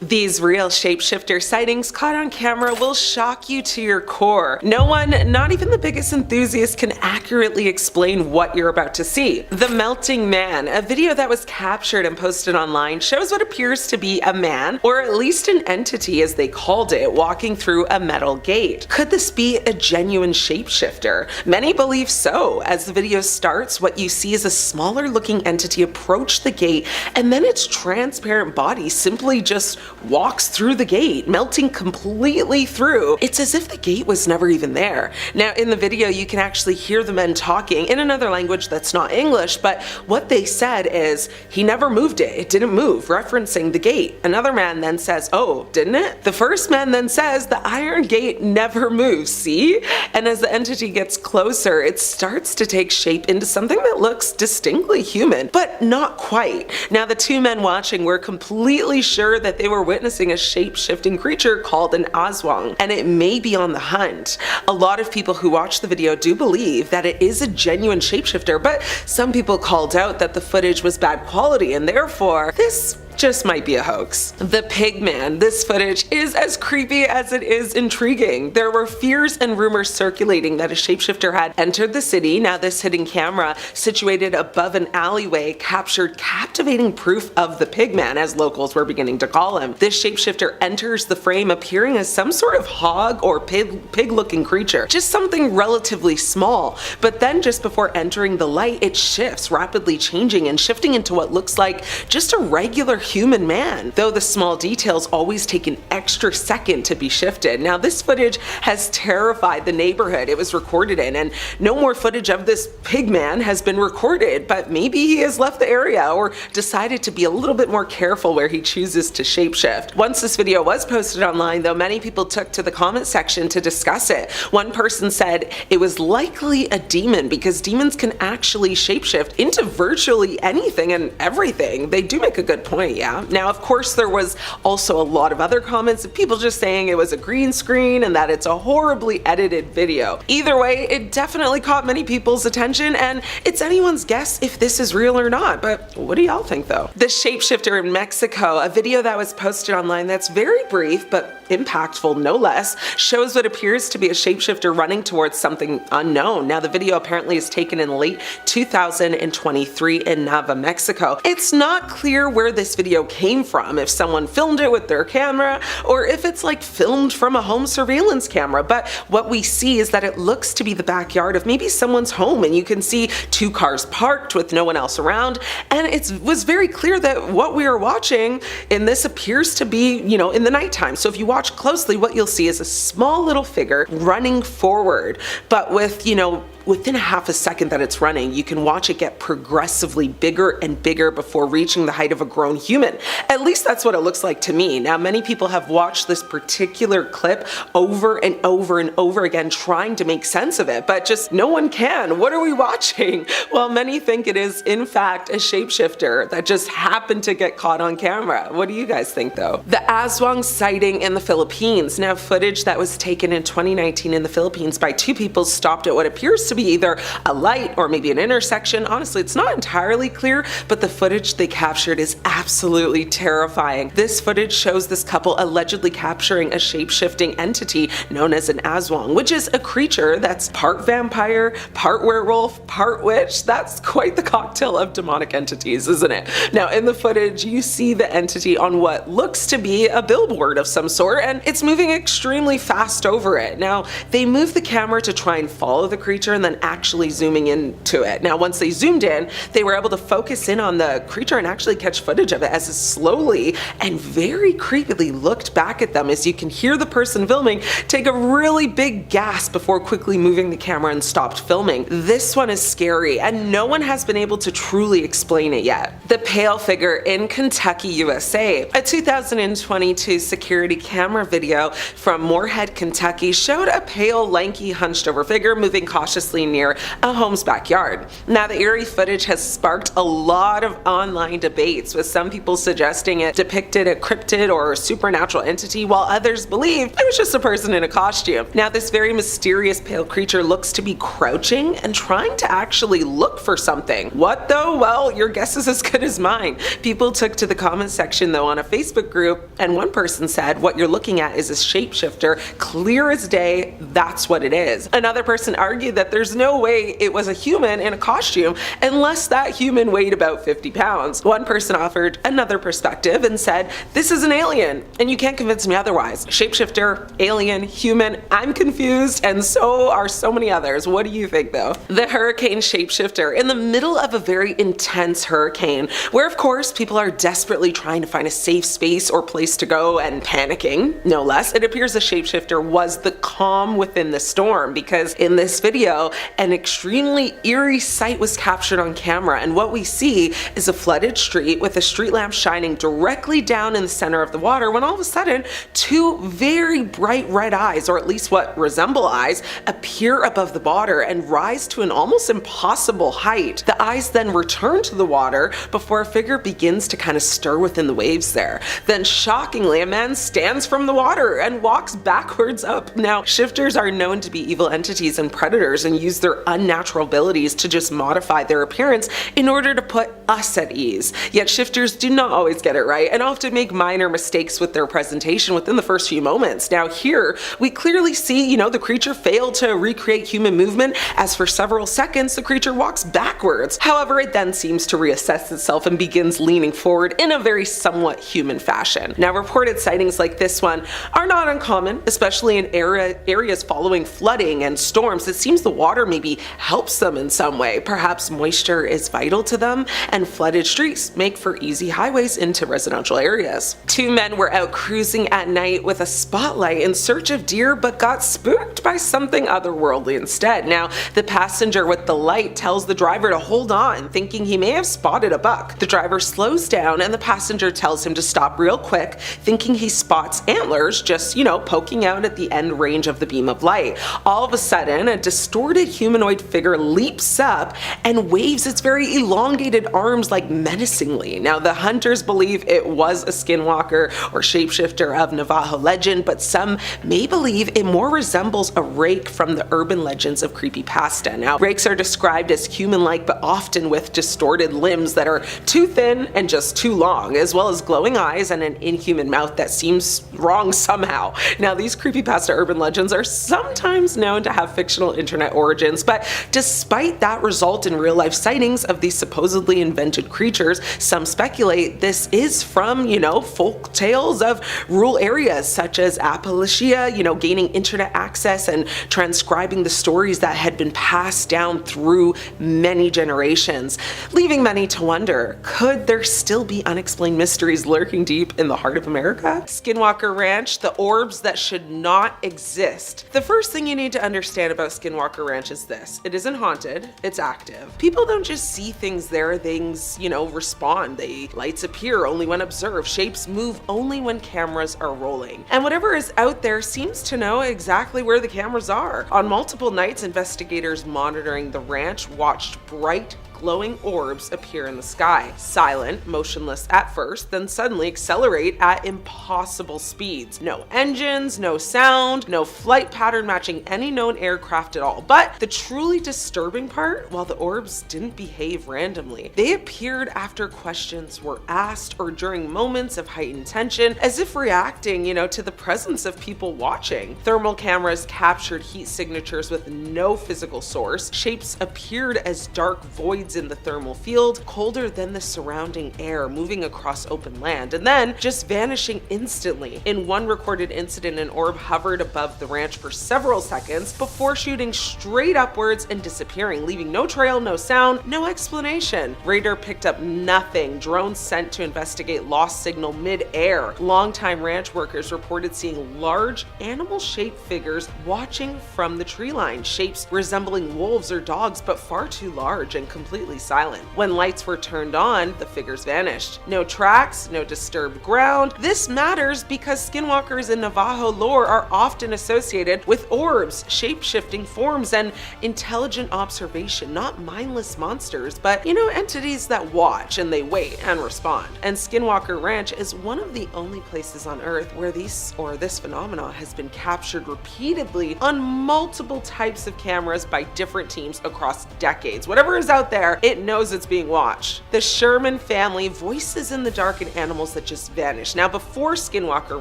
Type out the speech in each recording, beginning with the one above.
These real shapeshifter sightings caught on camera will shock you to your core. No one, not even the biggest enthusiast, can accurately explain what you're about to see. The Melting Man, a video that was captured and posted online, shows what appears to be a man, or at least an entity as they called it, walking through a metal gate. Could this be a genuine shapeshifter? Many believe so. As the video starts, what you see is a smaller looking entity approach the gate, and then its transparent body simply just walks through the gate, melting completely through. It's as if the gate was never even there. Now in the video you can actually hear the men talking in another language that's not English, but what they said is, "He never moved it, it didn't move," referencing the gate. Another man then says, "Oh, didn't it?" The first man then says, "The iron gate never moves, see?" And as the entity gets closer, it starts to take shape into something that looks distinctly human, but not quite. Now the two men watching were completely sure that they were witnessing a shape-shifting creature called an Azwang, and it may be on the hunt. A lot of people who watch the video do believe that it is a genuine shapeshifter, but some people called out that the footage was bad quality and therefore this just might be a hoax. The Pigman. This footage is as creepy as it is intriguing. There were fears and rumors circulating that a shapeshifter had entered the city. Now this hidden camera, situated above an alleyway, captured captivating proof of the Pigman, as locals were beginning to call him. This shapeshifter enters the frame appearing as some sort of hog or pig-looking creature, just something relatively small. But then just before entering the light, it shifts, rapidly changing and shifting into what looks like just a regular human man, though the small details always take an extra second to be shifted. Now this footage has terrified the neighborhood it was recorded in, and no more footage of this Pigman has been recorded, but maybe he has left the area or decided to be a little bit more careful where he chooses to shapeshift. Once this video was posted online though, many people took to the comment section to discuss it. One person said it was likely a demon because demons can actually shapeshift into virtually anything and everything. They do make a good point. Yeah. Now, of course, there was also a lot of other comments of people just saying it was a green screen and that it's a horribly edited video. Either way, it definitely caught many people's attention, and it's anyone's guess if this is real or not. But what do y'all think though? The shapeshifter in Mexico, a video that was posted online that's very brief but impactful no less, shows what appears to be a shapeshifter running towards something unknown. Now the video apparently is taken in late 2023 in Navajo, Mexico. It's not clear where this video came from, if someone filmed it with their camera or if it's like filmed from a home surveillance camera, but what we see is that it looks to be the backyard of maybe someone's home, and you can see two cars parked with no one else around, and it was very clear that what we are watching in this appears to be, you know, in the nighttime. So if you watch closely, what you'll see is a small little figure running forward, but with, you know, within a half a second that it's running, you can watch it get progressively bigger and bigger before reaching the height of a grown human. At least that's what it looks like to me. Now, many people have watched this particular clip over and over and over again trying to make sense of it, but just no one can. What are we watching? Well, many think it is in fact a shapeshifter that just happened to get caught on camera. What do you guys think though? The Azwang sighting in the Philippines. Now, footage that was taken in 2019 in the Philippines by two people stopped at what appears to be either a light or maybe an intersection. Honestly, it's not entirely clear, but the footage they captured is absolutely terrifying. This footage shows this couple allegedly capturing a shape-shifting entity known as an Azwang, which is a creature that's part vampire, part werewolf, part witch. That's quite the cocktail of demonic entities, isn't it? Now, in the footage, you see the entity on what looks to be a billboard of some sort, and it's moving extremely fast over it. Now, they move the camera to try and follow the creature and then actually zooming into it. Now, once they zoomed in, they were able to focus in on the creature and actually catch footage of it as it slowly and very creepily looked back at them, as you can hear the person filming take a really big gasp before quickly moving the camera and stopped filming. This one is scary, and no one has been able to truly explain it yet. The pale figure in Kentucky, USA. A 2022 security camera video from Moorhead, Kentucky showed a pale, lanky, hunched over figure moving cautiously precariously near a home's backyard. Now, the eerie footage has sparked a lot of online debates, with some people suggesting it depicted a cryptid or supernatural entity, while others believe it was just a person in a costume. Now, this very mysterious pale creature looks to be crouching and trying to actually look for something. What though? Well, your guess is as good as mine. People took to the comment section though on a Facebook group, and one person said, "What you're looking at is a shapeshifter, clear as day, that's what it is." Another person argued that there's no way it was a human in a costume unless that human weighed about 50 pounds. One person offered another perspective and said, "This is an alien, and you can't convince me otherwise." Shapeshifter, alien, human, I'm confused, and so are so many others. What do you think though? The hurricane shapeshifter, in the middle of a very intense hurricane, where of course people are desperately trying to find a safe space or place to go and panicking, no less, it appears the shapeshifter was the calm within the storm, because in this video, an extremely eerie sight was captured on camera, and what we see is a flooded street with a street lamp shining directly down in the center of the water, when all of a sudden, two very bright red eyes, or at least what resemble eyes, appear above the water and rise to an almost impossible height. The eyes then return to the water before a figure begins to kind of stir within the waves there. Then shockingly, a man stands from the water and walks backwards up. Now, shifters are known to be evil entities and predators and use their unnatural abilities to just modify their appearance in order to put us at ease. Yet shifters do not always get it right and often make minor mistakes with their presentation within the first few moments. Now here, we clearly see, the creature failed to recreate human movement, as for several seconds the creature walks backwards. However, it then seems to reassess itself and begins leaning forward in a very somewhat human fashion. Now, reported sightings like this one are not uncommon, especially in areas following flooding and storms. It seems the water maybe helps them in some way. Perhaps moisture is vital to them, and flooded streets make for easy highways into residential areas. Two men were out cruising at night with a spotlight in search of deer, but got spooked by something otherworldly instead. Now, the passenger with the light tells the driver to hold on, thinking he may have spotted a buck. The driver slows down and the passenger tells him to stop real quick, thinking he spots antlers just, poking out at the end range of the beam of light. All of a sudden, a distorted humanoid figure leaps up and waves its very elongated arms like menacingly. Now, the hunters believe it was a skinwalker or shapeshifter of Navajo legend, but some may believe it more resembles a rake from the urban legends of creepypasta. Now, rakes are described as human-like, but often with distorted limbs that are too thin and just too long, as well as glowing eyes and an inhuman mouth that seems wrong somehow. Now, these creepypasta urban legends are sometimes known to have fictional internet origins, but despite that result in real-life sightings of these supposedly invented creatures, some speculate this is from, folk tales of rural areas such as Appalachia, gaining internet access and transcribing the stories that had been passed down through many generations, leaving many to wonder, could there still be unexplained mysteries lurking deep in the heart of America? Skinwalker Ranch, the orbs that should not exist. The first thing you need to understand about Skinwalker Ranch is this: it isn't haunted, it's active. People don't just see things there, things, respond. Lights appear only when observed, shapes move only when cameras are rolling. And whatever is out there seems to know exactly where the cameras are. On multiple nights, investigators monitoring the ranch watched bright, glowing orbs appear in the sky, silent, motionless at first, then suddenly accelerate at impossible speeds. No engines, no sound, no flight pattern matching any known aircraft at all. But the truly disturbing part, while the orbs didn't behave randomly, they appeared after questions were asked or during moments of heightened tension, as if reacting, to the presence of people watching. Thermal cameras captured heat signatures with no physical source. Shapes appeared as dark voids in the thermal field, colder than the surrounding air, moving across open land, and then just vanishing instantly. In one recorded incident, an orb hovered above the ranch for several seconds before shooting straight upwards and disappearing, leaving no trail, no sound, no explanation. Radar picked up nothing. Drones sent to investigate lost signal mid-air. Longtime ranch workers reported seeing large animal-shaped figures watching from the tree line, shapes resembling wolves or dogs, but far too large and completely completely silent. When lights were turned on, the figures vanished. No tracks, no disturbed ground. This matters because skinwalkers in Navajo lore are often associated with orbs, shape-shifting forms, and intelligent observation, not mindless monsters, but, entities that watch and they wait and respond. And Skinwalker Ranch is one of the only places on Earth where this phenomena has been captured repeatedly on multiple types of cameras by different teams across decades. Whatever is out there, it knows it's being watched. The Sherman family, voices in the dark and animals that just vanish. Now, before Skinwalker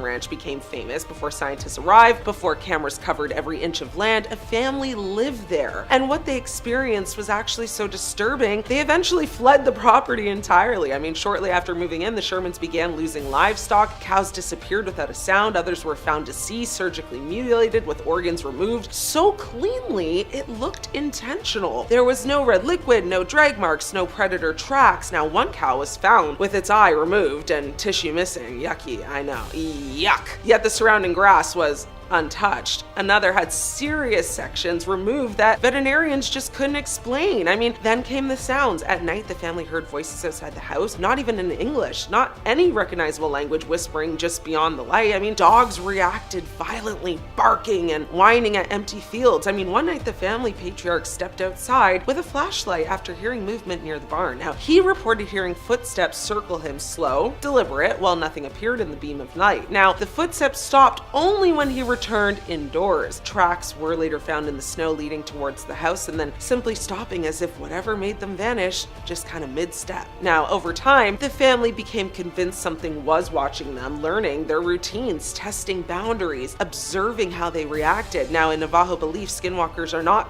Ranch became famous, before scientists arrived, before cameras covered every inch of land, a family lived there. And what they experienced was actually so disturbing, they eventually fled the property entirely. I mean, shortly after moving in, the Shermans began losing livestock. Cows disappeared without a sound. Others were found deceased, surgically mutilated with organs removed so cleanly it looked intentional. There was no red liquid, no drag marks, no predator tracks. Now, one cow was found with its eye removed and tissue missing. Yucky, I know. Yuck. Yet the surrounding grass was untouched. Another had serious sections removed that veterinarians just couldn't explain. I mean, then came the sounds. At night, the family heard voices outside the house, not even in English, not any recognizable language, whispering just beyond the light. I mean, dogs reacted violently, barking and whining at empty fields. I mean, one night the family patriarch stepped outside with a flashlight after hearing movement near the barn. Now, he reported hearing footsteps circle him, slow, deliberate, while nothing appeared in the beam of light. Now, the footsteps stopped only when he returned indoors. Tracks were later found in the snow leading towards the house and then simply stopping as if whatever made them vanish just kind of mid-step. Now, over time, the family became convinced something was watching them, learning their routines, testing boundaries, observing how they reacted. Now, in Navajo belief, skinwalkers are not,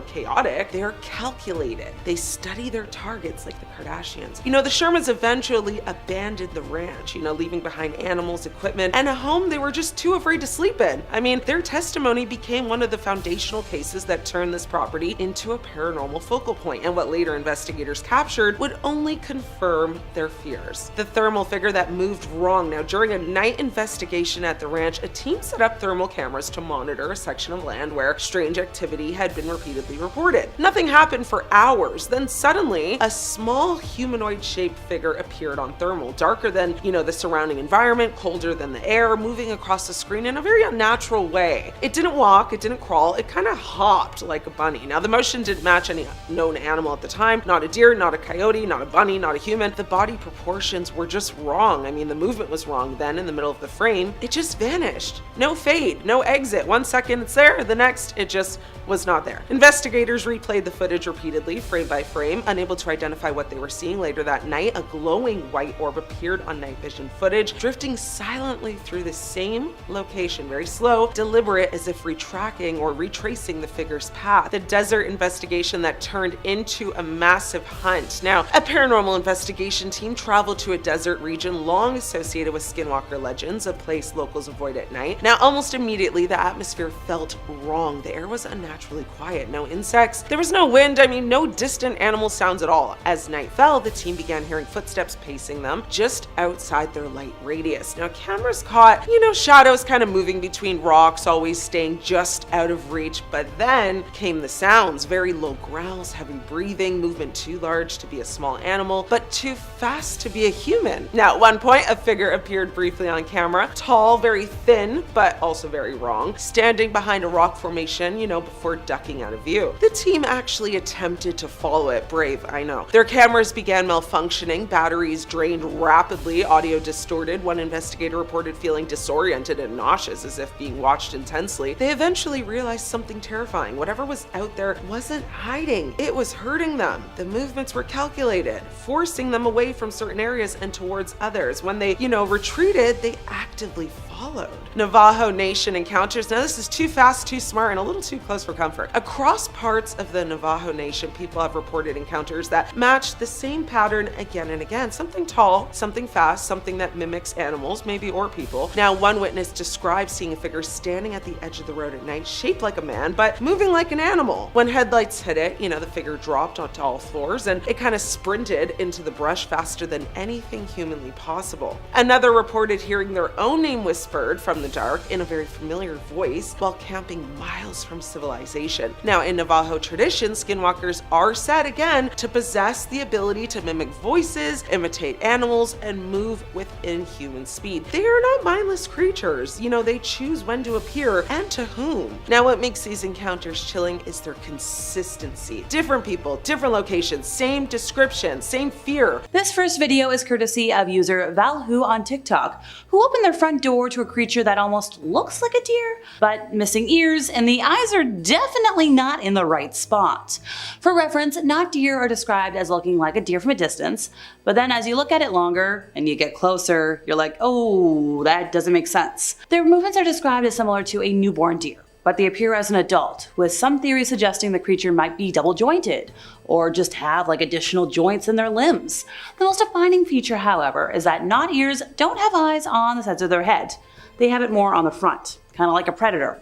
chaotic. They are calculated. They study their targets like the Kardashians. The Shermans eventually abandoned the ranch, leaving behind animals, equipment, and a home they were just too afraid to sleep in. I mean, their testimony became one of the foundational cases that turned this property into a paranormal focal point, and what later investigators captured would only confirm their fears. The thermal figure that moved wrong. Now, during a night investigation at the ranch, a team set up thermal cameras to monitor a section of land where strange activity had been repeatedly reported. Nothing happened for hours. Then suddenly, a small humanoid-shaped figure appeared on thermal, darker than, the surrounding environment, colder than the air, moving across the screen in a very unnatural way. It didn't walk, it didn't crawl, it kind of hopped like a bunny. Now, the motion didn't match any known animal at the time. Not a deer, not a coyote, not a bunny, not a human. The body proportions were just wrong. I mean, the movement was wrong. Then, in the middle of the frame, it just vanished. No fade, no exit. 1 second it's there, the next it just was not there. Investigators replayed the footage repeatedly, frame by frame, unable to identify what they were seeing. Later that night, a glowing white orb appeared on night vision footage, drifting silently through the same location, very slow, deliberate, as if retracking or retracing the figure's path. The desert investigation that turned into a massive hunt. Now, a paranormal investigation team traveled to a desert region long associated with skinwalker legends, a place locals avoid at night. Now, almost immediately, the atmosphere felt wrong. The air was unnaturally quiet. No insects. There was no wind. I mean, no distant animal sounds at all. As night fell, the team began hearing footsteps pacing them just outside their light radius. Now, cameras caught, shadows kind of moving between rocks, always staying just out of reach. But then came the sounds, very low growls, heavy breathing, movement too large to be a small animal, but too fast to be a human. Now, at one point, a figure appeared briefly on camera, tall, very thin, but also very wrong, standing behind a rock formation, before ducking out of view. The team actually attempted to follow it. Brave, I know. Their cameras began malfunctioning, batteries drained rapidly, audio distorted. One investigator reported feeling disoriented and nauseous as if being watched intensely. They eventually realized something terrifying. Whatever was out there wasn't hiding. It was hurting them. The movements were calculated, forcing them away from certain areas and towards others. When they, retreated, they actively followed. Navajo Nation encounters. Now, this is too fast, too smart, and a little too close for comfort. Across parts of the Navajo Nation, people have reported encounters that match the same pattern again and again. Something tall, something fast, something that mimics animals, maybe, or people. Now, one witness described seeing a figure standing at the edge of the road at night, shaped like a man, but moving like an animal. When headlights hit it, the figure dropped onto all fours, and it kind of sprinted into the brush faster than anything humanly possible. Another reported hearing their own name whispered whispered from the dark in a very familiar voice while camping miles from civilization. Now, in Navajo tradition, skinwalkers are said again to possess the ability to mimic voices, imitate animals, and move with inhuman speed. They are not mindless creatures. They choose when to appear and to whom. Now, what makes these encounters chilling is their consistency. Different people, different locations, same description, same fear. This first video is courtesy of user Valhu on TikTok, who opened their front door to a creature that almost looks like a deer, but missing ears, and the eyes are definitely not in the right spot. For reference, not deer are described as looking like a deer from a distance, but then as you look at it longer and you get closer, you're like, oh, that doesn't make sense. Their movements are described as similar to a newborn deer, but they appear as an adult, with some theories suggesting the creature might be double jointed, or just have additional joints in their limbs. The most defining feature, however, is that not ears don't have eyes on the sides of their head. They have it more on the front, kind of like a predator.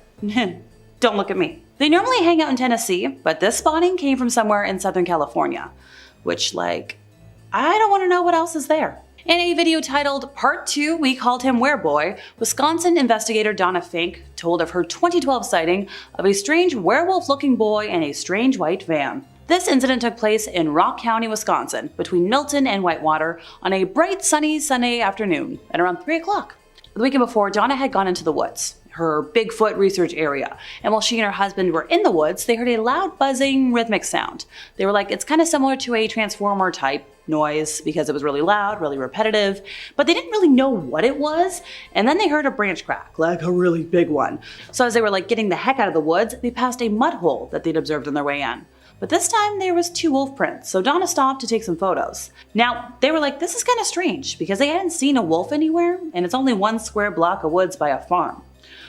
Don't look at me. They normally hang out in Tennessee, but this spotting came from somewhere in Southern California, which I don't want to know what else is there. In a video titled Part 2, We Called Him Wereboy, Wisconsin investigator Donna Fink told of her 2012 sighting of a strange werewolf-looking boy in a strange white van. This incident took place in Rock County, Wisconsin, between Milton and Whitewater on a bright sunny Sunday afternoon at around 3 o'clock. The weekend before, Donna had gone into the woods, her Bigfoot research area, and while she and her husband were in the woods, they heard a loud buzzing rhythmic sound. They were like, it's kind of similar to a transformer type noise because it was really loud, really repetitive, but they didn't really know what it was. And then they heard a branch crack, like a really big one. So as they were getting the heck out of the woods, they passed a mud hole that they'd observed on their way in. But this time there was 2 wolf prints, so Donna stopped to take some photos. Now, they were like, this is kind of strange because they hadn't seen a wolf anywhere, and it's only 1 square block of woods by a farm.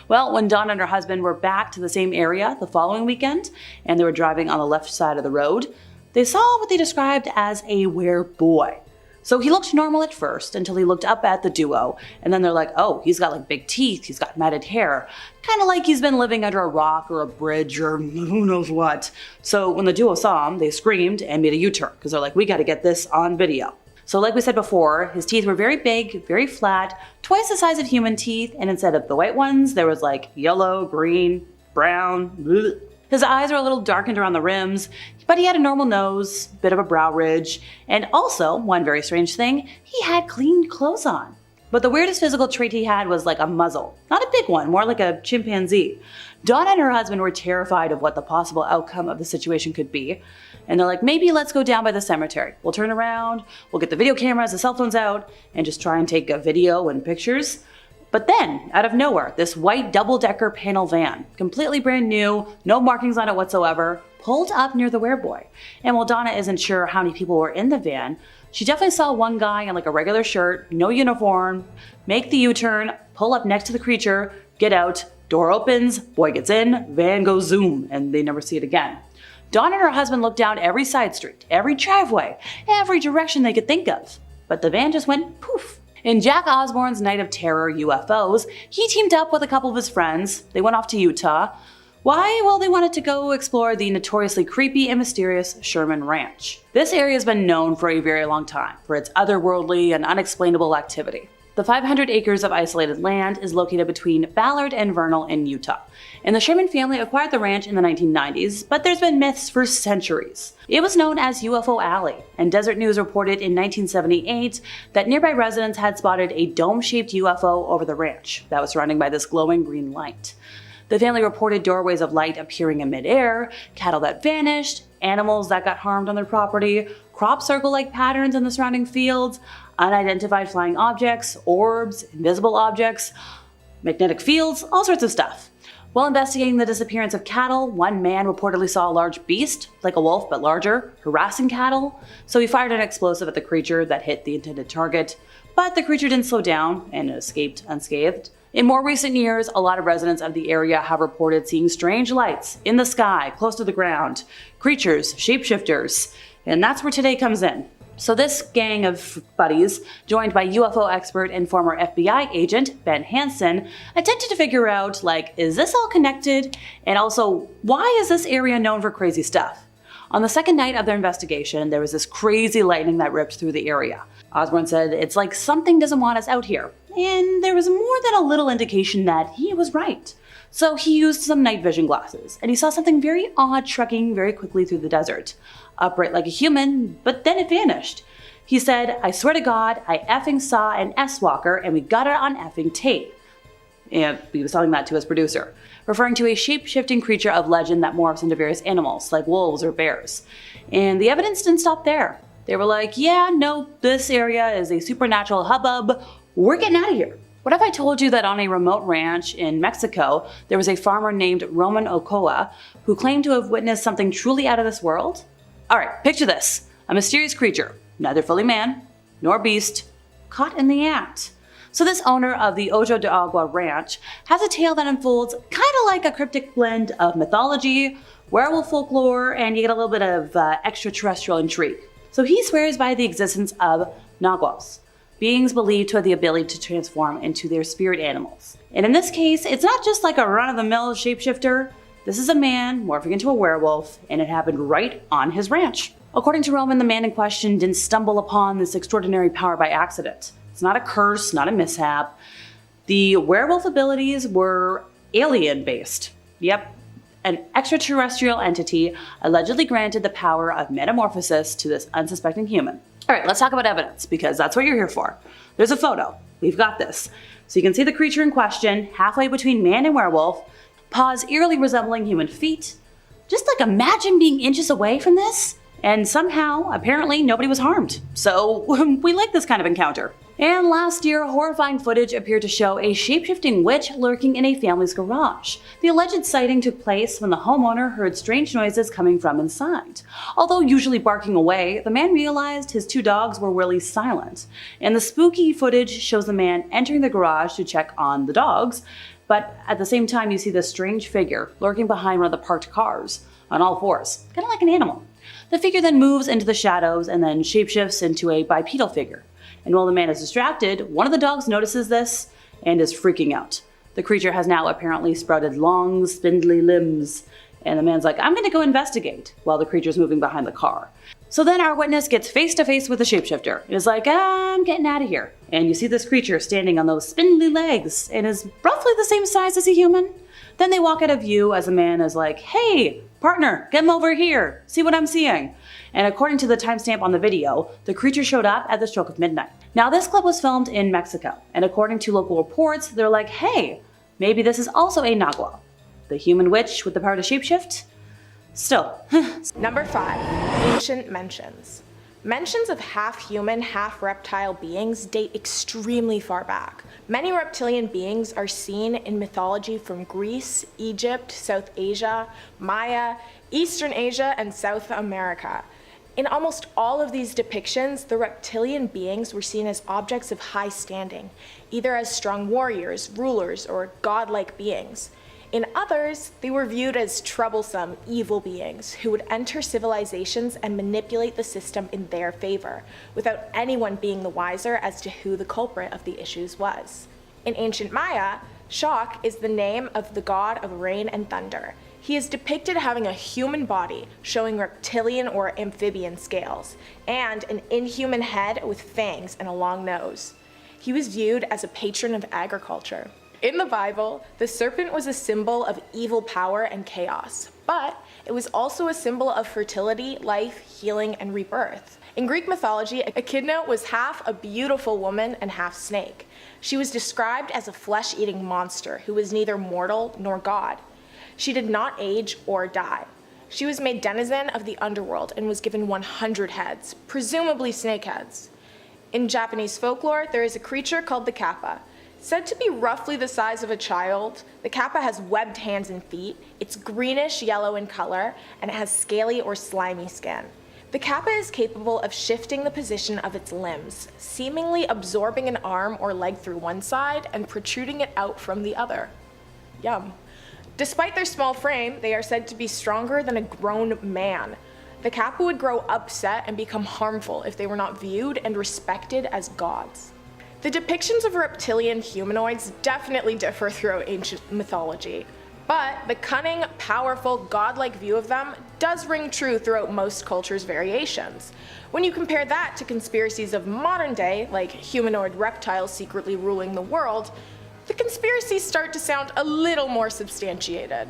Well, when Donna and her husband were back to the same area the following weekend, and they were driving on the left side of the road, they saw what they described as a wereboy. So he looked normal at first until he looked up at the duo, and then they're like, oh, he's got big teeth, he's got matted hair, kind of like he's been living under a rock or a bridge or who knows what. So when the duo saw him, they screamed and made a U-turn because they're like, we got to get this on video. So like we said before, his teeth were very big, very flat, twice the size of human teeth, and instead of the white ones, there was yellow, green, brown, bleh. His eyes were a little darkened around the rims, but he had a normal nose, bit of a brow ridge, and also, one very strange thing, he had clean clothes on. But the weirdest physical trait he had was a muzzle. Not a big one, more like a chimpanzee. Donna and her husband were terrified of what the possible outcome of the situation could be. And they're like, maybe let's go down by the cemetery. We'll turn around, we'll get the video cameras, the cell phones out, and just try and take a video and pictures. But then, out of nowhere, this white double-decker panel van, completely brand new, no markings on it whatsoever, pulled up near the wereboy. And while Donna isn't sure how many people were in the van, she definitely saw one guy in a regular shirt, no uniform, make the U-turn, pull up next to the creature, get out, door opens, boy gets in, van goes zoom, and they never see it again. Donna and her husband looked down every side street, every driveway, every direction they could think of. But the van just went poof. In Jack Osborne's Night of Terror UFOs, he teamed up with a couple of his friends. They went off to Utah. Why? Well, they wanted to go explore the notoriously creepy and mysterious Sherman Ranch. This area has been known for a very long time for its otherworldly and unexplainable activity. The 500 acres of isolated land is located between Ballard and Vernal in Utah, and the Sherman family acquired the ranch in the 1990s, but there's been myths for centuries. It was known as UFO Alley, and Desert News reported in 1978 that nearby residents had spotted a dome-shaped UFO over the ranch that was surrounded by this glowing green light. The family reported doorways of light appearing in midair, cattle that vanished, animals that got harmed on their property, crop circle-like patterns in the surrounding fields, unidentified flying objects, orbs, invisible objects, magnetic fields, all sorts of stuff. While investigating the disappearance of cattle, one man reportedly saw a large beast, like a wolf but larger, harassing cattle, so he fired an explosive at the creature that hit the intended target, but the creature didn't slow down and it escaped unscathed. In more recent years, a lot of residents of the area have reported seeing strange lights in the sky, close to the ground, creatures, shapeshifters, and that's where today comes in. So this gang of buddies, joined by UFO expert and former FBI agent Ben Hansen, attempted to figure out, is this all connected? And also, why is this area known for crazy stuff? On the second night of their investigation, there was this crazy lightning that ripped through the area. Osborne said, it's like something doesn't want us out here. and there was more than a little indication that he was right. So he used some night vision glasses, and he saw something very odd trekking very quickly through the desert. Upright like a human, but then it vanished. He said, "I swear to God, I effing saw an S-walker, and we got it on effing tape." And he was telling that to his producer, referring to a shape-shifting creature of legend that morphs into various animals, like wolves or bears. And the evidence didn't stop there. They were like, yeah, no, this area is a supernatural hubbub. We're getting out of here. What if I told you that on a remote ranch in Mexico, there was a farmer named Roman Ochoa who claimed to have witnessed something truly out of this world? Alright, picture this. A mysterious creature, neither fully man nor beast, caught in the act. So this owner of the Ojo de Agua Ranch has a tale that unfolds kind of like a cryptic blend of mythology, werewolf folklore, and you get a little bit of extraterrestrial intrigue. So he swears by the existence of Nagwells, beings believed to have the ability to transform into their spirit animals. And in this case, it's not just like a run-of-the-mill shapeshifter. This is a man morphing into a werewolf, and it happened right on his ranch. According to Roman, the man in question didn't stumble upon this extraordinary power by accident. It's not a curse, not a mishap. The werewolf abilities were alien-based. Yep, an extraterrestrial entity allegedly granted the power of metamorphosis to this unsuspecting human. Alright, let's talk about evidence, because that's what you're here for. There's a photo. We've got this. So you can see the creature in question, halfway between man and werewolf, paws eerily resembling human feet. Just like imagine being inches away from this, and somehow, apparently, nobody was harmed. So we like this kind of encounter. And last year, horrifying footage appeared to show a shape-shifting witch lurking in a family's garage. The alleged sighting took place when the homeowner heard strange noises coming from inside. Although usually barking away, the man realized his two dogs were really silent. And the spooky footage shows the man entering the garage to check on the dogs, but at the same time you see this strange figure lurking behind one of the parked cars, on all fours, kind of like an animal. The figure then moves into the shadows and then shapeshifts into a bipedal figure. And while the man is distracted, one of the dogs notices this and is freaking out. The creature has now apparently sprouted long, spindly limbs, and the man's like, I'm gonna go investigate, while the creature's moving behind the car. So then our witness gets face to face with the shapeshifter and is like, I'm getting out of here. And you see this creature standing on those spindly legs and is roughly the same size as a human. Then they walk out of view as the man is like, hey, partner, get him over here, see what I'm seeing. And according to the timestamp on the video, the creature showed up at the stroke of midnight. Now this clip was filmed in Mexico, and according to local reports, they're like, hey, maybe this is also a Nagwell. The human witch with the power to shapeshift? Still. Number 5. Ancient mentions. Mentions of half-human, half-reptile beings date extremely far back. Many reptilian beings are seen in mythology from Greece, Egypt, South Asia, Maya, Eastern Asia, and South America. In almost all of these depictions, the reptilian beings were seen as objects of high standing, either as strong warriors, rulers, or godlike beings. In others, they were viewed as troublesome, evil beings who would enter civilizations and manipulate the system in their favor, without anyone being the wiser as to who the culprit of the issues was. In ancient Maya, Shok is the name of the god of rain and thunder. He is depicted having a human body, showing reptilian or amphibian scales, and an inhuman head with fangs and a long nose. He was viewed as a patron of agriculture. In the Bible, the serpent was a symbol of evil power and chaos, but it was also a symbol of fertility, life, healing, and rebirth. In Greek mythology, Echidna was half a beautiful woman and half snake. She was described as a flesh-eating monster who was neither mortal nor god. She did not age or die. She was made denizen of the underworld and was given 100 heads, presumably snake heads. In Japanese folklore, there is a creature called the kappa. Said to be roughly the size of a child, the kappa has webbed hands and feet, it's greenish-yellow in color, and it has scaly or slimy skin. The kappa is capable of shifting the position of its limbs, seemingly absorbing an arm or leg through one side and protruding it out from the other. Yum. Despite their small frame, they are said to be stronger than a grown man. The kappa would grow upset and become harmful if they were not viewed and respected as gods. The depictions of reptilian humanoids definitely differ throughout ancient mythology. But the cunning, powerful, godlike view of them does ring true throughout most cultures' variations. When you compare that to conspiracies of modern day, like humanoid reptiles secretly ruling the world, the conspiracies start to sound a little more substantiated.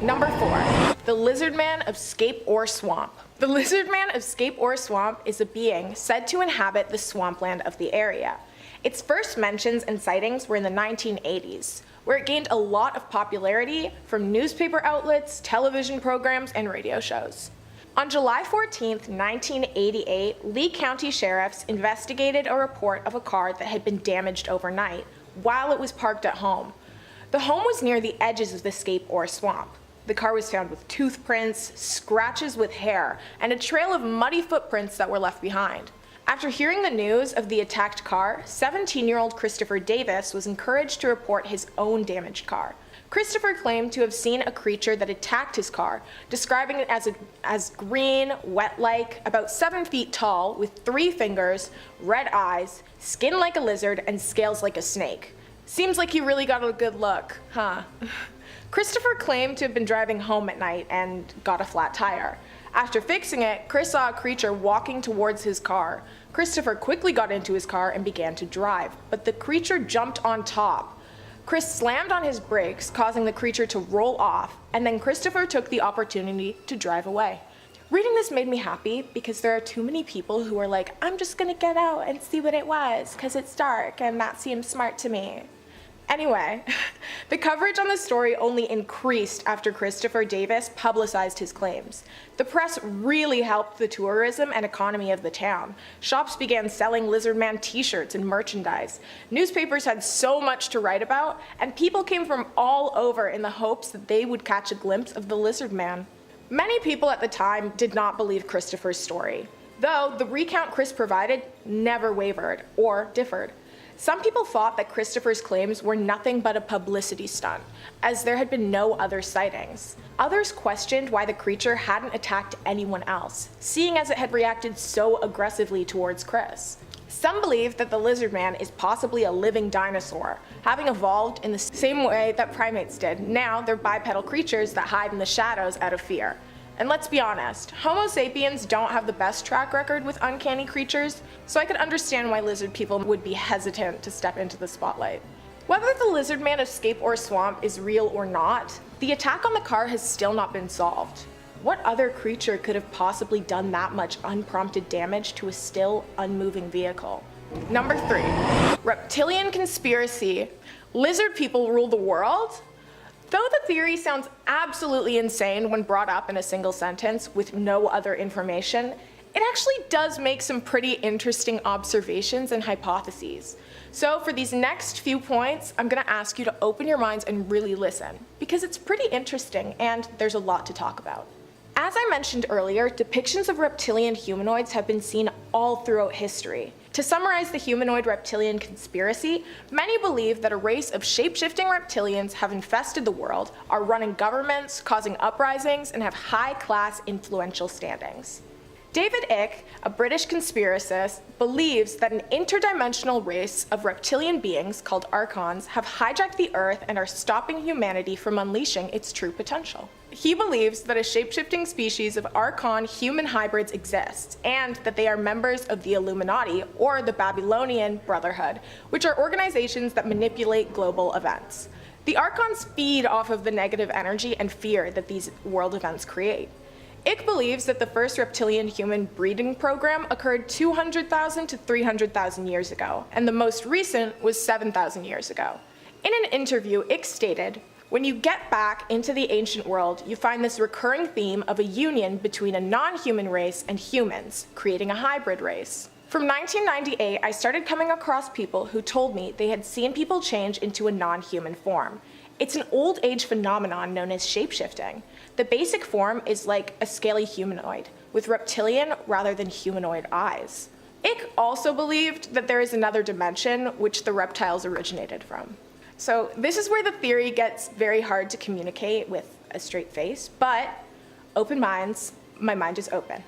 Number 4. The Lizard Man of Scape Ore Swamp. The Lizard Man of Scape Ore Swamp is a being said to inhabit the swampland of the area. Its first mentions and sightings were in the 1980s, where it gained a lot of popularity from newspaper outlets, television programs, and radio shows. On July 14, 1988, Lee County sheriffs investigated a report of a car that had been damaged overnight while it was parked at home. The home was near the edges of the Scape Ore Swamp. The car was found with toothprints, scratches with hair, and a trail of muddy footprints that were left behind. After hearing the news of the attacked car, 17-year-old Christopher Davis was encouraged to report his own damaged car. Christopher claimed to have seen a creature that attacked his car, describing it as green, wet-like, about 7 feet tall, with 3 fingers, red eyes, skin like a lizard, and scales like a snake. Seems like he really got a good look, huh? Christopher claimed to have been driving home at night and got a flat tire. After fixing it, Chris saw a creature walking towards his car. Christopher quickly got into his car and began to drive, but the creature jumped on top. Chris slammed on his brakes, causing the creature to roll off, and then Christopher took the opportunity to drive away. Reading this made me happy because there are too many people who are like, I'm just gonna get out and see what it was because it's dark and that seems smart to me. Anyway, the coverage on the story only increased after Christopher Davis publicized his claims. The press really helped the tourism and economy of the town. Shops began selling Lizard Man t-shirts and merchandise. Newspapers had so much to write about, and people came from all over in the hopes that they would catch a glimpse of the Lizard Man. Many people at the time did not believe Christopher's story, though the recount Chris provided never wavered or differed. Some people thought that Christopher's claims were nothing but a publicity stunt, as there had been no other sightings. Others questioned why the creature hadn't attacked anyone else, seeing as it had reacted so aggressively towards Chris. Some believe that the Lizard Man is possibly a living dinosaur, having evolved in the same way that primates did. Now they're bipedal creatures that hide in the shadows out of fear. And let's be honest, Homo sapiens don't have the best track record with uncanny creatures, so I could understand why lizard people would be hesitant to step into the spotlight. Whether the Lizard Man of Scape Ore Swamp is real or not, the attack on the car has still not been solved. What other creature could have possibly done that much unprompted damage to a still, unmoving vehicle? Number 3. Reptilian conspiracy. Lizard people rule the world? Though the theory sounds absolutely insane when brought up in a single sentence with no other information, it actually does make some pretty interesting observations and hypotheses. So for these next few points, I'm going to ask you to open your minds and really listen, because it's pretty interesting and there's a lot to talk about. As I mentioned earlier, depictions of reptilian humanoids have been seen all throughout history. To summarize the humanoid reptilian conspiracy, many believe that a race of shape-shifting reptilians have infested the world, are running governments, causing uprisings, and have high-class influential standings. David Icke, a British conspiracist, believes that an interdimensional race of reptilian beings called Archons have hijacked the Earth and are stopping humanity from unleashing its true potential. He believes that a shapeshifting species of Archon human hybrids exists, and that they are members of the Illuminati or the Babylonian Brotherhood, which are organizations that manipulate global events. The Archons feed off of the negative energy and fear that these world events create. Icke believes that the first reptilian human breeding program occurred 200,000 to 300,000 years ago, and the most recent was 7,000 years ago. In an interview, Icke stated, "When you get back into the ancient world, you find this recurring theme of a union between a non-human race and humans, creating a hybrid race. From 1998, I started coming across people who told me they had seen people change into a non-human form. It's an old age phenomenon known as shapeshifting. The basic form is like a scaly humanoid, with reptilian rather than humanoid eyes." Icke also believed that there is another dimension which the reptiles originated from. So this is where the theory gets very hard to communicate with a straight face, but open minds, my mind is open.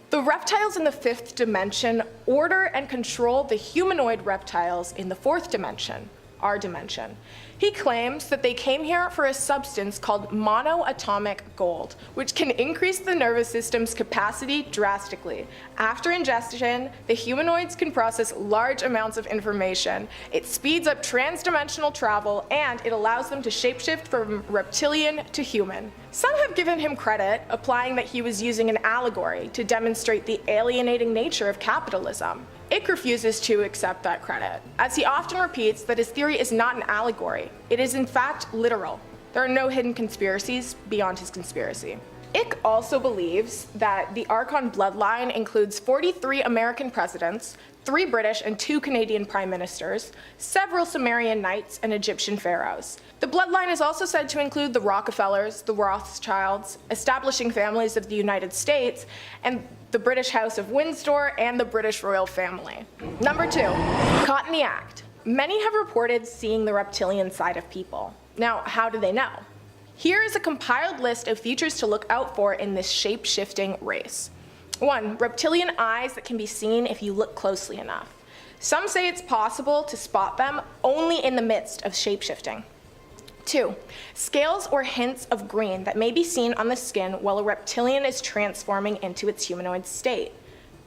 The reptiles in the 5th dimension order and control the humanoid reptiles in the 4th dimension. our dimension. He claims that they came here for a substance called monoatomic gold, which can increase the nervous system's capacity drastically. After ingestion, the humanoids can process large amounts of information. It speeds up transdimensional travel, and it allows them to shapeshift from reptilian to human. Some have given him credit, implying that he was using an allegory to demonstrate the alienating nature of capitalism. Ick refuses to accept that credit, as he often repeats that his theory is not an allegory. It is in fact literal. There are no hidden conspiracies beyond his conspiracy. Ick also believes that the Archon bloodline includes 43 American presidents, 3 British and 2 Canadian prime ministers, several Sumerian knights, and Egyptian pharaohs. The bloodline is also said to include the Rockefellers, the Rothschilds, establishing families of the United States, and the British House of Windsor, and the British royal family. Number 2, caught in the act. Many have reported seeing the reptilian side of people. Now, how do they know? Here is a compiled list of features to look out for in this shape-shifting race. 1. Reptilian eyes that can be seen if you look closely enough. Some say it's possible to spot them only in the midst of shape-shifting. 2. Scales or hints of green that may be seen on the skin while a reptilian is transforming into its humanoid state.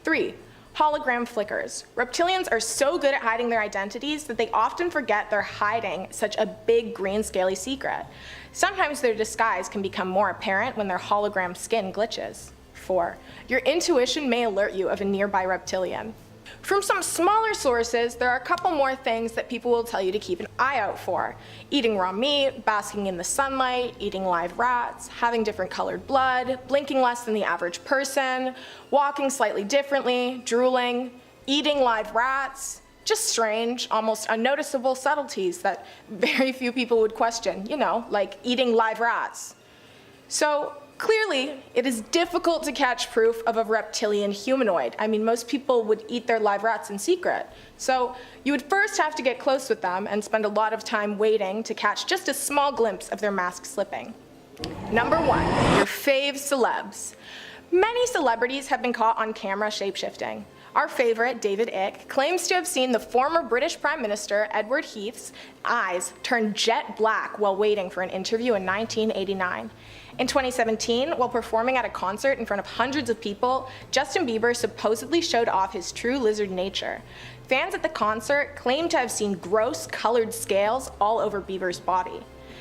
3. Hologram flickers. Reptilians are so good at hiding their identities that they often forget they're hiding such a big green scaly secret. Sometimes their disguise can become more apparent when their hologram skin glitches. 4. Your intuition may alert you of a nearby reptilian. From some smaller sources, there are a couple more things that people will tell you to keep an eye out for. Eating raw meat, basking in the sunlight, eating live rats, having different colored blood, blinking less than the average person, walking slightly differently, drooling, eating live rats. Just strange, almost unnoticeable subtleties that very few people would question, like eating live rats. So, clearly, it is difficult to catch proof of a reptilian humanoid. I mean, most people would eat their live rats in secret. So you would first have to get close with them and spend a lot of time waiting to catch just a small glimpse of their mask slipping. Number 1, your fave celebs. Many celebrities have been caught on camera shapeshifting. Our favorite, David Icke, claims to have seen the former British Prime Minister Edward Heath's eyes turn jet black while waiting for an interview in 1989. In 2017, while performing at a concert in front of hundreds of people, Justin Bieber supposedly showed off his true lizard nature. Fans at the concert claimed to have seen gross colored scales all over Bieber's body.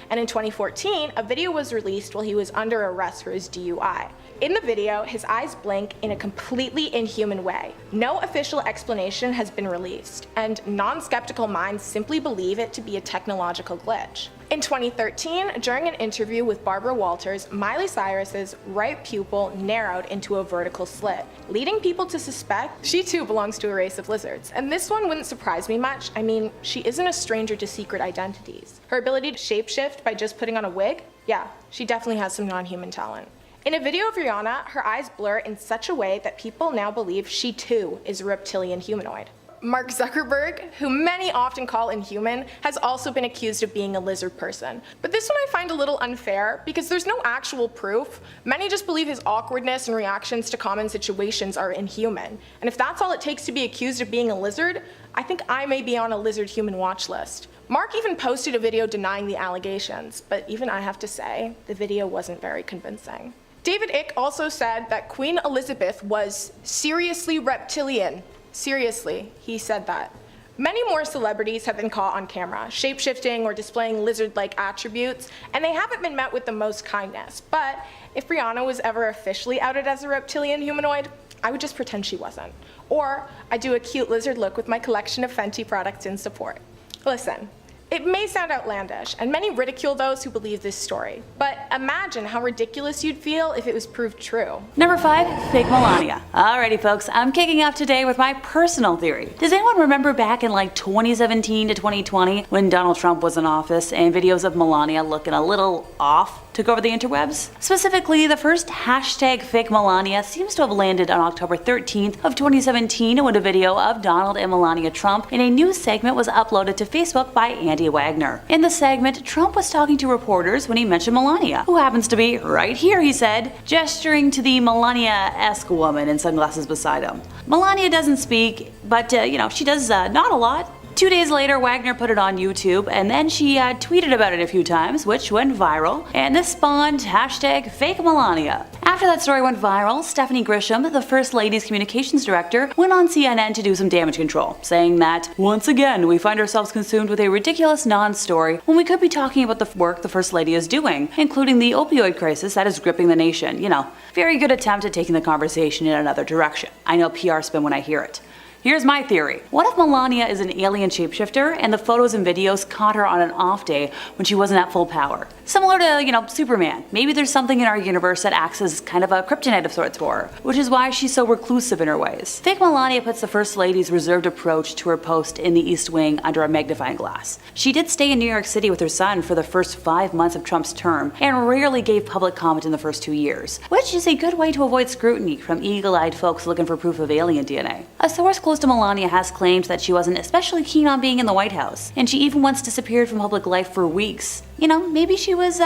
And in 2014, a video was released while he was under arrest for his DUI. In the video, his eyes blink in a completely inhuman way. No official explanation has been released, and non-skeptical minds simply believe it to be a technological glitch. In 2013, during an interview with Barbara Walters, Miley Cyrus's right pupil narrowed into a vertical slit, leading people to suspect she too belongs to a race of lizards. And this one wouldn't surprise me much. I mean, she isn't a stranger to secret identities. Her ability to shapeshift by just putting on a wig? Yeah, she definitely has some non-human talent. In a video of Rihanna, her eyes blur in such a way that people now believe she too is a reptilian humanoid. Mark Zuckerberg, who many often call inhuman, has also been accused of being a lizard person. But this one I find a little unfair because there's no actual proof. Many just believe his awkwardness and reactions to common situations are inhuman. And if that's all it takes to be accused of being a lizard, I think I may be on a lizard human watch list. Mark even posted a video denying the allegations, but even I have to say, the video wasn't very convincing. David Icke also said that Queen Elizabeth was seriously reptilian. Seriously, he said that. Many more celebrities have been caught on camera, shapeshifting or displaying lizard-like attributes, and they haven't been met with the most kindness. But if Rihanna was ever officially outed as a reptilian humanoid, I would just pretend she wasn't. Or I'd do a cute lizard look with my collection of Fenty products in support. Listen, it may sound outlandish, and many ridicule those who believe this story, but imagine how ridiculous you'd feel if it was proved true. Number 5, fake Melania. Alrighty folks, I'm kicking off today with my personal theory. Does anyone remember back in like 2017 to 2020 when Donald Trump was in office and videos of Melania looking a little off took over the interwebs? Specifically, the first hashtag fake Melania seems to have landed on October 13th of 2017 when a video of Donald and Melania Trump in a news segment was uploaded to Facebook by Andy Wagner. In the segment, Trump was talking to reporters when he mentioned Melania, who happens to be right here, he said, gesturing to the Melania-esque woman in sunglasses beside him. Melania doesn't speak, but she does nod a lot 2 days later, Wagner put it on YouTube, and then she tweeted about it a few times, which went viral, and this spawned #FakeMelania. After that story went viral, Stephanie Grisham, the First Lady's communications director, went on CNN to do some damage control, saying that, once again, we find ourselves consumed with a ridiculous non-story when we could be talking about the work the First Lady is doing, including the opioid crisis that is gripping the nation. You know, very good attempt at taking the conversation in another direction. I know PR spin when I hear it. Here's my theory. What if Melania is an alien shapeshifter and the photos and videos caught her on an off day when she wasn't at full power? Similar to, Superman. Maybe there's something in our universe that acts as kind of a kryptonite of sorts for her, which is why she's so reclusive in her ways. Fake Melania puts the First Lady's reserved approach to her post in the East Wing under a magnifying glass. She did stay in New York City with her son for the first 5 months of Trump's term and rarely gave public comment in the first 2 years, which is a good way to avoid scrutiny from eagle-eyed folks looking for proof of alien DNA. A source close to Melania has claimed that she wasn't especially keen on being in the White House, and she even once disappeared from public life for weeks. Maybe she was,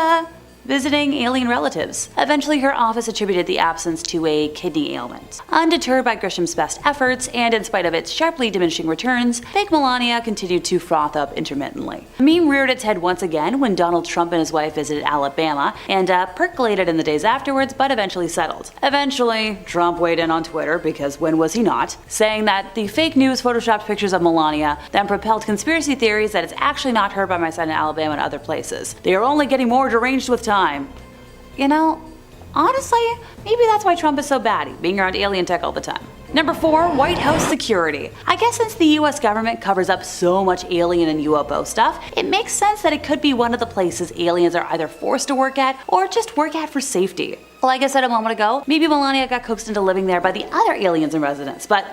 visiting alien relatives. Eventually, her office attributed the absence to a kidney ailment. Undeterred by Grisham's best efforts, and in spite of its sharply diminishing returns, fake Melania continued to froth up intermittently. The meme reared its head once again when Donald Trump and his wife visited Alabama, and percolated in the days afterwards, but eventually settled. Eventually, Trump weighed in on Twitter, because when was he not, saying that the fake news photoshopped pictures of Melania then propelled conspiracy theories that it's actually not her by my son in Alabama and other places. They are only getting more deranged with time. Honestly, maybe that's why Trump is so batty, being around alien tech all the time. Number 4, White House security. I guess since the US government covers up so much alien and UFO stuff, it makes sense that it could be one of the places aliens are either forced to work at or just work at for safety. Like I said a moment ago, maybe Melania got coaxed into living there by the other aliens in residence, but,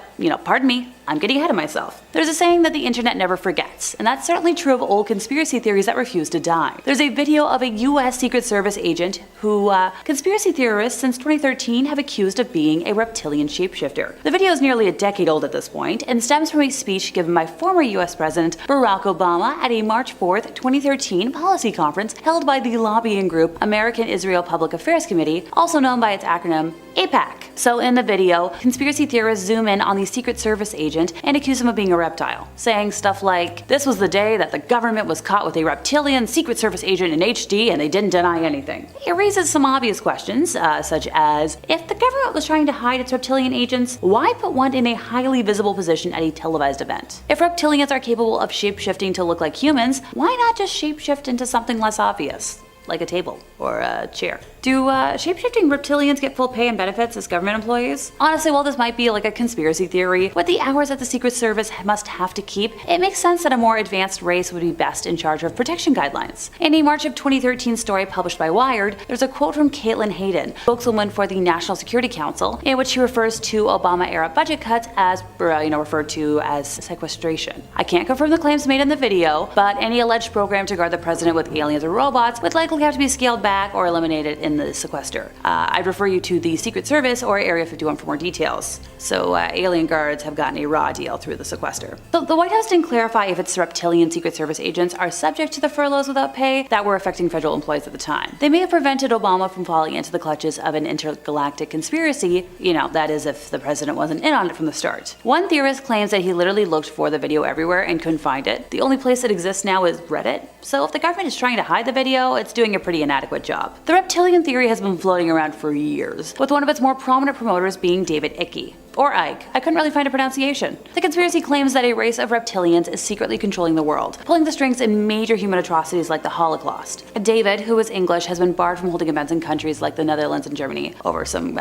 pardon me, I'm getting ahead of myself. There's a saying that the internet never forgets, and that's certainly true of old conspiracy theories that refuse to die. There's a video of a US Secret Service agent who, conspiracy theorists since 2013 have accused of being a reptilian shapeshifter. The video is nearly a decade old at this point, and stems from a speech given by former US President Barack Obama at a March 4th, 2013 policy conference held by the lobbying group American Israel Public Affairs Committee, also known by its acronym AIPAC. So in the video, conspiracy theorists zoom in on the Secret Service agent and accuse him of being a reptile, saying stuff like, "This was the day that the government was caught with a reptilian Secret Service agent in HD and they didn't deny anything." It raises some obvious questions, such as, if the government was trying to hide its reptilian agents, why put one in a highly visible position at a televised event? If reptilians are capable of shapeshifting to look like humans, why not just shapeshift into something less obvious? Like a table or a chair. Do shapeshifting reptilians get full pay and benefits as government employees? Honestly, while this might be like a conspiracy theory, with the hours that the Secret Service must have to keep, it makes sense that a more advanced race would be best in charge of protection guidelines. In a March of 2013 story published by Wired, there's a quote from Caitlin Hayden, spokeswoman for the National Security Council, in which she refers to Obama-era budget cuts as, referred to as sequestration. I can't confirm the claims made in the video, but any alleged program to guard the president with aliens or robots would likely have to be scaled back or eliminated in the sequester. I'd refer you to the Secret Service or Area 51 for more details. So alien guards have gotten a raw deal through the sequester. So the White House didn't clarify if its reptilian Secret Service agents are subject to the furloughs without pay that were affecting federal employees at the time. They may have prevented Obama from falling into the clutches of an intergalactic conspiracy, that is if the president wasn't in on it from the start. One theorist claims that he literally looked for the video everywhere and couldn't find it. The only place it exists now is Reddit, so if the government is trying to hide the video, it's doing a pretty inadequate job. The reptilian theory has been floating around for years, with one of its more prominent promoters being David Icke. Or Ike. I couldn't really find a pronunciation. The conspiracy claims that a race of reptilians is secretly controlling the world, pulling the strings in major human atrocities like the Holocaust. David, who is English, has been barred from holding events in countries like the Netherlands and Germany over some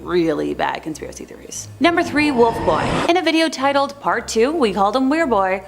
really bad conspiracy theories. Number 3, Wolf Boy. In a video titled Part 2, we called him Weir Boy,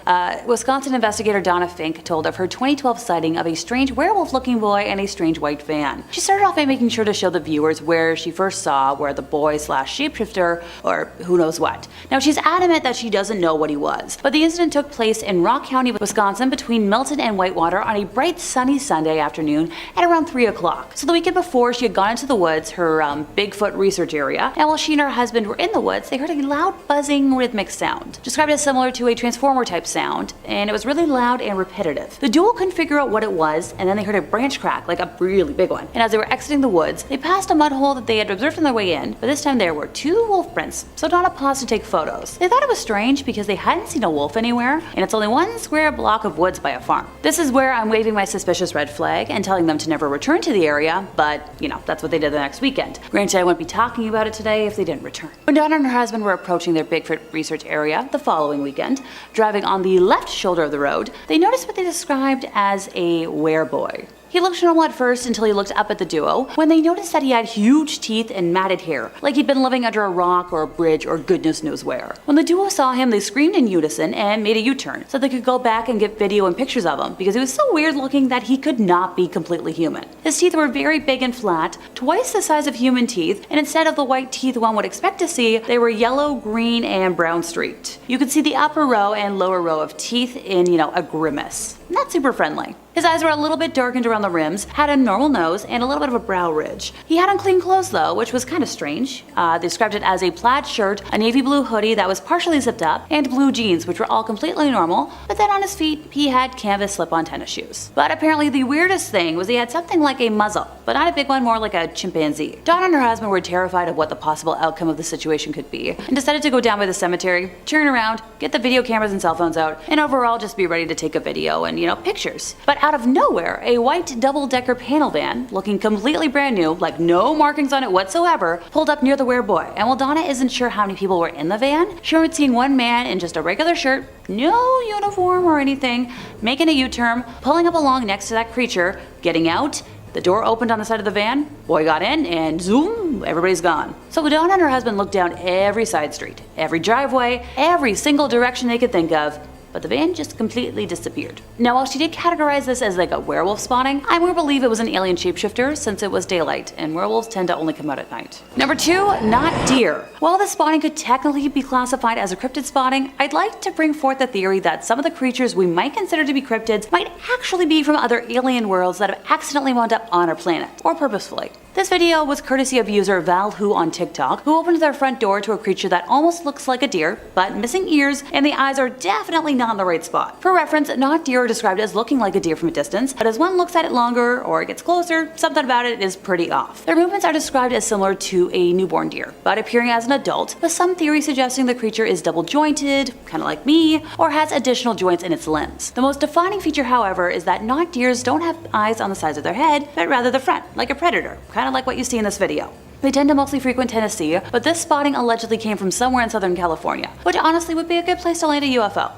Wisconsin investigator Donna Fink told of her 2012 sighting of a strange werewolf-looking boy and a strange white van. She started off by making sure to show the viewers where she first saw where the boy/shapeshifter, or who knows what. Now she's adamant that she doesn't know what he was, but the incident took place in Rock County, Wisconsin between Milton and Whitewater on a bright sunny Sunday afternoon at around 3 o'clock. So the weekend before, she had gone into the woods, her Bigfoot research area, area, and while she and her husband were in the woods, they heard a loud buzzing rhythmic sound, described as similar to a transformer type sound, and it was really loud and repetitive. The duo couldn't figure out what it was, and then they heard a branch crack, like a really big one. And as they were exiting the woods, they passed a mud hole that they had observed on their way in, but this time there were 2 wolf prints, so Donna paused to take photos. They thought it was strange because they hadn't seen a wolf anywhere, and it's only 1 square block of woods by a farm. This is where I'm waving my suspicious red flag and telling them to never return to the area, but that's what they did the next weekend. Granted, I wouldn't be talking about it today if they didn't return. When Donna and her husband were approaching their Bigfoot research area the following weekend, driving on the left shoulder of the road, they noticed what they described as a wereboy. He looked normal at first until he looked up at the duo, when they noticed that he had huge teeth and matted hair, like he'd been living under a rock or a bridge or goodness knows where. When the duo saw him, they screamed in unison and made a U-turn so they could go back and get video and pictures of him, because he was so weird looking that he could not be completely human. His teeth were very big and flat, twice the size of human teeth, and instead of the white teeth one would expect to see, they were yellow, green, and brown streaked. You could see the upper row and lower row of teeth in, a grimace. Not super friendly. His eyes were a little bit darkened around the rims, had a normal nose, and a little bit of a brow ridge. He had on clean clothes though, which was kind of strange. They described it as a plaid shirt, a navy blue hoodie that was partially zipped up, and blue jeans, which were all completely normal, but then on his feet, he had canvas slip-on tennis shoes. But apparently the weirdest thing was he had something like a muzzle, but not a big one, more like a chimpanzee. Donna and her husband were terrified of what the possible outcome of the situation could be, and decided to go down by the cemetery, turn around, get the video cameras and cell phones out, and overall just be ready to take a video and, pictures. But out of nowhere, a white double-decker panel van, looking completely brand new, like no markings on it whatsoever, pulled up near the wereboy. And while Donna isn't sure how many people were in the van, she remembered seeing one man in just a regular shirt, no uniform or anything, making a U-turn, pulling up along next to that creature, getting out. The door opened on the side of the van, boy got in, and zoom, everybody's gone. So Donna and her husband looked down every side street, every driveway, every single direction they could think of, but the van just completely disappeared. Now, while she did categorize this as like a werewolf spawning, I more believe it was an alien shapeshifter since it was daylight, and werewolves tend to only come out at night. Number 2, not deer. While this spawning could technically be classified as a cryptid spawning, I'd like to bring forth the theory that some of the creatures we might consider to be cryptids might actually be from other alien worlds that have accidentally wound up on our planet, or purposefully. This video was courtesy of user ValWho on TikTok, who opened their front door to a creature that almost looks like a deer, but missing ears, and the eyes are definitely not in the right spot. For reference, not deer are described as looking like a deer from a distance, but as one looks at it longer or it gets closer, something about it is pretty off. Their movements are described as similar to a newborn deer, but appearing as an adult, with some theory suggesting the creature is double jointed, kind of like me, or has additional joints in its limbs. The most defining feature, however, is that not deers don't have eyes on the sides of their head, but rather the front, like a predator, kind of like what you see in this video. They tend to mostly frequent Tennessee, but this spotting allegedly came from somewhere in Southern California, which honestly would be a good place to land a UFO.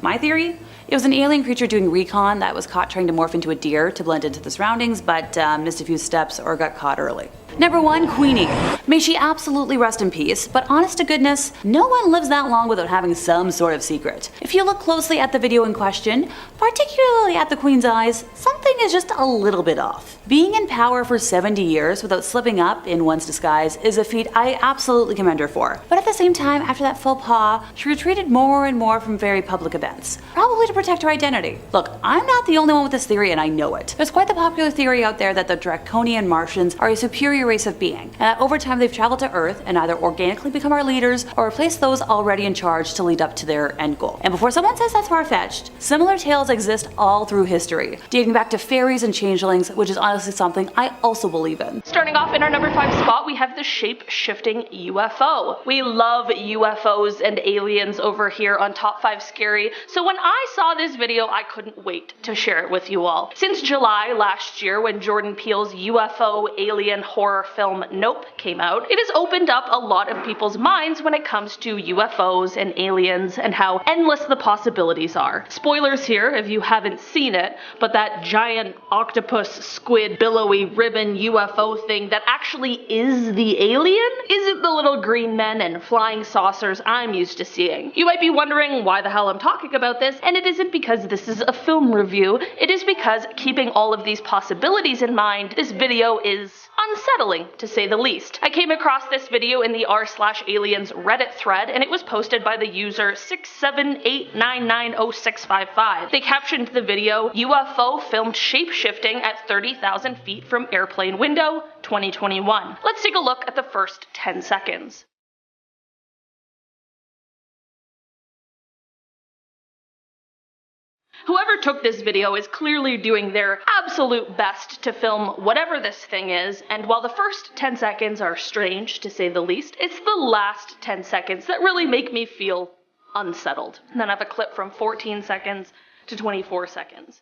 My theory? It was an alien creature doing recon that was caught trying to morph into a deer to blend into the surroundings, but missed a few steps or got caught early. Number 1, Queenie. May she absolutely rest in peace, but honest to goodness, no one lives that long without having some sort of secret. If you look closely at the video in question, particularly at the Queen's eyes, something is just a little bit off. Being in power for 70 years without slipping up in one's disguise is a feat I absolutely commend her for. But at the same time, after that faux pas, she retreated more and more from very public events, probably to protect her identity. Look, I'm not the only one with this theory and I know it. There's quite the popular theory out there that the Draconian Martians are a superior race of being, and that over time they've traveled to Earth and either organically become our leaders or replace those already in charge to lead up to their end goal. And before someone says that's far-fetched, similar tales exist all through history, dating back to fairies and changelings, which is honestly something I also believe in. Starting off in our number 5 spot, we have the shape-shifting UFO. We love UFOs and aliens over here on Top 5 Scary, so when I saw this video, I couldn't wait to share it with you all. Since July last year, when Jordan Peele's UFO alien horror film Nope came out, it has opened up a lot of people's minds when it comes to UFOs and aliens and how endless the possibilities are. Spoilers here if you haven't seen it, but that giant octopus, squid, billowy ribbon UFO thing that actually is the alien isn't the little green men and flying saucers I'm used to seeing. You might be wondering why the hell I'm talking about this, and it isn't because this is a film review, it is because keeping all of these possibilities in mind, this video is unsettling. unsettling, to say the least. I came across this video in the r/aliens Reddit thread, and it was posted by the user 678990655. They captioned the video, "UFO filmed shapeshifting at 30,000 feet from airplane window, 2021. Let's take a look at the first 10 seconds. Whoever took this video is clearly doing their absolute best to film whatever this thing is, and while the first 10 seconds are strange, to say the least, it's the last 10 seconds that really make me feel unsettled. And then I have a clip from 14 seconds to 24 seconds.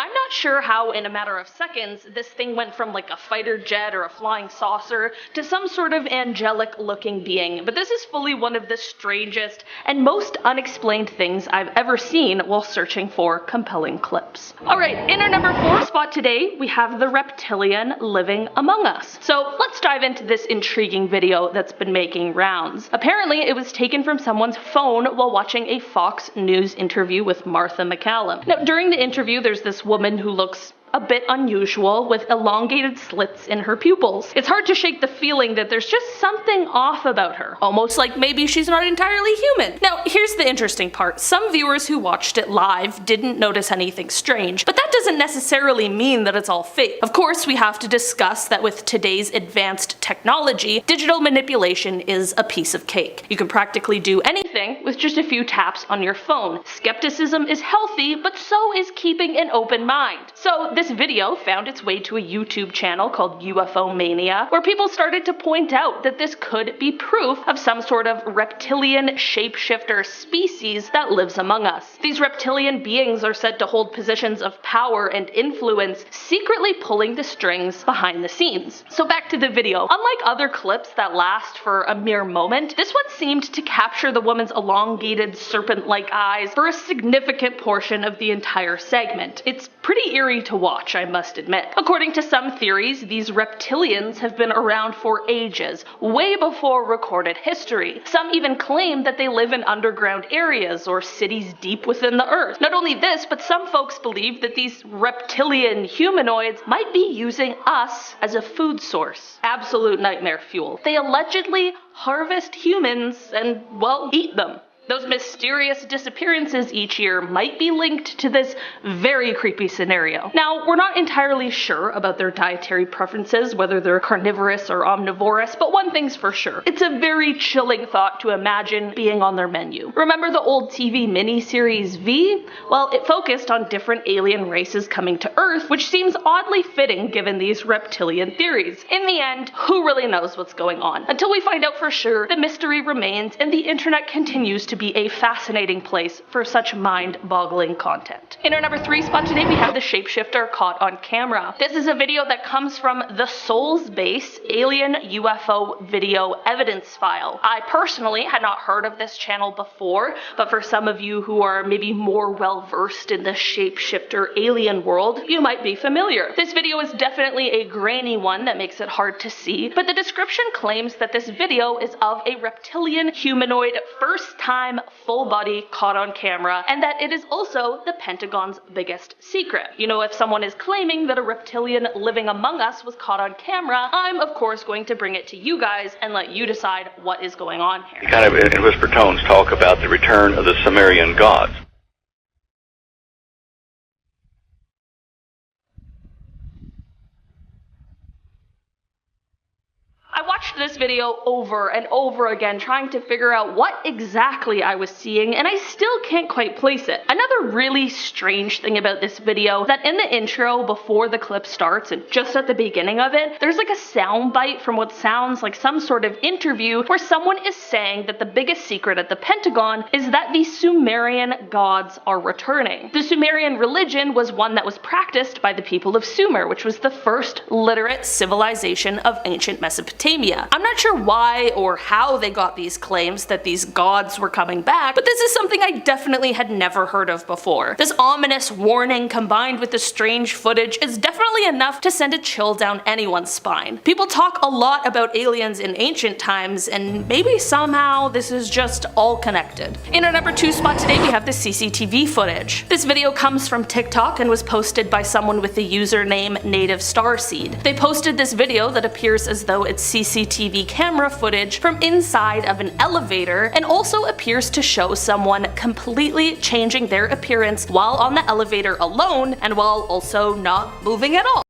I'm not sure how in a matter of seconds this thing went from like a fighter jet or a flying saucer to some sort of angelic looking being, but this is fully one of the strangest and most unexplained things I've ever seen while searching for compelling clips. Alright, in our number 4 spot today, we have the Reptilian living among us. So let's dive into this intriguing video that's been making rounds. Apparently it was taken from someone's phone while watching a Fox News interview with Martha MacCallum. Now during the interview there's this woman who looks a bit unusual with elongated slits in her pupils. It's hard to shake the feeling that there's just something off about her. Almost like maybe she's not entirely human. Now, here's the interesting part. Some viewers who watched it live didn't notice anything strange, but that doesn't necessarily mean that it's all fake. Of course, we have to discuss that with today's advanced technology, digital manipulation is a piece of cake. You can practically do anything with just a few taps on your phone. Skepticism is healthy, but so is keeping an open mind. So this video found its way to a YouTube channel called UFO Mania, where people started to point out that this could be proof of some sort of reptilian shapeshifter species that lives among us. These reptilian beings are said to hold positions of power and influence, secretly pulling the strings behind the scenes. So back to the video. Unlike other clips that last for a mere moment, this one seemed to capture the woman's elongated serpent-like eyes for a significant portion of the entire segment. It's pretty eerie to watch, I must admit. According to some theories, these reptilians have been around for ages, way before recorded history. Some even claim that they live in underground areas or cities deep within the earth. Not only this, but some folks believe that these reptilian humanoids might be using us as a food source. Absolute nightmare fuel. They allegedly harvest humans and, well, eat them. Those mysterious disappearances each year might be linked to this very creepy scenario. Now, we're not entirely sure about their dietary preferences, whether they're carnivorous or omnivorous, but one thing's for sure. It's a very chilling thought to imagine being on their menu. Remember the old TV miniseries V? Well, it focused on different alien races coming to Earth, which seems oddly fitting given these reptilian theories. In the end, who really knows what's going on? Until we find out for sure, the mystery remains and the internet continues to be a fascinating place for such mind-boggling content. In our number 3 spot today, we have the shapeshifter caught on camera. This is a video that comes from the Souls Base Alien UFO Video Evidence File. I personally had not heard of this channel before, but for some of you who are maybe more well-versed in the shapeshifter alien world, you might be familiar. This video is definitely a grainy one that makes it hard to see, but the description claims that this video is of a reptilian humanoid first-time full body caught on camera, and that it is also the Pentagon's biggest secret. You know, if someone is claiming that a reptilian living among us was caught on camera, I'm of course going to bring it to you guys and let you decide what is going on here. Kind of in whisper tones talk about the return of the Sumerian gods. I watched this video over and over again trying to figure out what exactly I was seeing, and I still can't quite place it. Another really strange thing about this video, that in the intro before the clip starts and just at the beginning of it, there's like a sound bite from what sounds like some sort of interview where someone is saying that the biggest secret at the Pentagon is that the Sumerian gods are returning. The Sumerian religion was one that was practiced by the people of Sumer, which was the first literate civilization of ancient Mesopotamia. I'm not sure why or how they got these claims that these gods were coming back, but this is something I definitely had never heard of before. This ominous warning combined with the strange footage is definitely definitely enough to send a chill down anyone's spine. People talk a lot about aliens in ancient times, and maybe somehow this is just all connected. In our number 2 spot today, we have the CCTV footage. This video comes from TikTok and was posted by someone with the username Native Starseed. They posted this video that appears as though it's CCTV camera footage from inside of an elevator, and also appears to show someone completely changing their appearance while on the elevator alone, and while also not moving at all.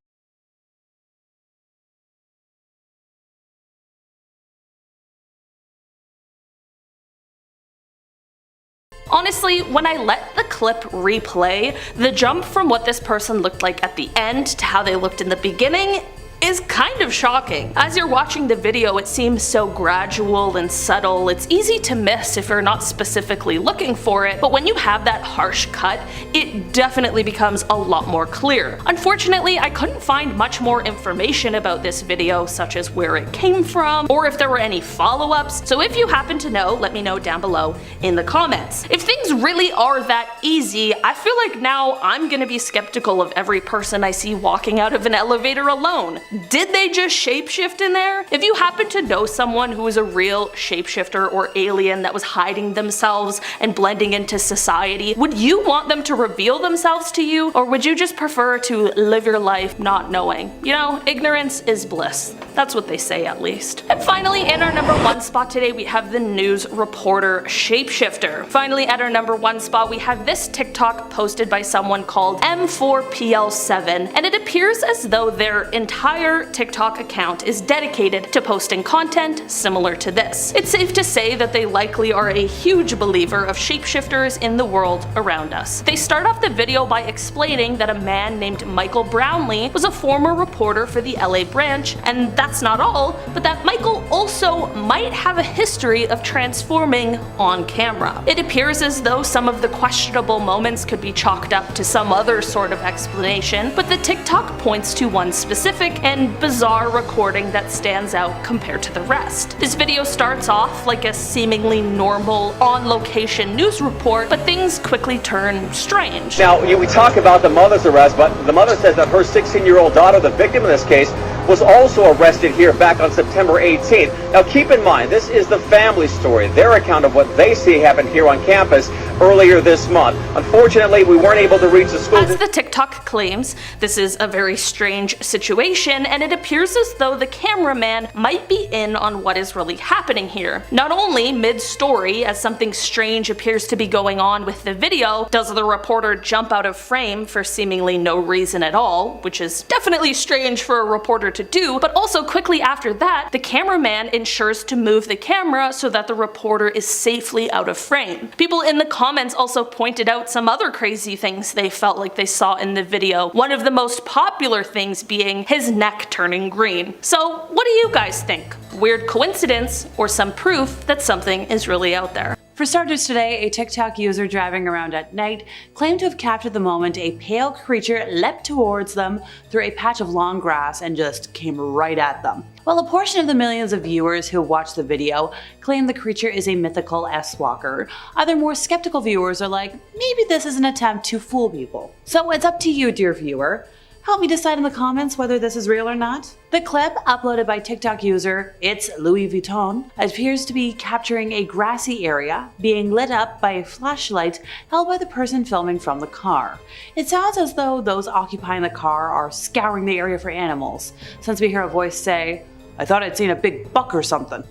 Honestly, when I let the clip replay, the jump from what this person looked like at the end to how they looked in the beginning is kind of shocking. As you're watching the video, it seems so gradual and subtle. It's easy to miss if you're not specifically looking for it, but when you have that harsh cut, it definitely becomes a lot more clear. Unfortunately, I couldn't find much more information about this video, such as where it came from, or if there were any follow-ups, so if you happen to know, let me know down below in the comments. If things really are that easy, I feel like now I'm gonna be skeptical of every person I see walking out of an elevator alone. Did they just shapeshift in there? If you happen to know someone who is a real shapeshifter or alien that was hiding themselves and blending into society, would you want them to reveal themselves to you, or would you just prefer to live your life not knowing? You know, ignorance is bliss. That's what they say, at least. And finally, in our number 1 spot today, we have the news reporter Shapeshifter. Finally, at our number 1 spot, we have this TikTok posted by someone called M4PL7, and it appears as though their entire TikTok account is dedicated to posting content similar to this. It's safe to say that they likely are a huge believer of shapeshifters in the world around us. They start off the video by explaining that a man named Michael Brownlee was a former reporter for the LA branch, and that's not all, but that Michael also might have a history of transforming on camera. It appears as though some of the questionable moments could be chalked up to some other sort of explanation, but the TikTok points to one specific and bizarre recording that stands out compared to the rest. This video starts off like a seemingly normal on-location news report, but things quickly turn strange. Now, we talk about the mother's arrest, but the mother says that her 16-year-old daughter, the victim in this case, was also arrested here back on September 18th. Now keep in mind, this is the family story, their account of what they see happened here on campus earlier this month. Unfortunately, we weren't able to reach the school. As the TikTok claims, this is a very strange situation, and it appears as though the cameraman might be in on what is really happening here. Not only mid-story, as something strange appears to be going on with the video, does the reporter jump out of frame for seemingly no reason at all, which is definitely strange for a reporter to do, but also quickly after that, the cameraman ensures to move the camera so that the reporter is safely out of frame. People in the comments also pointed out some other crazy things they felt like they saw in the video, one of the most popular things being his neck turning green. So what do you guys think? Weird coincidence, or some proof that something is really out there? For starters today, a TikTok user driving around at night claimed to have captured the moment a pale creature leapt towards them through a patch of long grass and just came right at them. While a portion of the millions of viewers who watched the video claim the creature is a mythical S-Walker, other more skeptical viewers are like, maybe this is an attempt to fool people. So it's up to you, dear viewer. Help me decide in the comments whether this is real or not. The clip, uploaded by TikTok user It's Louis Vuitton, appears to be capturing a grassy area being lit up by a flashlight held by the person filming from the car. It sounds as though those occupying the car are scouring the area for animals, since we hear a voice say, "I thought I'd seen a big buck or something."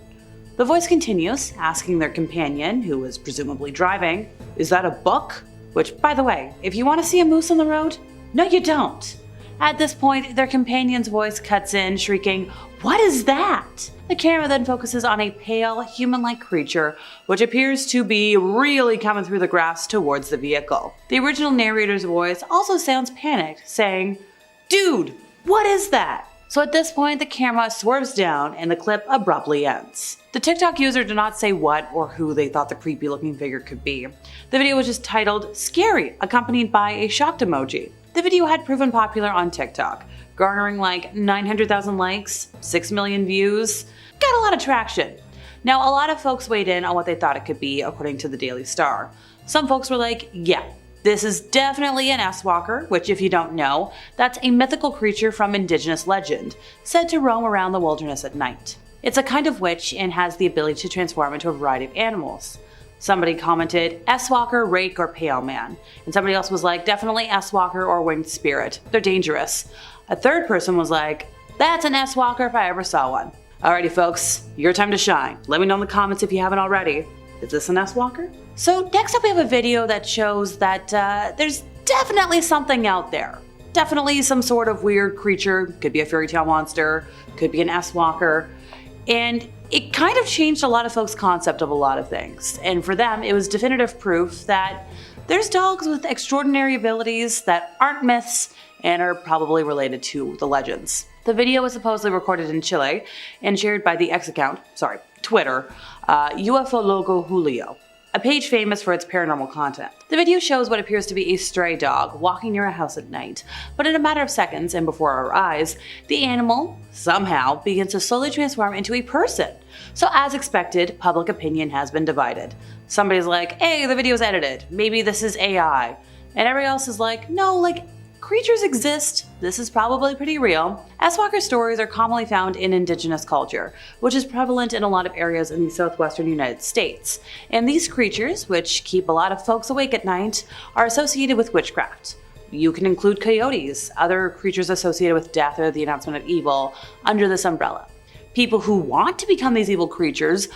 The voice continues, asking their companion, who is presumably driving, "Is that a buck?" Which, by the way, if you want to see a moose on the road, no you don't. At this point, their companion's voice cuts in, shrieking, "What is that?" The camera then focuses on a pale, human-like creature, which appears to be really coming through the grass towards the vehicle. The original narrator's voice also sounds panicked, saying, "Dude, what is that?" So at this point, the camera swerves down and the clip abruptly ends. The TikTok user did not say what or who they thought the creepy looking figure could be. The video was just titled "Scary," accompanied by a shocked emoji. The video had proven popular on TikTok, garnering like 900,000 likes, 6 million views, got a lot of traction. Now, a lot of folks weighed in on what they thought it could be, according to the Daily Star. Some folks were like, yeah, This is definitely an S-Walker, which if you don't know, that's a mythical creature from indigenous legend, said to roam around the wilderness at night. It's a kind of witch and has the ability to transform into a variety of animals. Somebody commented, S-Walker, Rake, or Pale Man. And somebody else was like, definitely S-Walker or Winged Spirit. They're dangerous. A third person was like, that's an S-Walker if I ever saw one. Alrighty folks, your time to shine. Let me know in the comments if you haven't already. Is this an S-Walker? So next up we have a video that shows that there's definitely something out there. Definitely some sort of weird creature. Could be a fairy tale monster. Could be an S-Walker. And it kind of changed a lot of folks' concept of a lot of things. And for them, it was definitive proof that there's dogs with extraordinary abilities that aren't myths and are probably related to the legends. The video was supposedly recorded in Chile and shared by the Twitter, UFO Logo Julio, a page famous for its paranormal content. The video shows what appears to be a stray dog walking near a house at night, but in a matter of seconds and before our eyes, the animal, somehow, begins to slowly transform into a person. So as expected, public opinion has been divided. Somebody's like, hey, the video's edited, maybe this is AI. And everybody else is like, no, creatures exist, this is probably pretty real. S-Walker stories are commonly found in indigenous culture, which is prevalent in a lot of areas in the southwestern United States. And these creatures, which keep a lot of folks awake at night, are associated with witchcraft. You can include coyotes, other creatures associated with death or the announcement of evil, under this umbrella. People who want to become these evil creatures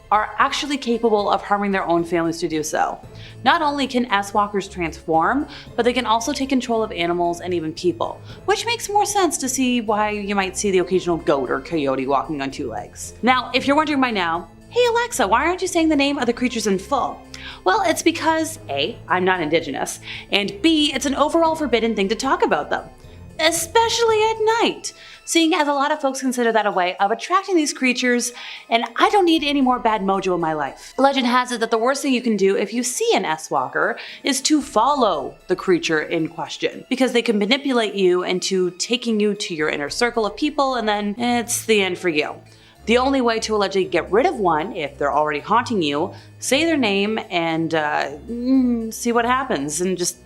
are actually capable of harming their own families to do so. Not only can S-Walkers transform, but they can also take control of animals and even people, which makes more sense to see why you might see the occasional goat or coyote walking on two legs. Now, if you're wondering by now, hey Alexa, why aren't you saying the name of the creatures in full? Well, it's because A, I'm not indigenous, and B, it's an overall forbidden thing to talk about them. Especially at night, seeing as a lot of folks consider that a way of attracting these creatures, and I don't need any more bad mojo in my life. Legend has it that the worst thing you can do if you see an S-Walker is to follow the creature in question, because they can manipulate you into taking you to your inner circle of people, and then it's the end for you. The only way to allegedly get rid of one, if they're already haunting you, say their name and see what happens, and just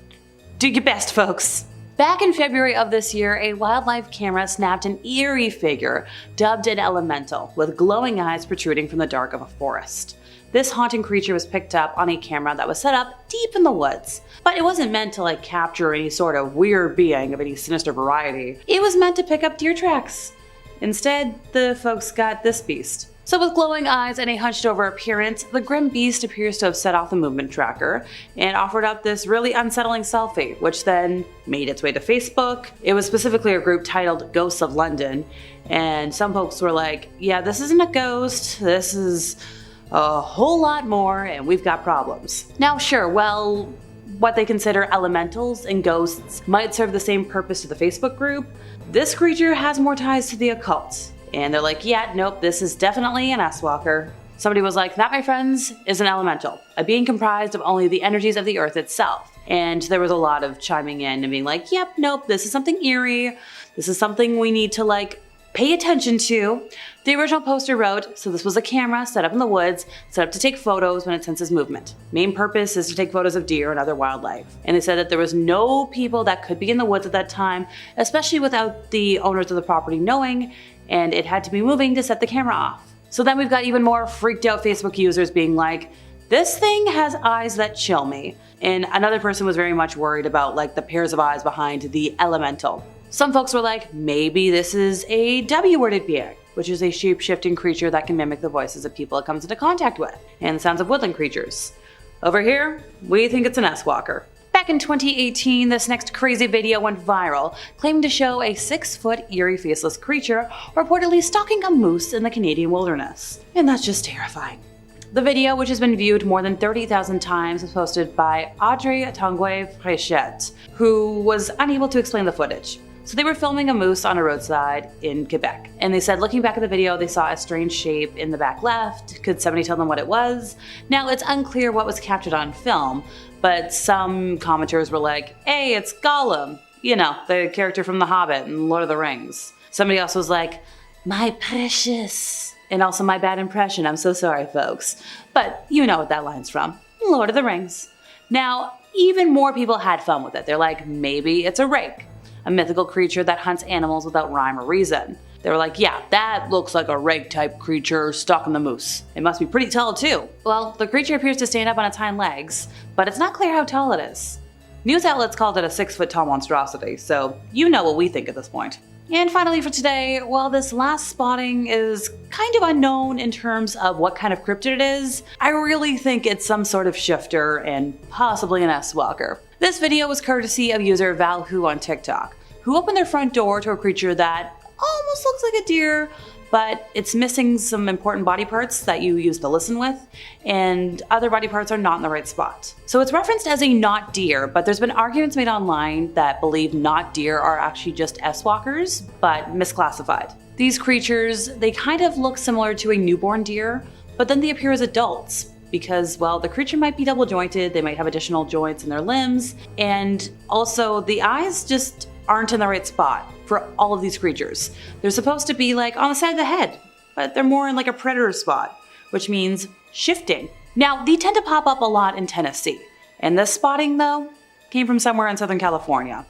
do your best, folks. Back in February of this year, a wildlife camera snapped an eerie figure dubbed an elemental, with glowing eyes protruding from the dark of a forest. This haunting creature was picked up on a camera that was set up deep in the woods. But it wasn't meant to capture any sort of weird being of any sinister variety. It was meant to pick up deer tracks. Instead, the folks got this beast. So with glowing eyes and a hunched over appearance, the grim beast appears to have set off the movement tracker and offered up this really unsettling selfie, which then made its way to Facebook. It was specifically a group titled Ghosts of London, and some folks were like, yeah, this isn't a ghost, this is a whole lot more, and we've got problems. Now sure, well, what they consider elementals and ghosts might serve the same purpose to the Facebook group. This creature has more ties to the occult. And they're like, yeah, nope, this is definitely an S-Walker. Somebody was like, that, my friends, is an elemental, a being comprised of only the energies of the earth itself. And there was a lot of chiming in and being like, yep, nope, this is something eerie. This is something we need to pay attention to. The original poster wrote, so this was a camera set up in the woods, set up to take photos when it senses movement. Main purpose is to take photos of deer and other wildlife. And they said that there was no people that could be in the woods at that time, especially without the owners of the property knowing, and it had to be moving to set the camera off. So then we've got even more freaked out Facebook users being like, this thing has eyes that chill me. And another person was very much worried about the pairs of eyes behind the elemental. Some folks were like, maybe this is a W-worded being, which is a shape-shifting creature that can mimic the voices of people it comes into contact with, and the sounds of woodland creatures. Over here, we think it's an S-Walker. Back in 2018, this next crazy video went viral, claiming to show a 6-foot eerie faceless creature reportedly stalking a moose in the Canadian wilderness. And that's just terrifying. The video, which has been viewed more than 30,000 times, was posted by Audrey Tanguay-Fréchette, who was unable to explain the footage. So they were filming a moose on a roadside in Quebec, and they said looking back at the video they saw a strange shape in the back left. Could somebody tell them what it was? Now it's unclear what was captured on film, but some commenters were like, hey, it's Gollum, the character from The Hobbit and Lord of the Rings. Somebody else was like, my precious, and also my bad impression, I'm so sorry folks. But you know what that line's from, Lord of the Rings. Now, even more people had fun with it. They're like, maybe it's a rake, a mythical creature that hunts animals without rhyme or reason. They were like, yeah, that looks like a rake-type creature stalking the moose. It must be pretty tall too. Well, the creature appears to stand up on its hind legs, but it's not clear how tall it is. News outlets called it a 6-foot-tall monstrosity, so you know what we think at this point. And finally for today, while this last spotting is kind of unknown in terms of what kind of cryptid it is, I really think it's some sort of shifter and possibly an S-Walker. This video was courtesy of user Valhu on TikTok, who opened their front door to a creature that almost looks like a deer, but it's missing some important body parts that you use to listen with, and other body parts are not in the right spot. So it's referenced as a not deer, but there's been arguments made online that believe not deer are actually just S-Walkers, but misclassified. These creatures, they kind of look similar to a newborn deer, but then they appear as adults because, well, the creature might be double jointed, they might have additional joints in their limbs, and also the eyes just aren't in the right spot for all of these creatures. They're supposed to be like on the side of the head, but they're more in like a predator spot, which means shifting. Now, they tend to pop up a lot in Tennessee, and this spotting though came from somewhere in Southern California,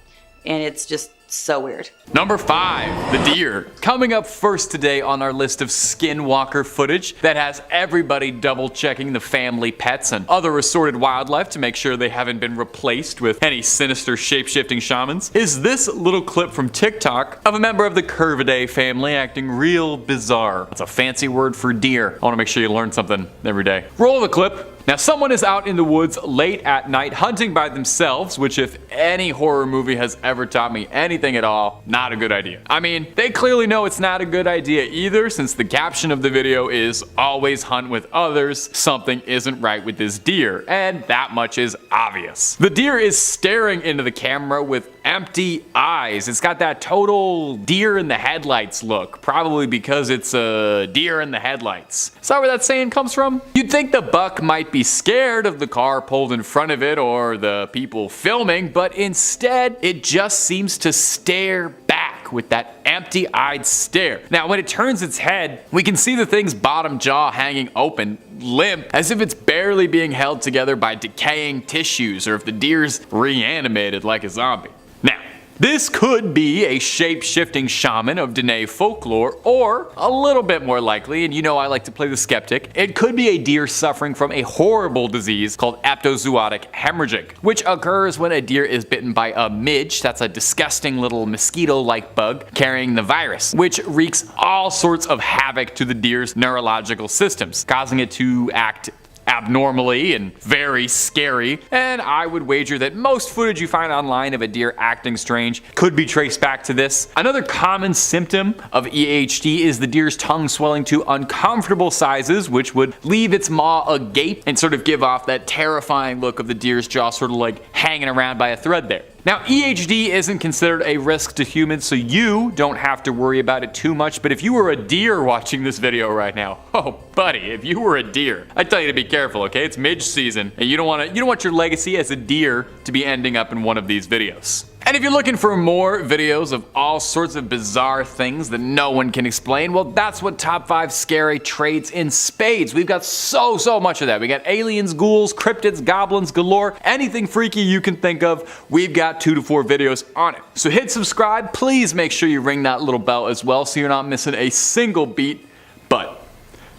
and it's just so weird. Number 5, the deer. Coming up first today on our list of Skinwalker footage that has everybody double checking the family pets and other assorted wildlife to make sure they haven't been replaced with any sinister shape-shifting shamans is this little clip from TikTok of a member of the Curvidae family acting real bizarre. That's a fancy word for deer. I want to make sure you learn something every day. Roll the clip. Now, someone is out in the woods late at night hunting by themselves, which if any horror movie has ever taught me anything at all, not a good idea. I mean, they clearly know it's not a good idea either, since the caption of the video is always hunt with others, something isn't right with this deer, and that much is obvious. The deer is staring into the camera with empty eyes. It's got that total deer in the headlights look, probably because it's a deer in the headlights. Is that where that saying comes from? You'd think the buck might be scared of the car pulled in front of it or the people filming, but instead it just seems to stare back with that empty-eyed stare. Now, when it turns its head, we can see the thing's bottom jaw hanging open, limp, as if it's barely being held together by decaying tissues, or if the deer's reanimated like a zombie. Now, this could be a shape-shifting shaman of Dene folklore, or a little bit more likely, and you know I like to play the skeptic, it could be a deer suffering from a horrible disease called epizootic hemorrhagic, which occurs when a deer is bitten by a midge, that's a disgusting little mosquito-like bug carrying the virus, which wreaks all sorts of havoc to the deer's neurological systems, causing it to act abnormally and very scary, and I would wager that most footage you find online of a deer acting strange could be traced back to this. Another common symptom of EHD is the deer's tongue swelling to uncomfortable sizes, which would leave its maw agape and sort of give off that terrifying look of the deer's jaw sort of like hanging around by a thread there. Now, EHD isn't considered a risk to humans, so you don't have to worry about it too much, but if you were a deer watching this video right now, oh buddy, if you were a deer, I'd tell you to be careful, okay? It's midge season, and you don't want your legacy as a deer to be ending up in one of these videos. And if you're looking for more videos of all sorts of bizarre things that no one can explain, well, that's what Top 5 Scary trades in spades. We've got so much of that. We got aliens, ghouls, cryptids, goblins galore, anything freaky you can think of, we've got 2 to 4 videos on it. So hit subscribe, please make sure you ring that little bell as well so you're not missing a single beat, but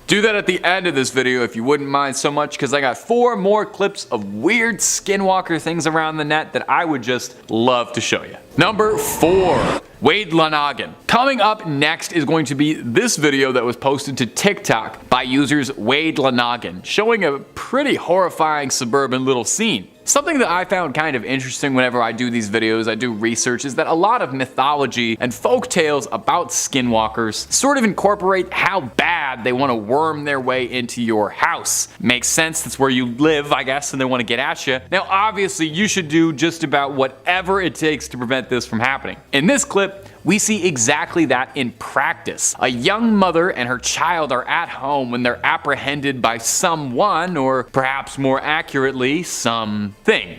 do that at the end of this video if you wouldn't mind so much, because I got 4 more clips of weird Skinwalker things around the net that I would just love to show you. Number 4. Wade Lanagan. Coming up next is going to be this video that was posted to TikTok by users Wade Lanagan, showing a pretty horrifying suburban little scene. Something that I found kind of interesting whenever I do these videos, I do research, is that a lot of mythology and folk tales about skinwalkers sort of incorporate how bad they want to worm their way into your house. Makes sense, that's where you live, I guess, and they want to get at you. Now, obviously, you should do just about whatever it takes to prevent this from happening. In this clip, we see exactly that in practice. A young mother and her child are at home when they're apprehended by someone, or perhaps more accurately, something.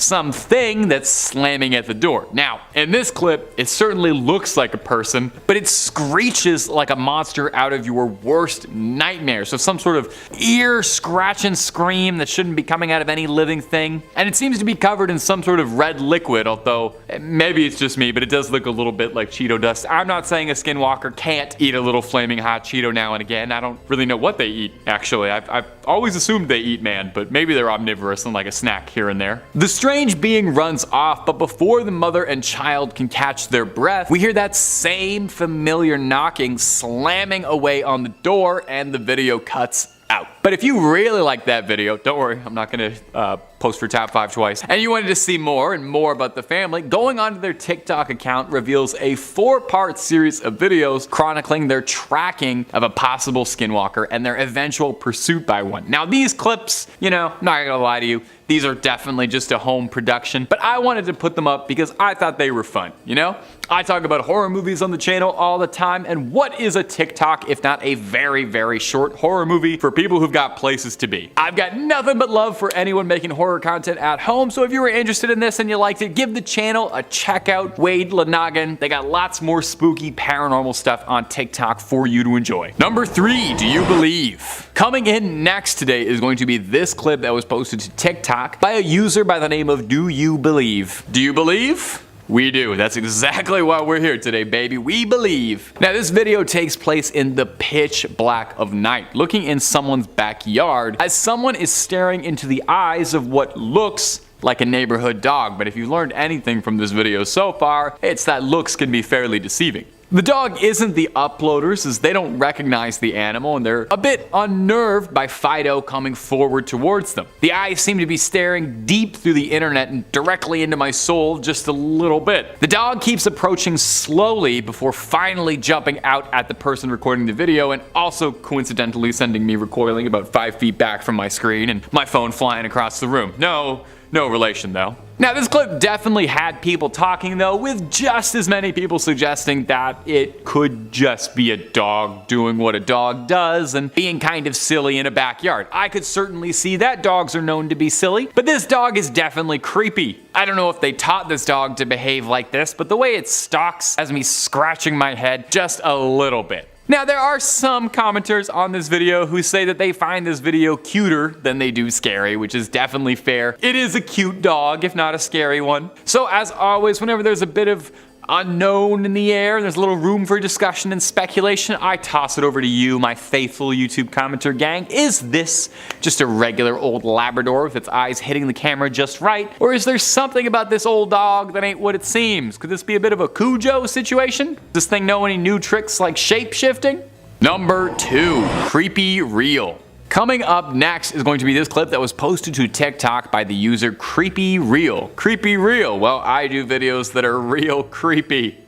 something that's slamming at the door. Now, in this clip, it certainly looks like a person, but it screeches like a monster out of your worst nightmare. So some sort of ear scratching scream that shouldn't be coming out of any living thing. And it seems to be covered in some sort of red liquid, although maybe it's just me, but it does look a little bit like Cheeto dust. I'm not saying a Skinwalker can't eat a little flaming hot Cheeto now and again. I don't really know what they eat, actually. I've always assumed they eat man, but maybe they're omnivorous and like a snack here and there. The strange being runs off, but before the mother and child can catch their breath, we hear that same familiar knocking slamming away on the door, and the video cuts out. But if you really like that video, don't worry, I'm not gonna post for top 5 twice, and you wanted to see more and more about the family, going onto their TikTok account reveals a 4-part series of videos chronicling their tracking of a possible Skinwalker and their eventual pursuit by one. Now these clips, you know, I'm not gonna lie to you, these are definitely just a home production, but I wanted to put them up because I thought they were fun, you know? I talk about horror movies on the channel all the time, and what is a TikTok if not a very, very short horror movie for people who've got places to be? I've got nothing but love for anyone making horror content at home, so if you were interested in this and you liked it, give the channel a check out. Wade Lanagan, they got lots more spooky paranormal stuff on TikTok for you to enjoy. Number 3, do you believe? Coming in next today is going to be this clip that was posted to TikTok by a user by the name of Do You Believe? Do you believe? We do. That's exactly why we're here today, baby. We believe. Now, this video takes place in the pitch black of night, looking in someone's backyard as someone is staring into the eyes of what looks like a neighborhood dog. But if you've learned anything from this video so far, it's that looks can be fairly deceiving. The dog isn't the uploaders, as they don't recognize the animal and they're a bit unnerved by Fido coming forward towards them. The eyes seem to be staring deep through the internet and directly into my soul just a little bit. The dog keeps approaching slowly before finally jumping out at the person recording the video, and also coincidentally sending me recoiling about 5 feet back from my screen and my phone flying across the room. No relation though. Now this clip definitely had people talking though, with just as many people suggesting that it could just be a dog doing what a dog does and being kind of silly in a backyard. I could certainly see that. Dogs are known to be silly, but this dog is definitely creepy. I don't know if they taught this dog to behave like this, but the way it stalks has me scratching my head just a little bit. Now, there are some commenters on this video who say that they find this video cuter than they do scary, which is definitely fair. It is a cute dog, if not a scary one. So as always, whenever there's a bit of unknown in the air, there's a little room for discussion and speculation, I toss it over to you, my faithful YouTube commenter gang. Is this just a regular old Labrador with its eyes hitting the camera just right? Or is there something about this old dog that ain't what it seems? Could this be a bit of a Cujo situation? Does this thing know any new tricks like shapeshifting? Number 2, creepy real. Coming up next is going to be this clip that was posted to TikTok by the user Creepy Real. Creepy Real. Well, I do videos that are real creepy.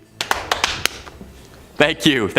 Thank you.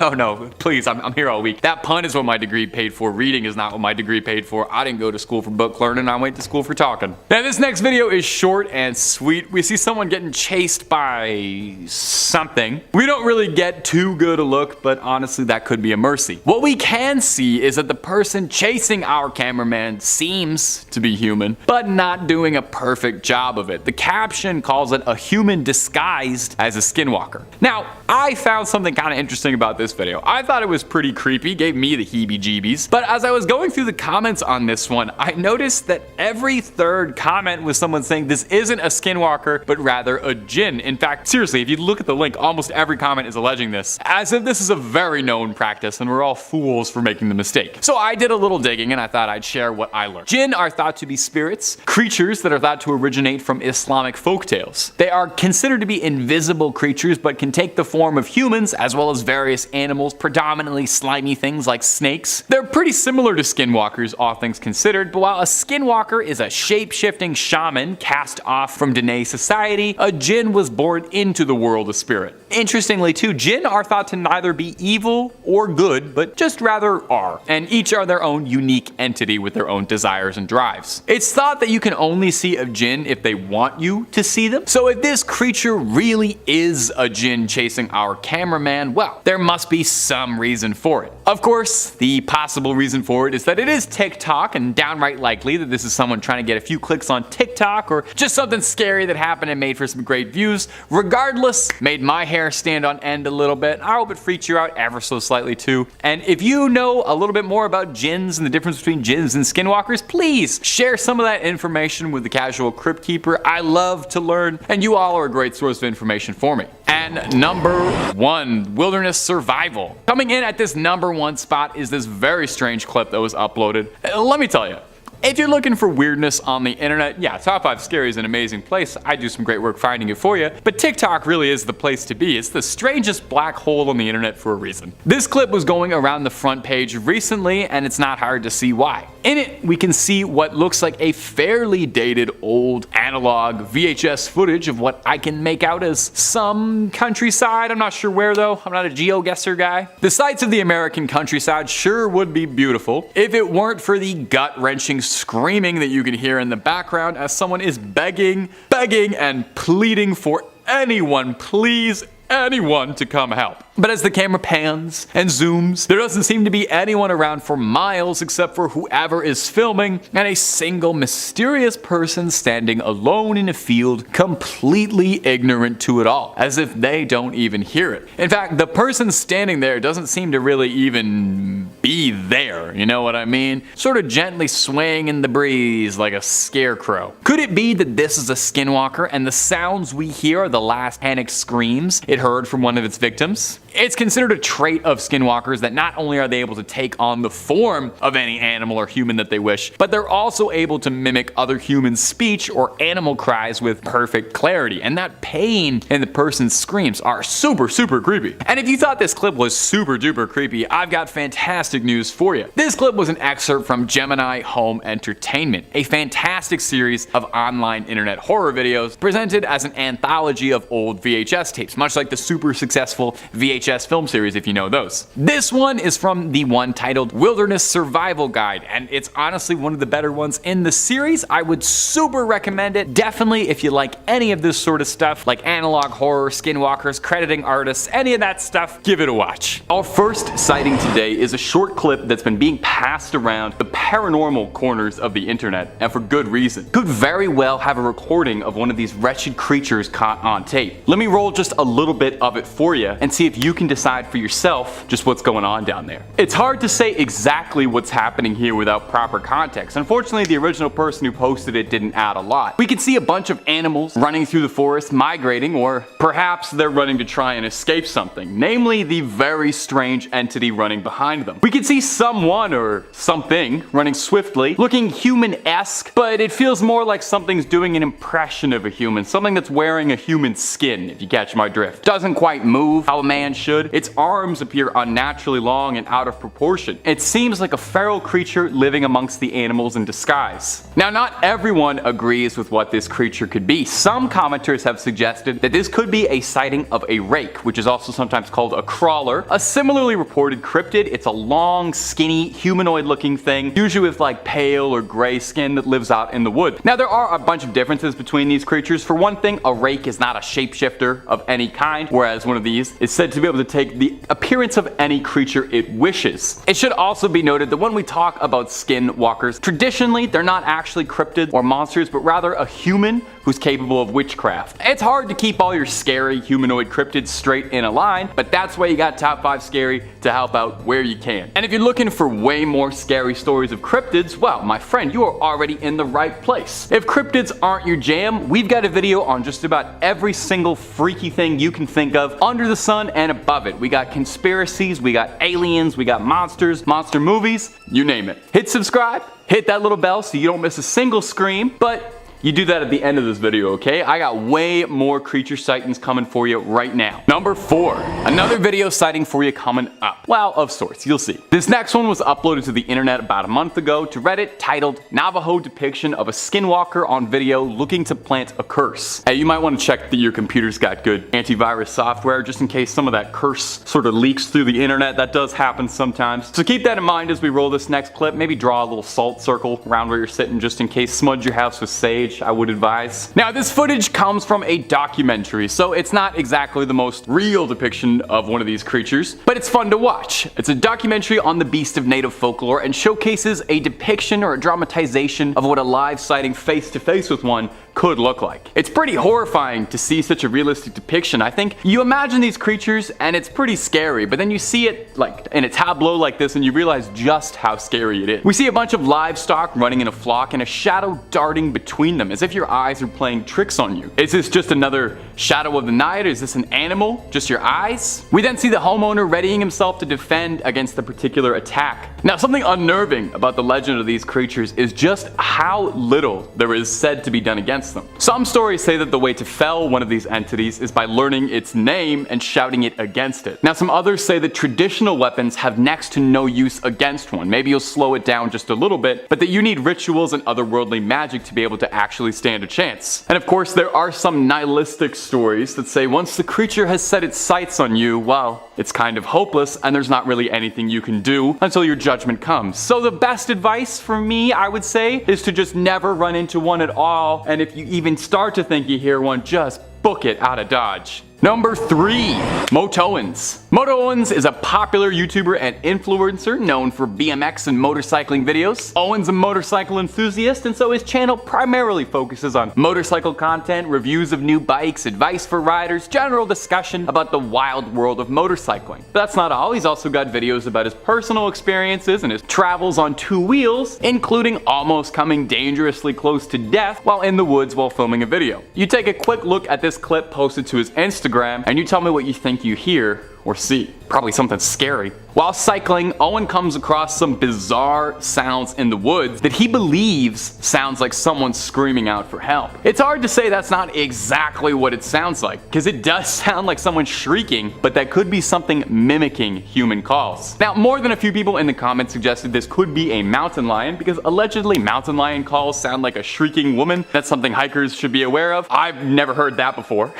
Oh no, please, I'm here all week. That pun is what my degree paid for. Reading is not what my degree paid for. I didn't go to school for book learning, I went to school for talking. Now this next video is short and sweet. We see someone getting chased by something. We don't really get too good a look, but honestly that could be a mercy. What we can see is that the person chasing our cameraman seems to be human, but not doing a perfect job of it. The caption calls it a human disguised as a skinwalker. Now, I found something kind of interesting about this video. I thought it was pretty creepy, gave me the heebie-jeebies, but as I was going through the comments on this one, I noticed that every third comment was someone saying this isn't a skinwalker, but rather a djinn. In fact, seriously, if you look at the link, almost every comment is alleging this, as if this is a very known practice and we're all fools for making the mistake. So I did a little digging and I thought I'd share what I learned. Jinn are thought to be spirits, creatures that are thought to originate from Islamic folktales. They are considered to be invisible creatures, but can take the form of humans as well as various animals, predominantly slimy things like snakes. They're pretty similar to skinwalkers, all things considered, but while a skinwalker is a shape-shifting shaman cast off from Dene society, a djinn was born into the world of spirit. Interestingly too, jinn are thought to neither be evil or good, but just rather are, and each are their own unique entity with their own desires and drives. It's thought that you can only see a jinn if they want you to see them, so if this creature really is a jinn chasing our cameraman, well, there must be some reason for it. Of course, the possible reason for it is that it is TikTok, and downright likely that this is someone trying to get a few clicks on TikTok, or just something scary that happened and made for some great views. Regardless, made my hair stand on end a little bit. I hope it freaked you out ever so slightly too. And if you know a little bit more about jinns and the difference between jinns and skinwalkers, please share some of that information with the casual crypt keeper. I love to learn, and you all are a great source of information for me. And number 1, wilderness survival. Coming in at this number 1 spot is this very strange clip that was uploaded. Let me tell you, if you're looking for weirdness on the internet, yeah, Top 5 Scary is an amazing place. I do some great work finding it for you, but TikTok really is the place to be. It's the strangest black hole on the internet for a reason. This clip was going around the front page recently, and it's not hard to see why. In it, we can see what looks like a fairly dated old analog VHS footage of what I can make out as some countryside. I'm not sure where though. I'm not a geo-guesser guy. The sights of the American countryside sure would be beautiful if it weren't for the gut-wrenching screaming that you can hear in the background as someone is begging and pleading for anyone, please, anyone to come help. But as the camera pans and zooms, there doesn't seem to be anyone around for miles except for whoever is filming and a single mysterious person standing alone in a field, completely ignorant to it all, as if they don't even hear it. In fact, the person standing there doesn't seem to really even be there, you know what I mean? Sort of gently swaying in the breeze like a scarecrow. Could it be that this is a skinwalker and the sounds we hear are the last panic screams it heard from one of its victims? It's considered a trait of skinwalkers that not only are they able to take on the form of any animal or human that they wish, but they're also able to mimic other humans' speech or animal cries with perfect clarity. And that pain in the person's screams are super creepy. And if you thought this clip was super duper creepy, I've got fantastic news for you. This clip was an excerpt from Gemini Home Entertainment, a fantastic series of online internet horror videos presented as an anthology of old VHS tapes, much like the super successful VHS film series, if you know those. This one is from the one titled Wilderness Survival Guide, and it's honestly one of the better ones in the series. I would super recommend it. Definitely if you like any of this sort of stuff, like analog horror, skinwalkers, crediting artists, any of that stuff, give it a watch. Our first sighting today is a short clip that's been being passed around the paranormal corners of the internet, and for good reason. Could very well have a recording of one of these wretched creatures caught on tape. Let me roll just a little bit of it for you and see if you can decide for yourself just what's going on down there. It's hard to say exactly what's happening here without proper context. Unfortunately, the original person who posted it didn't add a lot. We can see a bunch of animals running through the forest, migrating, or perhaps they're running to try and escape something, namely the very strange entity running behind them. We can see someone or something running swiftly, looking human-esque, but it feels more like something's doing an impression of a human, something that's wearing a human skin, if you catch my drift. Doesn't quite move how a man should. Its arms appear unnaturally long and out of proportion. It seems like a feral creature living amongst the animals in disguise. Now, not everyone agrees with what this creature could be. Some commenters have suggested that this could be a sighting of a rake, which is also sometimes called a crawler, a similarly reported cryptid. It's a long, skinny, humanoid-looking thing, usually with like pale or gray skin that lives out in the wood. Now, there are a bunch of differences between these creatures. For one thing, a rake is not a shapeshifter of any kind, whereas one of these is said to be able to take the appearance of any creature it wishes. It should also be noted that when we talk about skinwalkers, traditionally they're not actually cryptids or monsters, but rather a human who's capable of witchcraft. It's hard to keep all your scary humanoid cryptids straight in a line, but that's why you got Top 5 Scary to help out where you can. And if you're looking for way more scary stories of cryptids, well, my friend, you are already in the right place. If cryptids aren't your jam, we've got a video on just about every single freaky thing you can think of under the sun and above it. We got conspiracies, we got aliens, we got monsters, monster movies, you name it. Hit subscribe, hit that little bell so you don't miss a single scream, but You do that at the end of this video, okay? I got way more creature sightings coming for you right now. Number 4, another video sighting for you coming up. Well, of sorts, you'll see. This next one was uploaded to the internet about a month ago to Reddit, titled Navajo depiction of a skinwalker on video looking to plant a curse. Hey, you might want to check that your computer's got good antivirus software just in case some of that curse sort of leaks through the internet. That does happen sometimes. So keep that in mind as we roll this next clip. Maybe draw a little salt circle around where you're sitting just in case. Smudge your house with sage, I would advise. Now, this footage comes from a documentary, so it's not exactly the most real depiction of one of these creatures, but it's fun to watch. It's a documentary on the beast of native folklore and showcases a depiction or a dramatization of what a live sighting face to face with one could look like. It's pretty horrifying to see such a realistic depiction. I think you imagine these creatures and it's pretty scary, but then you see it like in a tableau like this and you realize just how scary it is. We see a bunch of livestock running in a flock and a shadow darting between them as if your eyes are playing tricks on you. Is this just another shadow of the night? Is this an animal? Just your eyes? We then see the homeowner readying himself to defend against the particular attack. Now, something unnerving about the legend of these creatures is just how little there is said to be done against them. Some stories say that the way to fell one of these entities is by learning its name and shouting it against it. Now, some others say that traditional weapons have next to no use against one. Maybe you'll slow it down just a little bit, but that you need rituals and otherworldly magic to be able to actually stand a chance. And of course, there are some nihilistic stories that say once the creature has set its sights on you, well, it's kind of hopeless and there's not really anything you can do until your judgment comes. So the best advice for me, I would say, is to just never run into one at all, and if you even start to think you hear one, just book it out of Dodge. Number 3, Motoans. Motoans is a popular YouTuber and influencer known for BMX and motorcycling videos. Owen's a motorcycle enthusiast, and so his channel primarily focuses on motorcycle content, reviews of new bikes, advice for riders, general discussion about the wild world of motorcycling. But that's not all. He's also got videos about his personal experiences and his travels on 2 wheels, including almost coming dangerously close to death while in the woods while filming a video. You take a quick look at this clip posted to his Instagram and you tell me what you think you hear or see. Probably something scary. While cycling, Owen comes across some bizarre sounds in the woods that he believes sounds like someone screaming out for help. It's hard to say that's not exactly what it sounds like, because it does sound like someone shrieking, but that could be something mimicking human calls. Now, more than a few people in the comments suggested this could be a mountain lion, because allegedly mountain lion calls sound like a shrieking woman. That's something hikers should be aware of. I've never heard that before.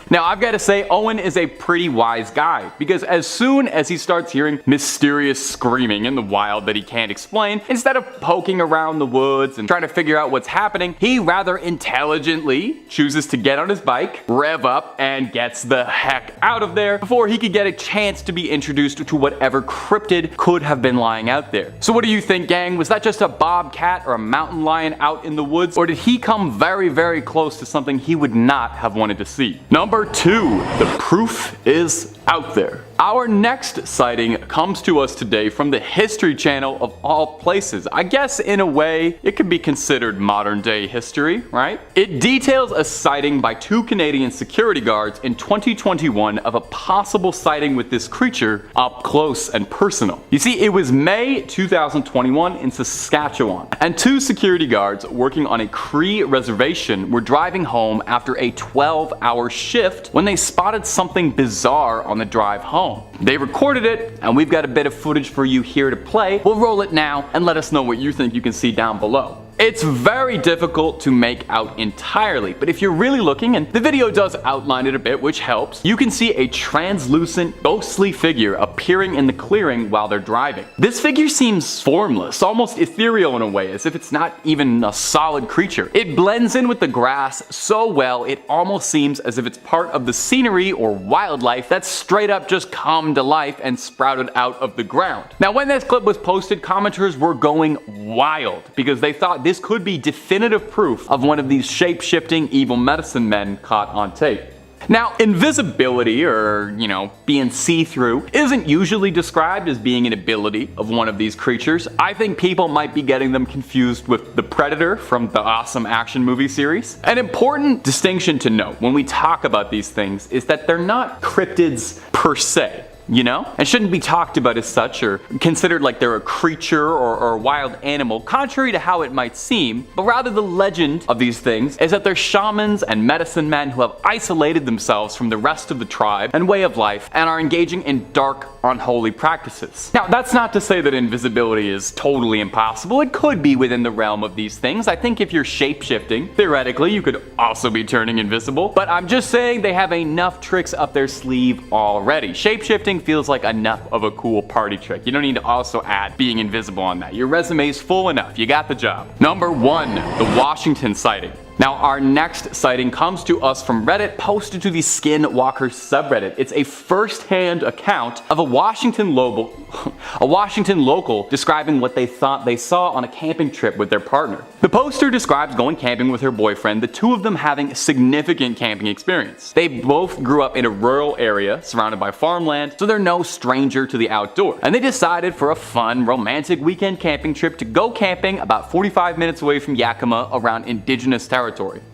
Now, I've got to say, Owen is a pretty wise guy, because as soon as he starts hearing mysterious screaming in the wild that he can't explain, instead of poking around the woods and trying to figure out what's happening, he rather intelligently chooses to get on his bike, rev up, and gets the heck out of there before he could get a chance to be introduced to whatever cryptid could have been lying out there. So what do you think, gang? Was that just a bobcat or a mountain lion out in the woods, or did he come very, very close to something he would not have wanted to see? Number 2, the proof is out there. Our next sighting comes to us today from the History Channel of all places. I guess in a way, it could be considered modern day history, right? It details a sighting by 2 Canadian security guards in 2021 of a possible sighting with this creature up close and personal. You see, it was May 2021 in Saskatchewan, and 2 security guards working on a Cree reservation were driving home after a 12-hour shift when they spotted something bizarre on the drive home. They recorded it, and we've got a bit of footage for you here to play. We'll roll it now and let us know what you think you can see down below. It's very difficult to make out entirely, but if you're really looking, and the video does outline it a bit, which helps, you can see a translucent, ghostly figure appearing in the clearing while they're driving. This figure seems formless, almost ethereal in a way, as if it's not even a solid creature. It blends in with the grass so well, it almost seems as if it's part of the scenery or wildlife that's straight up just come to life and sprouted out of the ground. Now, when this clip was posted, commenters were going wild because they thought this could be definitive proof of one of these shape-shifting evil medicine men caught on tape. Now, invisibility, or, being see-through, isn't usually described as being an ability of one of these creatures. I think people might be getting them confused with the Predator from the awesome action movie series. An important distinction to note when we talk about these things is that they're not cryptids per se. you know? And shouldn't be talked about as such or considered like they're a creature or a wild animal, contrary to how it might seem, but rather the legend of these things is that they're shamans and medicine men who have isolated themselves from the rest of the tribe and way of life and are engaging in dark, unholy practices. Now, that's not to say that invisibility is totally impossible. It could be within the realm of these things. I think if you're shapeshifting, theoretically, you could also be turning invisible, but I'm just saying they have enough tricks up their sleeve already. Shapeshifting feels like enough of a cool party trick. You don't need to also add being invisible on that. Your resume is full enough. You got the job. Number 1, the Washington sighting. Now, our next sighting comes to us from Reddit, posted to the Skinwalker subreddit. It's a first-hand account of a Washington local describing what they thought they saw on a camping trip with their partner. The poster describes going camping with her boyfriend, the two of them having significant camping experience. They both grew up in a rural area surrounded by farmland, so they're no stranger to the outdoor. And they decided for a fun, romantic weekend camping trip to go camping about 45 minutes away from Yakima around indigenous territory.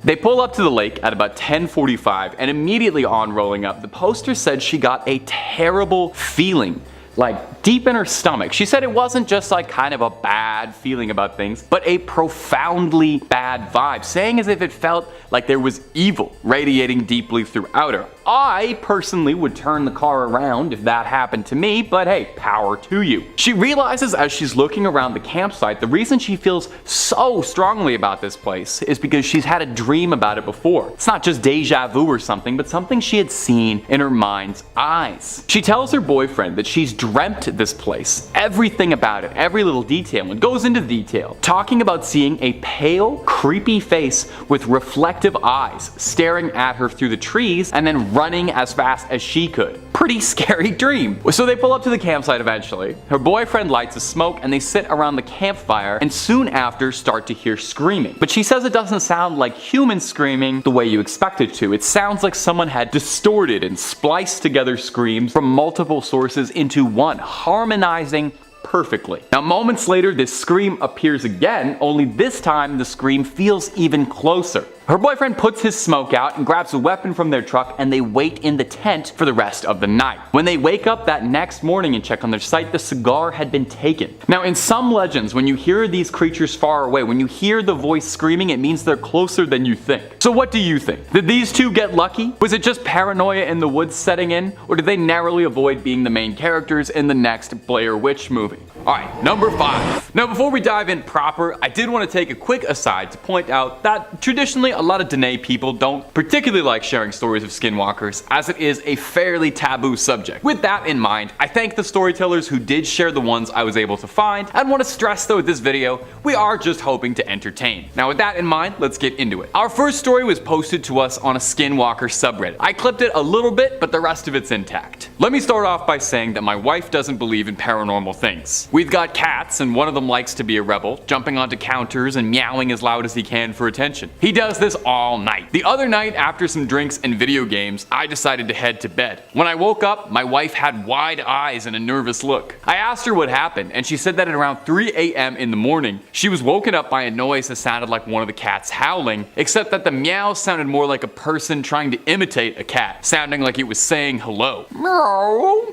They pull up to the lake at about 10:45, and immediately on rolling up, the poster said she got a terrible feeling, like deep in her stomach. She said it wasn't just like kind of a bad feeling about things, but a profoundly bad vibe, saying as if it felt like there was evil radiating deeply throughout her. I personally would turn the car around if that happened to me, but hey, power to you. She realizes as she's looking around the campsite, the reason she feels so strongly about this place is because she's had a dream about it before. It's not just deja vu or something, but something she had seen in her mind's eyes. She tells her boyfriend that she's dreamt this place, everything about it, every little detail, and goes into detail, talking about seeing a pale, creepy face with reflective eyes staring at her through the trees and then running as fast as she could. Pretty scary dream. So they pull up to the campsite eventually. Her boyfriend lights a smoke and they sit around the campfire and soon after start to hear screaming. But she says it doesn't sound like human screaming the way you expect it to. It sounds like someone had distorted and spliced together screams from multiple sources into one, harmonizing perfectly. Now, moments later, this scream appears again, only this time the scream feels even closer. Her boyfriend puts his smoke out and grabs a weapon from their truck, and they wait in the tent for the rest of the night. When they wake up that next morning and check on their site, the cigar had been taken. Now, in some legends, when you hear these creatures far away, when you hear the voice screaming, it means they're closer than you think. So what do you think? Did these two get lucky? Was it just paranoia in the woods setting in? Or did they narrowly avoid being the main characters in the next Blair Witch movie? Alright, number 5. Now, before we dive in proper, I did want to take a quick aside to point out that traditionally a lot of Dene people don't particularly like sharing stories of skinwalkers, as it is a fairly taboo subject. With that in mind, I thank the storytellers who did share the ones I was able to find, and want to stress though with this video, we are just hoping to entertain. Now with that in mind, let's get into it. Our first story was posted to us on a Skinwalker subreddit. I clipped it a little bit, but the rest of it's intact. Let me start off by saying that my wife doesn't believe in paranormal things. We've got cats, and one of them likes to be a rebel, jumping onto counters and meowing as loud as he can for attention. He does this all night. The other night, after some drinks and video games, I decided to head to bed. When I woke up, my wife had wide eyes and a nervous look. I asked her what happened, and she said that at around 3 a.m. in the morning, she was woken up by a noise that sounded like one of the cats howling, except that the meow sounded more like a person trying to imitate a cat, sounding like it was saying hello. Meow.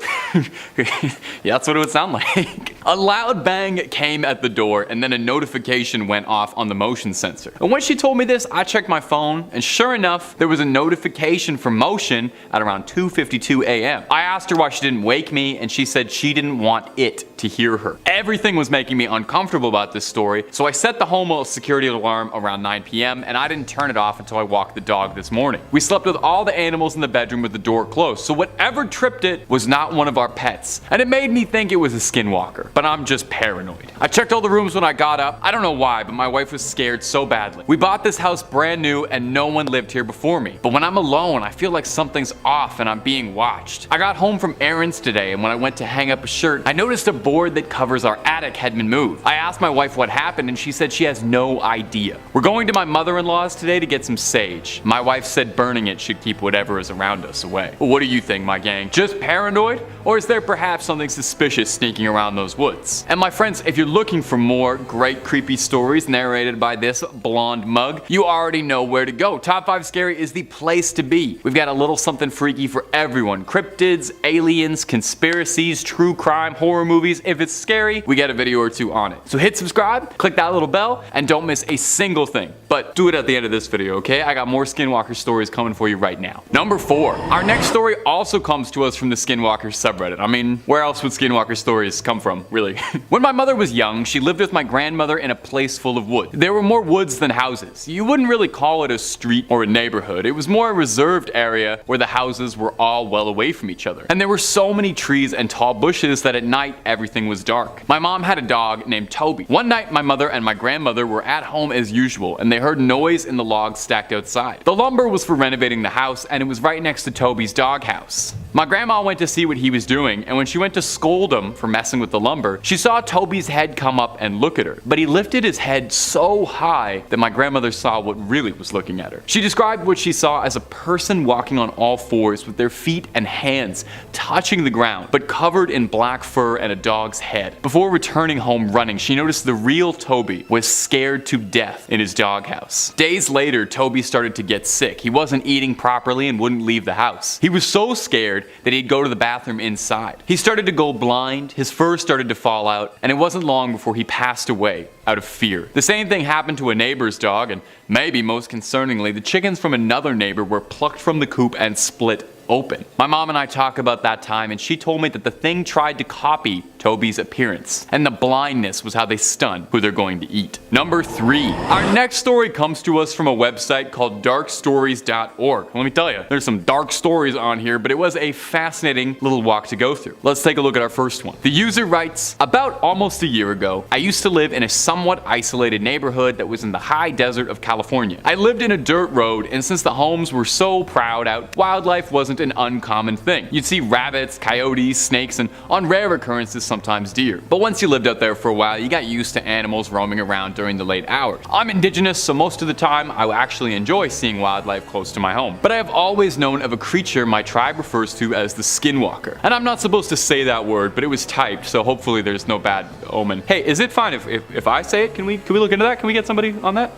Yeah, that's what it would sound like. A loud bang came at the door, and then a notification went off on the motion sensor. And when she told me this, I checked my phone, and sure enough, there was a notification for motion at around 2:52 a.m. I asked her why she didn't wake me, and she said she didn't want it to hear her. Everything was making me uncomfortable about this story, so I set the home security alarm around 9 p.m. and I didn't turn it off until I walked the dog this morning. We slept with all the animals in the bedroom with the door closed, so whatever tripped it was not one of our pets, and it made me think it was a skinwalker, but I'm just paranoid. I checked all the rooms when I got up. I don't know why, but my wife was scared so badly. We bought this house brand new and no one lived here before me, but when I'm alone, I feel like something's off and I'm being watched. I got home from errands today, and when I went to hang up a shirt, I noticed a board that covers our attic had been moved. I asked my wife what happened, and she said she has no idea. We're going to my mother-in-law's today to get some sage. My wife said burning it should keep whatever is around us away. Well, what do you think, my gang? Just paranoid? Or is there perhaps something suspicious sneaking around those woods? And my friends, if you're looking for more great creepy stories narrated by this blonde mug, you already know where to go. Top 5 Scary is the place to be. We've got a little something freaky for everyone. Cryptids, aliens, conspiracies, true crime, horror movies. If it's scary, we got a video or two on it. So hit subscribe, click that little bell, and don't miss a single thing. But do it at the end of this video, okay? I got more Skinwalker stories coming for you right now. Number 4. Our next story also comes to us from the Skinwalker subreddit. I mean, where else would Skinwalker stories come from, really? When my mother was young, she lived with my grandmother in a place full of wood. There were more woods than houses. You wouldn't really call it a street or a neighborhood. It was more a reserved area where the houses were all well away from each other. And there were so many trees and tall bushes that at night everything was dark. My mom had a dog named Toby. One night my mother and my grandmother were at home as usual and they heard noise in the logs stacked outside. The lumber was for renovating the house and it was right next to Toby's doghouse. My grandma went to see what he was doing, and when she went to scold him for messing with the lumber, she saw Toby's head come up and look at her. But he lifted his head so high that my grandmother saw what really was looking at her. She described what she saw as a person walking on all fours with their feet and hands touching the ground, but covered in black fur and a dog's head. Before returning home running, she noticed the real Toby was scared to death in his doghouse. Days later, Toby started to get sick. He wasn't eating properly and wouldn't leave the house. He was so scared that he'd go to the bathroom inside. He started to go blind, his fur started to fall out, and it wasn't long before he passed away out of fear. The same thing happened to a neighbor's dog, and maybe most concerningly, the chickens from another neighbor were plucked from the coop and split open. My mom and I talked about that time and she told me that the thing tried to copy Toby's appearance, and the blindness was how they stun who they're going to eat. Number 3. Our next story comes to us from a website called darkstories.org. Let me tell you, there's some dark stories on here, but it was a fascinating little walk to go through. Let's take a look at our first one. The user writes, about almost a year ago, I used to live in a somewhat isolated neighborhood that was in the high desert of California. I lived in a dirt road, and since the homes were so proud out, wildlife wasn't an uncommon thing. You'd see rabbits, coyotes, snakes, and on rare occurrences sometimes deer. But once you lived out there for a while, you got used to animals roaming around during the late hours. I'm indigenous, so most of the time I actually enjoy seeing wildlife close to my home. But I have always known of a creature my tribe refers to as the Skinwalker. And I'm not supposed to say that word, but it was typed, so hopefully there's no bad omen. Hey, is it fine if I say it? Can we look into that? Can we get somebody on that?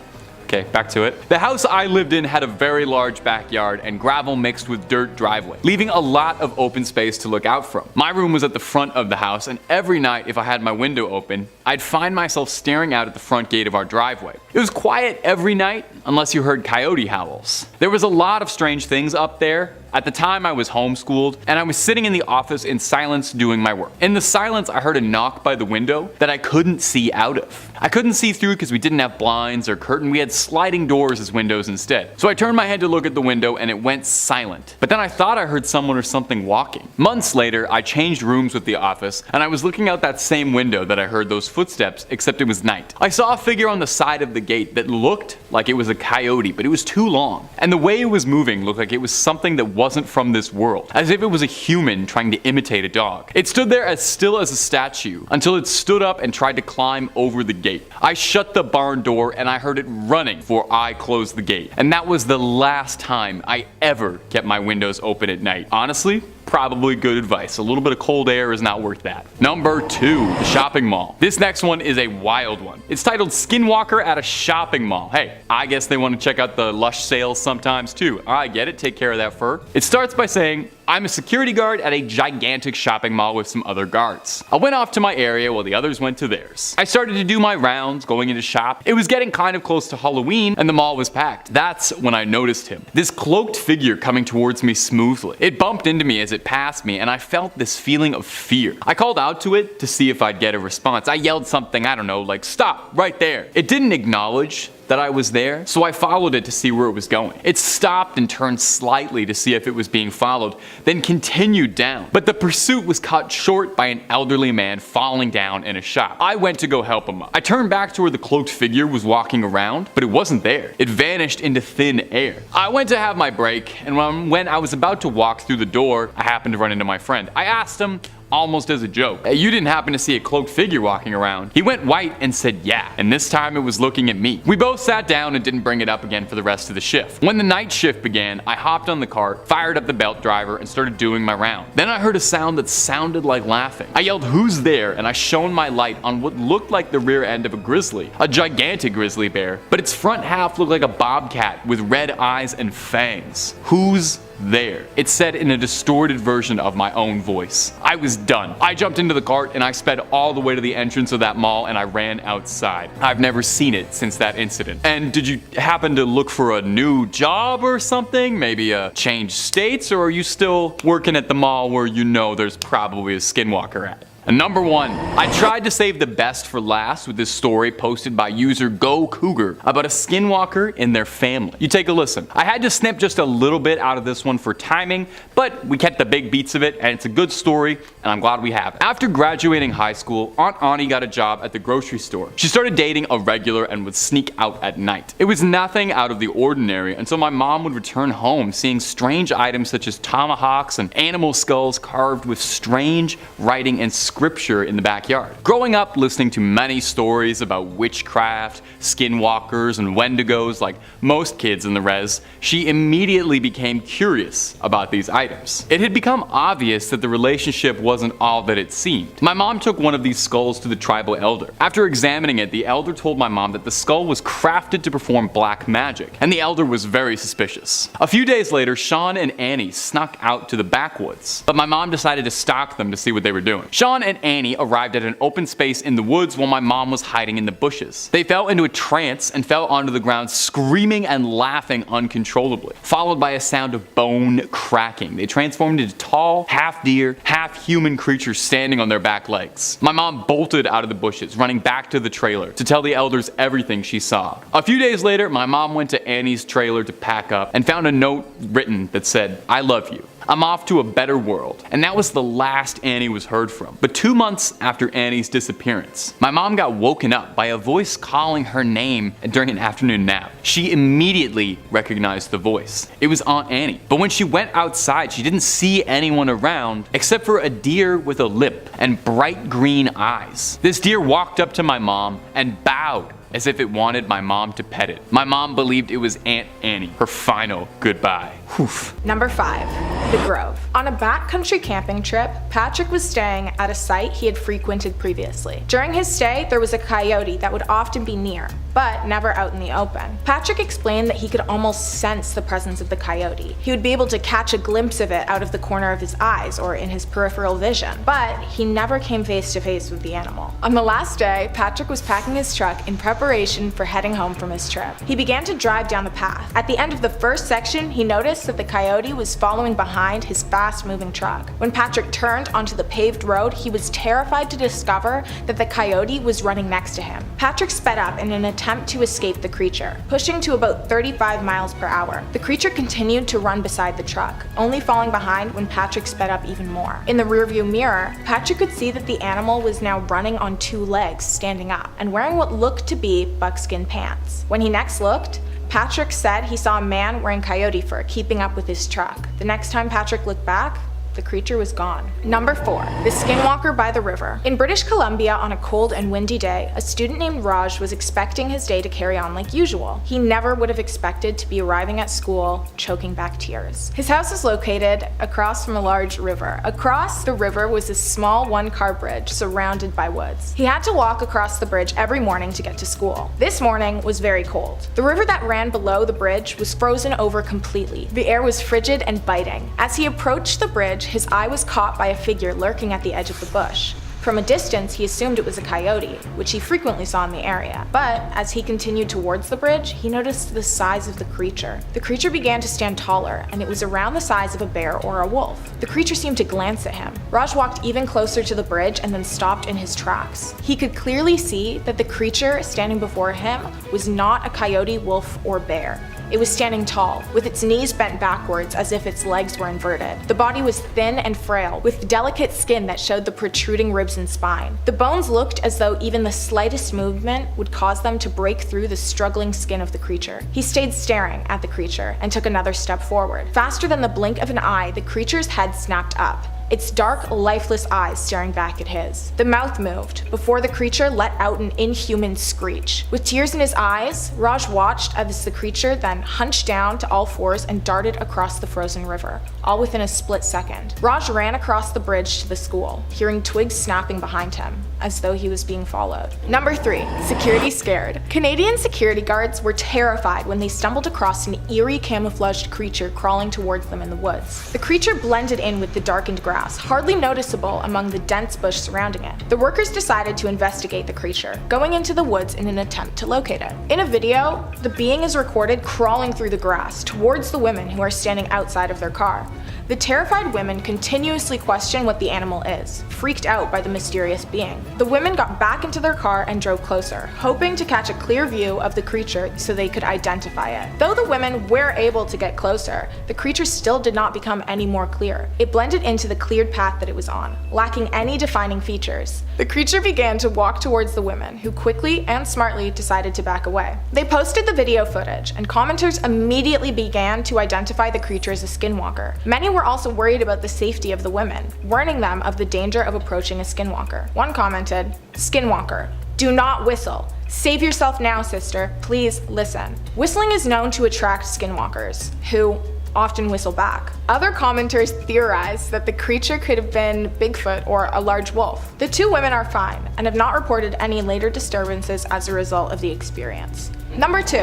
Okay, back to it. The house I lived in had a very large backyard and gravel mixed with dirt driveway, leaving a lot of open space to look out from. My room was at the front of the house, and every night if I had my window open, I'd find myself staring out at the front gate of our driveway. It was quiet every night, unless you heard coyote howls. There was a lot of strange things up there. At the time I was homeschooled, and I was sitting in the office in silence doing my work. In the silence I heard a knock by the window that I couldn't see out of. I couldn't see through because we didn't have blinds or curtain, we had sliding doors as windows instead. So I turned my head to look at the window and it went silent. But then I thought I heard someone or something walking. Months later I changed rooms with the office and I was looking out that same window that I heard those footsteps, except it was night. I saw a figure on the side of the gate that looked like it was a coyote, but it was too long. And the way it was moving looked like it was something that wasn't from this world, as if it was a human trying to imitate a dog. It stood there as still as a statue until it stood up and tried to climb over the gate. I shut the barn door and I heard it running before I closed the gate. And that was the last time I ever kept my windows open at night. Honestly, probably good advice. A little bit of cold air is not worth that. Number 2, the shopping mall. This next one is a wild one. It's titled Skinwalker at a Shopping Mall. Hey, I guess they want to check out the lush sales sometimes too. I get it, take care of that fur. It starts by saying, I'm a security guard at a gigantic shopping mall with some other guards. I went off to my area while the others went to theirs. I started to do my rounds, going into shop. It was getting kind of close to Halloween and the mall was packed. That's when I noticed him. This cloaked figure coming towards me smoothly. It bumped into me as it passed me and I felt this feeling of fear. I called out to it to see if I'd get a response. I yelled something, I don't know, like stop right there. It didn't acknowledge that I was there, so I followed it to see where it was going. It stopped and turned slightly to see if it was being followed, then continued down. But the pursuit was cut short by an elderly man falling down in a shop. I went to go help him up. I turned back to where the cloaked figure was walking around, but it wasn't there. It vanished into thin air. I went to have my break, and when I was about to walk through the door, I happened to run into my friend. I asked him almost as a joke. "Hey, you didn't happen to see a cloaked figure walking around?" He went white and said yeah, and this time it was looking at me. We both sat down and didn't bring it up again for the rest of the shift. When the night shift began, I hopped on the cart, fired up the belt driver, and started doing my round. Then I heard a sound that sounded like laughing. I yelled, "Who's there?" and I shone my light on what looked like the rear end of a grizzly, a gigantic grizzly bear, but its front half looked like a bobcat with red eyes and fangs. "Who's there?" it said in a distorted version of my own voice. I was done. I jumped into the cart and I sped all the way to the entrance of that mall and I ran outside. I've never seen it since that incident. And did you happen to look for a new job or something? Maybe change states, or are you still working at the mall where you know there's probably a Skinwalker at? And number 1, I tried to save the best for last with this story posted by user Go Cougar about a Skinwalker and their family. You take a listen. I had to snip just a little bit out of this one for timing, but we kept the big beats of it, and it's a good story, and I'm glad we have it. After graduating high school, Aunt Ani got a job at the grocery store. She started dating a regular and would sneak out at night. It was nothing out of the ordinary until my mom would return home seeing strange items such as tomahawks and animal skulls carved with strange writing and scripture in the backyard. Growing up listening to many stories about witchcraft, skinwalkers, and wendigos like most kids in the res, she immediately became curious about these items. It had become obvious that the relationship wasn't all that it seemed. My mom took one of these skulls to the tribal elder. After examining it, the elder told my mom that the skull was crafted to perform black magic, and the elder was very suspicious. A few days later, Sean and Annie snuck out to the backwoods, but my mom decided to stalk them to see what they were doing. Sean and Annie arrived at an open space in the woods while my mom was hiding in the bushes. They fell into a trance and fell onto the ground screaming and laughing uncontrollably, followed by a sound of bone cracking. They transformed into tall, half deer, half human creatures standing on their back legs. My mom bolted out of the bushes, running back to the trailer to tell the elders everything she saw. A few days later, my mom went to Annie's trailer to pack up and found a note written that said, "I love you. I'm off to a better world." And that was the last Annie was heard from. But 2 months after Annie's disappearance, my mom got woken up by a voice calling her name during an afternoon nap. She immediately recognized the voice. It was Aunt Annie. But when she went outside, she didn't see anyone around except for a deer with a lip and bright green eyes. This deer walked up to my mom and bowed as if it wanted my mom to pet it. My mom believed it was Aunt Annie, her final goodbye. Whew. Number 5, The Grove. On a backcountry camping trip, Patrick was staying at a site he had frequented previously. During his stay, there was a coyote that would often be near, but never out in the open. Patrick explained that he could almost sense the presence of the coyote. He would be able to catch a glimpse of it out of the corner of his eyes or in his peripheral vision, but he never came face to face with the animal. On the last day, Patrick was packing his truck in preparation for heading home from his trip. He began to drive down the path. At the end of the first section, he noticed that the coyote was following behind his fast-moving truck. When Patrick turned onto the paved road, he was terrified to discover that the coyote was running next to him. Patrick sped up in an attempt to escape the creature, pushing to about 35 miles per hour. The creature continued to run beside the truck, only falling behind when Patrick sped up even more. In the rearview mirror, Patrick could see that the animal was now running on 2 legs, standing up, and wearing what looked to be buckskin pants. When he next looked, Patrick said he saw a man wearing coyote fur keeping up with his truck. The next time Patrick looked back, the creature was gone. Number 4, The Skinwalker by the River. In British Columbia on a cold and windy day, a student named Raj was expecting his day to carry on like usual. He never would have expected to be arriving at school choking back tears. His house is located across from a large river. Across the river was a small 1-car bridge surrounded by woods. He had to walk across the bridge every morning to get to school. This morning was very cold. The river that ran below the bridge was frozen over completely. The air was frigid and biting. As he approached the bridge, his eye was caught by a figure lurking at the edge of the bush. From a distance, he assumed it was a coyote, which he frequently saw in the area. But as he continued towards the bridge, he noticed the size of the creature. The creature began to stand taller, and it was around the size of a bear or a wolf. The creature seemed to glance at him. Raj walked even closer to the bridge and then stopped in his tracks. He could clearly see that the creature standing before him was not a coyote, wolf, or bear. It was standing tall, with its knees bent backwards as if its legs were inverted. The body was thin and frail, with delicate skin that showed the protruding ribs and spine. The bones looked as though even the slightest movement would cause them to break through the struggling skin of the creature. He stayed staring at the creature and took another step forward. Faster than the blink of an eye, the creature's head snapped up. its dark, lifeless eyes staring back at his. The mouth moved before the creature let out an inhuman screech. With tears in his eyes, Raj watched as the creature then hunched down to all fours and darted across the frozen river, all within a split second. Raj ran across the bridge to the school, hearing twigs snapping behind him, as though he was being followed. Number 3. Security scared. Canadian security guards were terrified when they stumbled across an eerie camouflaged creature crawling towards them in the woods. The creature blended in with the darkened grass, hardly noticeable among the dense bush surrounding it. The workers decided to investigate the creature, going into the woods in an attempt to locate it. In a video, the being is recorded crawling through the grass towards the women who are standing outside of their car. The terrified women continuously question what the animal is, freaked out by the mysterious being. The women got back into their car and drove closer, hoping to catch a clear view of the creature so they could identify it. Though the women were able to get closer, the creature still did not become any more clear. It blended into the cleared path that it was on, lacking any defining features. The creature began to walk towards the women, who quickly and smartly decided to back away. They posted the video footage, and commenters immediately began to identify the creature as a skinwalker. Many were also worried about the safety of the women, warning them of the danger of approaching a skinwalker. One commented, "Skinwalker, do not whistle. Save yourself now, sister. Please listen." Whistling is known to attract skinwalkers, who often whistle back. Other commenters theorized that the creature could have been Bigfoot or a large wolf. The two women are fine and have not reported any later disturbances as a result of the experience. Number 2.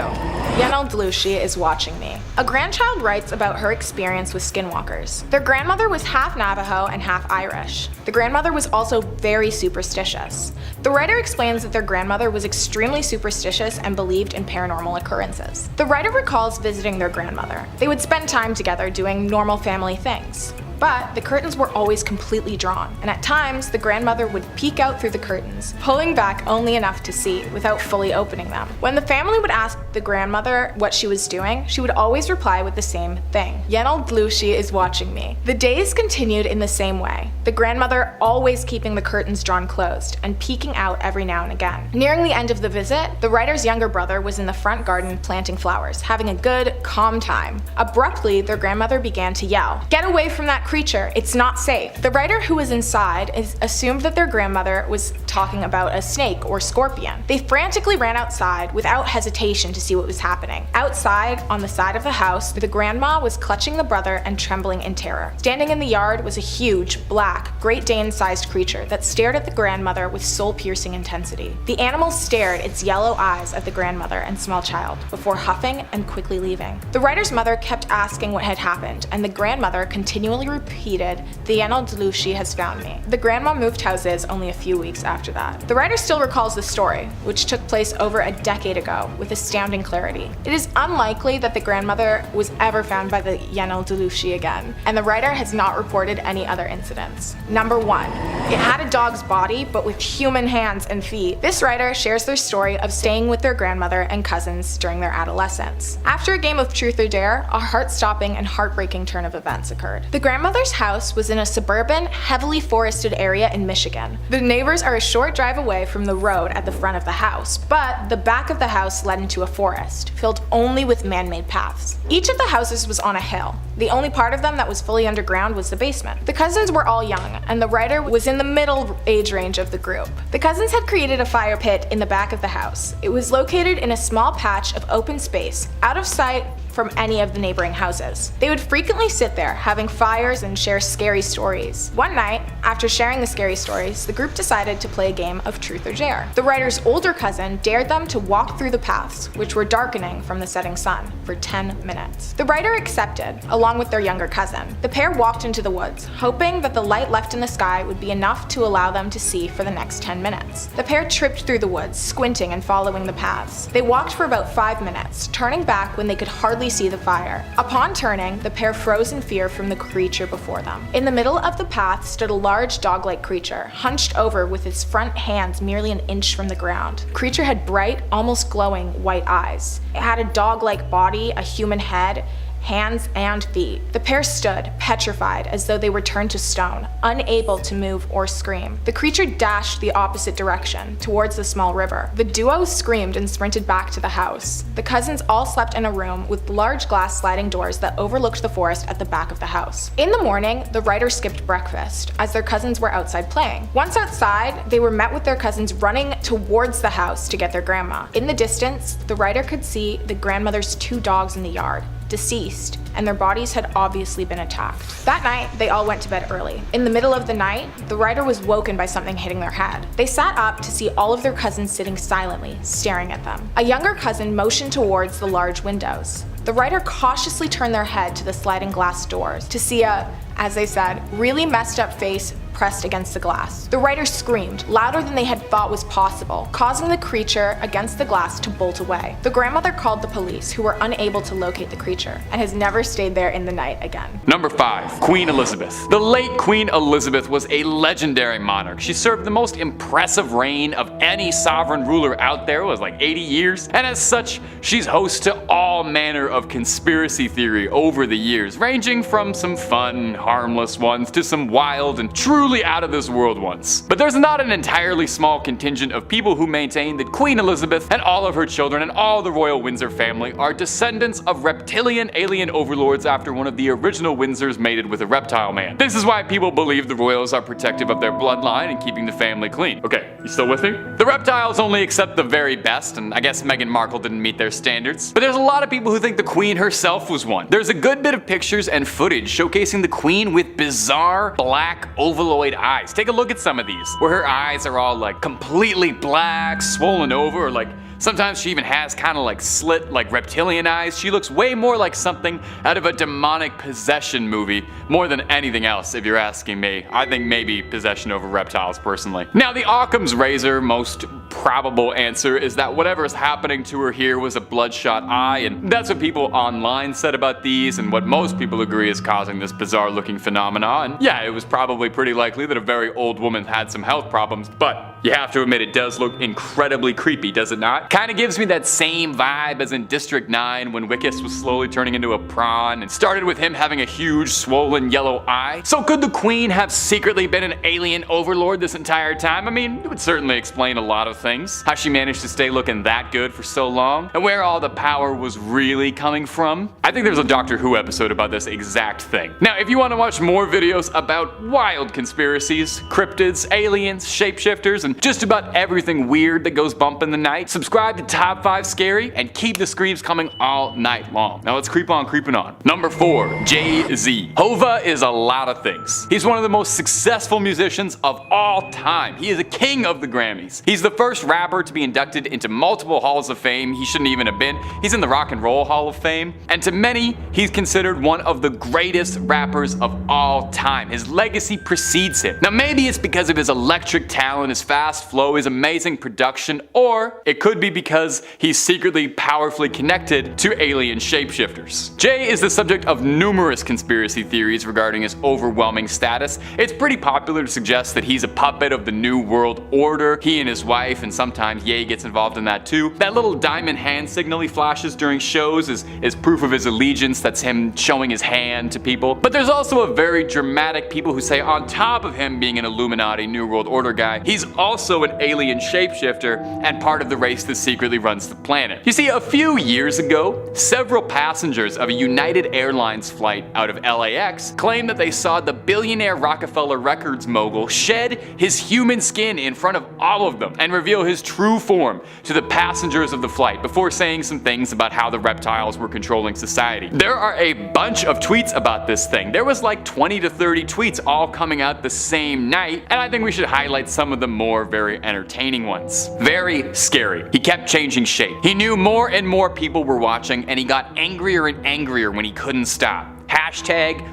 Yenel Dlushi is watching me. A grandchild writes about her experience with skinwalkers. Their grandmother was half Navajo and half Irish. The grandmother was also very superstitious. The writer explains that their grandmother was extremely superstitious and believed in paranormal occurrences. The writer recalls visiting their grandmother. They would spend time together doing normal family things. But the curtains were always completely drawn, and at times the grandmother would peek out through the curtains, pulling back only enough to see without fully opening them. When the family would ask the grandmother what she was doing, she would always reply with the same thing: "Yenel Dlushi is watching me." The days continued in the same way, the grandmother always keeping the curtains drawn closed and peeking out every now and again. Nearing the end of the visit, the writer's younger brother was in the front garden planting flowers, having a good, calm time. Abruptly, their grandmother began to yell, "Get away from that creature, it's not safe." The writer, who was inside, assumed that their grandmother was talking about a snake or scorpion. They frantically ran outside without hesitation to see what was happening. Outside, on the side of the house, the grandma was clutching the brother and trembling in terror. Standing in the yard was a huge, black, Great Dane-sized creature that stared at the grandmother with soul-piercing intensity. The animal stared its yellow eyes at the grandmother and small child, before huffing and quickly leaving. The writer's mother kept asking what had happened, and the grandmother continually repeated, "The Yenel Dlushi has found me." The grandma moved houses only a few weeks after that. The writer still recalls the story, which took place over a decade ago, with astounding clarity. It is unlikely that the grandmother was ever found by the Yenel Dlushi again, and the writer has not reported any other incidents. Number 1. It had a dog's body, but with human hands and feet. This writer shares their story of staying with their grandmother and cousins during their adolescence. After a game of Truth or Dare, a heart-stopping and heartbreaking turn of events occurred. The grandmother's house was in a suburban, heavily forested area in Michigan. The neighbors are a short drive away from the road at the front of the house, but the back of the house led into a forest, filled only with man-made paths. Each of the houses was on a hill. The only part of them that was fully underground was the basement. The cousins were all young, and the writer was in the middle age range of the group. The cousins had created a fire pit in the back of the house. It was located in a small patch of open space, out of sight from any of the neighboring houses. They would frequently sit there, having fires and share scary stories. One night, after sharing the scary stories, the group decided to play a game of Truth or Dare. The writer's older cousin dared them to walk through the paths, which were darkening from the setting sun, for 10 minutes. The writer accepted, along with their younger cousin. The pair walked into the woods, hoping that the light left in the sky would be enough to allow them to see for the next 10 minutes. The pair tripped through the woods, squinting and following the paths. They walked for about 5 minutes, turning back when they could hardly see the fire. Upon turning, the pair froze in fear from the creature before them. In the middle of the path stood a large dog-like creature, hunched over with its front hands merely an inch from the ground. The creature had bright, almost glowing white eyes. It had a dog-like body, a human head, hands and feet. The pair stood, petrified, as though they were turned to stone, unable to move or scream. The creature dashed the opposite direction, towards the small river. The duo screamed and sprinted back to the house. The cousins all slept in a room with large glass sliding doors that overlooked the forest at the back of the house. In the morning, the writer skipped breakfast, as their cousins were outside playing. Once outside, they were met with their cousins running towards the house to get their grandma. In the distance, the writer could see the grandmother's 2 dogs in the yard, deceased, and their bodies had obviously been attacked. That night, they all went to bed early. In the middle of the night, the writer was woken by something hitting their head. They sat up to see all of their cousins sitting silently, staring at them. A younger cousin motioned towards the large windows. The writer cautiously turned their head to the sliding glass doors to see a, as they said, really messed up face pressed against the glass. The writer screamed, louder than they had thought was possible, causing the creature against the glass to bolt away. The grandmother called the police, who were unable to locate the creature, and has never stayed there in the night again. Number 5. Queen Elizabeth. The late Queen Elizabeth was a legendary monarch. She served the most impressive reign of any sovereign ruler out there. It was like 80 years, and as such, she's host to all manner of conspiracy theory over the years, ranging from some fun, harmless ones to some wild and truly out of this world ones. But there's not an entirely small contingent of people who maintain that Queen Elizabeth and all of her children and all the royal Windsor family are descendants of reptilian alien overlords after one of the original Windsors mated with a reptile man. This is why people believe the royals are protective of their bloodline and keeping the family clean. Okay, you still with me? The reptiles only accept the very best, and I guess Meghan Markle didn't meet their standards. But there's a lot of people who think the Queen herself was one. There's a good bit of pictures and footage showcasing the Queen with bizarre black oval eyes. Take a look at some of these, where her eyes are all like completely black, swollen over, or like sometimes she even has kind of like slit, like reptilian eyes. She looks way more like something out of a demonic possession movie, more than anything else, if you're asking me. I think maybe possession over reptiles, personally. Now, the Occam's razor, most probable answer is that whatever is happening to her here was a bloodshot eye, and that's what people online said about these, and what most people agree is causing this bizarre looking phenomenon. And yeah, it was probably pretty likely that a very old woman had some health problems, but you have to admit it does look incredibly creepy, does it not? Kinda gives me that same vibe as in District 9 when Wickus was slowly turning into a prawn and started with him having a huge swollen yellow eye. So could the Queen have secretly been an alien overlord this entire time? I mean, it would certainly explain a lot of things. How she managed to stay looking that good for so long, and where all the power was really coming from. I think there's a Doctor Who episode about this exact thing. Now, if you want to watch more videos about wild conspiracies, cryptids, aliens, shapeshifters, and just about everything weird that goes bump in the night, subscribe to Top 5 Scary and keep the screams coming all night long. Now let's creep on creeping on. Number 4, Jay-Z. Hova is a lot of things. He's one of the most successful musicians of all time. He is a king of the Grammys. He's the first rapper to be inducted into multiple halls of fame he shouldn't even have been. He's in the Rock and Roll Hall of Fame. And to many, he's considered one of the greatest rappers of all time. His legacy precedes him. Now maybe it's because of his electric talent, his fast flow, his amazing production, or it could be because he's secretly powerfully connected to alien shapeshifters. Jay is the subject of numerous conspiracy theories regarding his overwhelming status. It's pretty popular to suggest that he's a puppet of the New World Order. He and his wife, and sometimes Ye gets involved in that too. That little diamond hand signal he flashes during shows is proof of his allegiance. That's him showing his hand to people. But there's also a very dramatic people who say on top of him being an Illuminati New World Order guy, he's also an alien shapeshifter and part of the race that secretly runs the planet. You see, a few years ago, several passengers of a United Airlines flight out of LAX claimed that they saw the billionaire Rockefeller Records mogul shed his human skin in front of all of them and reveal his true form to the passengers of the flight before saying some things about how the reptiles were controlling society. There are a bunch of tweets about this thing. There was like 20 to 30 tweets all coming out the same night, and I think we should highlight some of the more very entertaining ones. Very scary. He kept changing shape. He knew more and more people were watching, and he got angrier and angrier when he couldn't stop.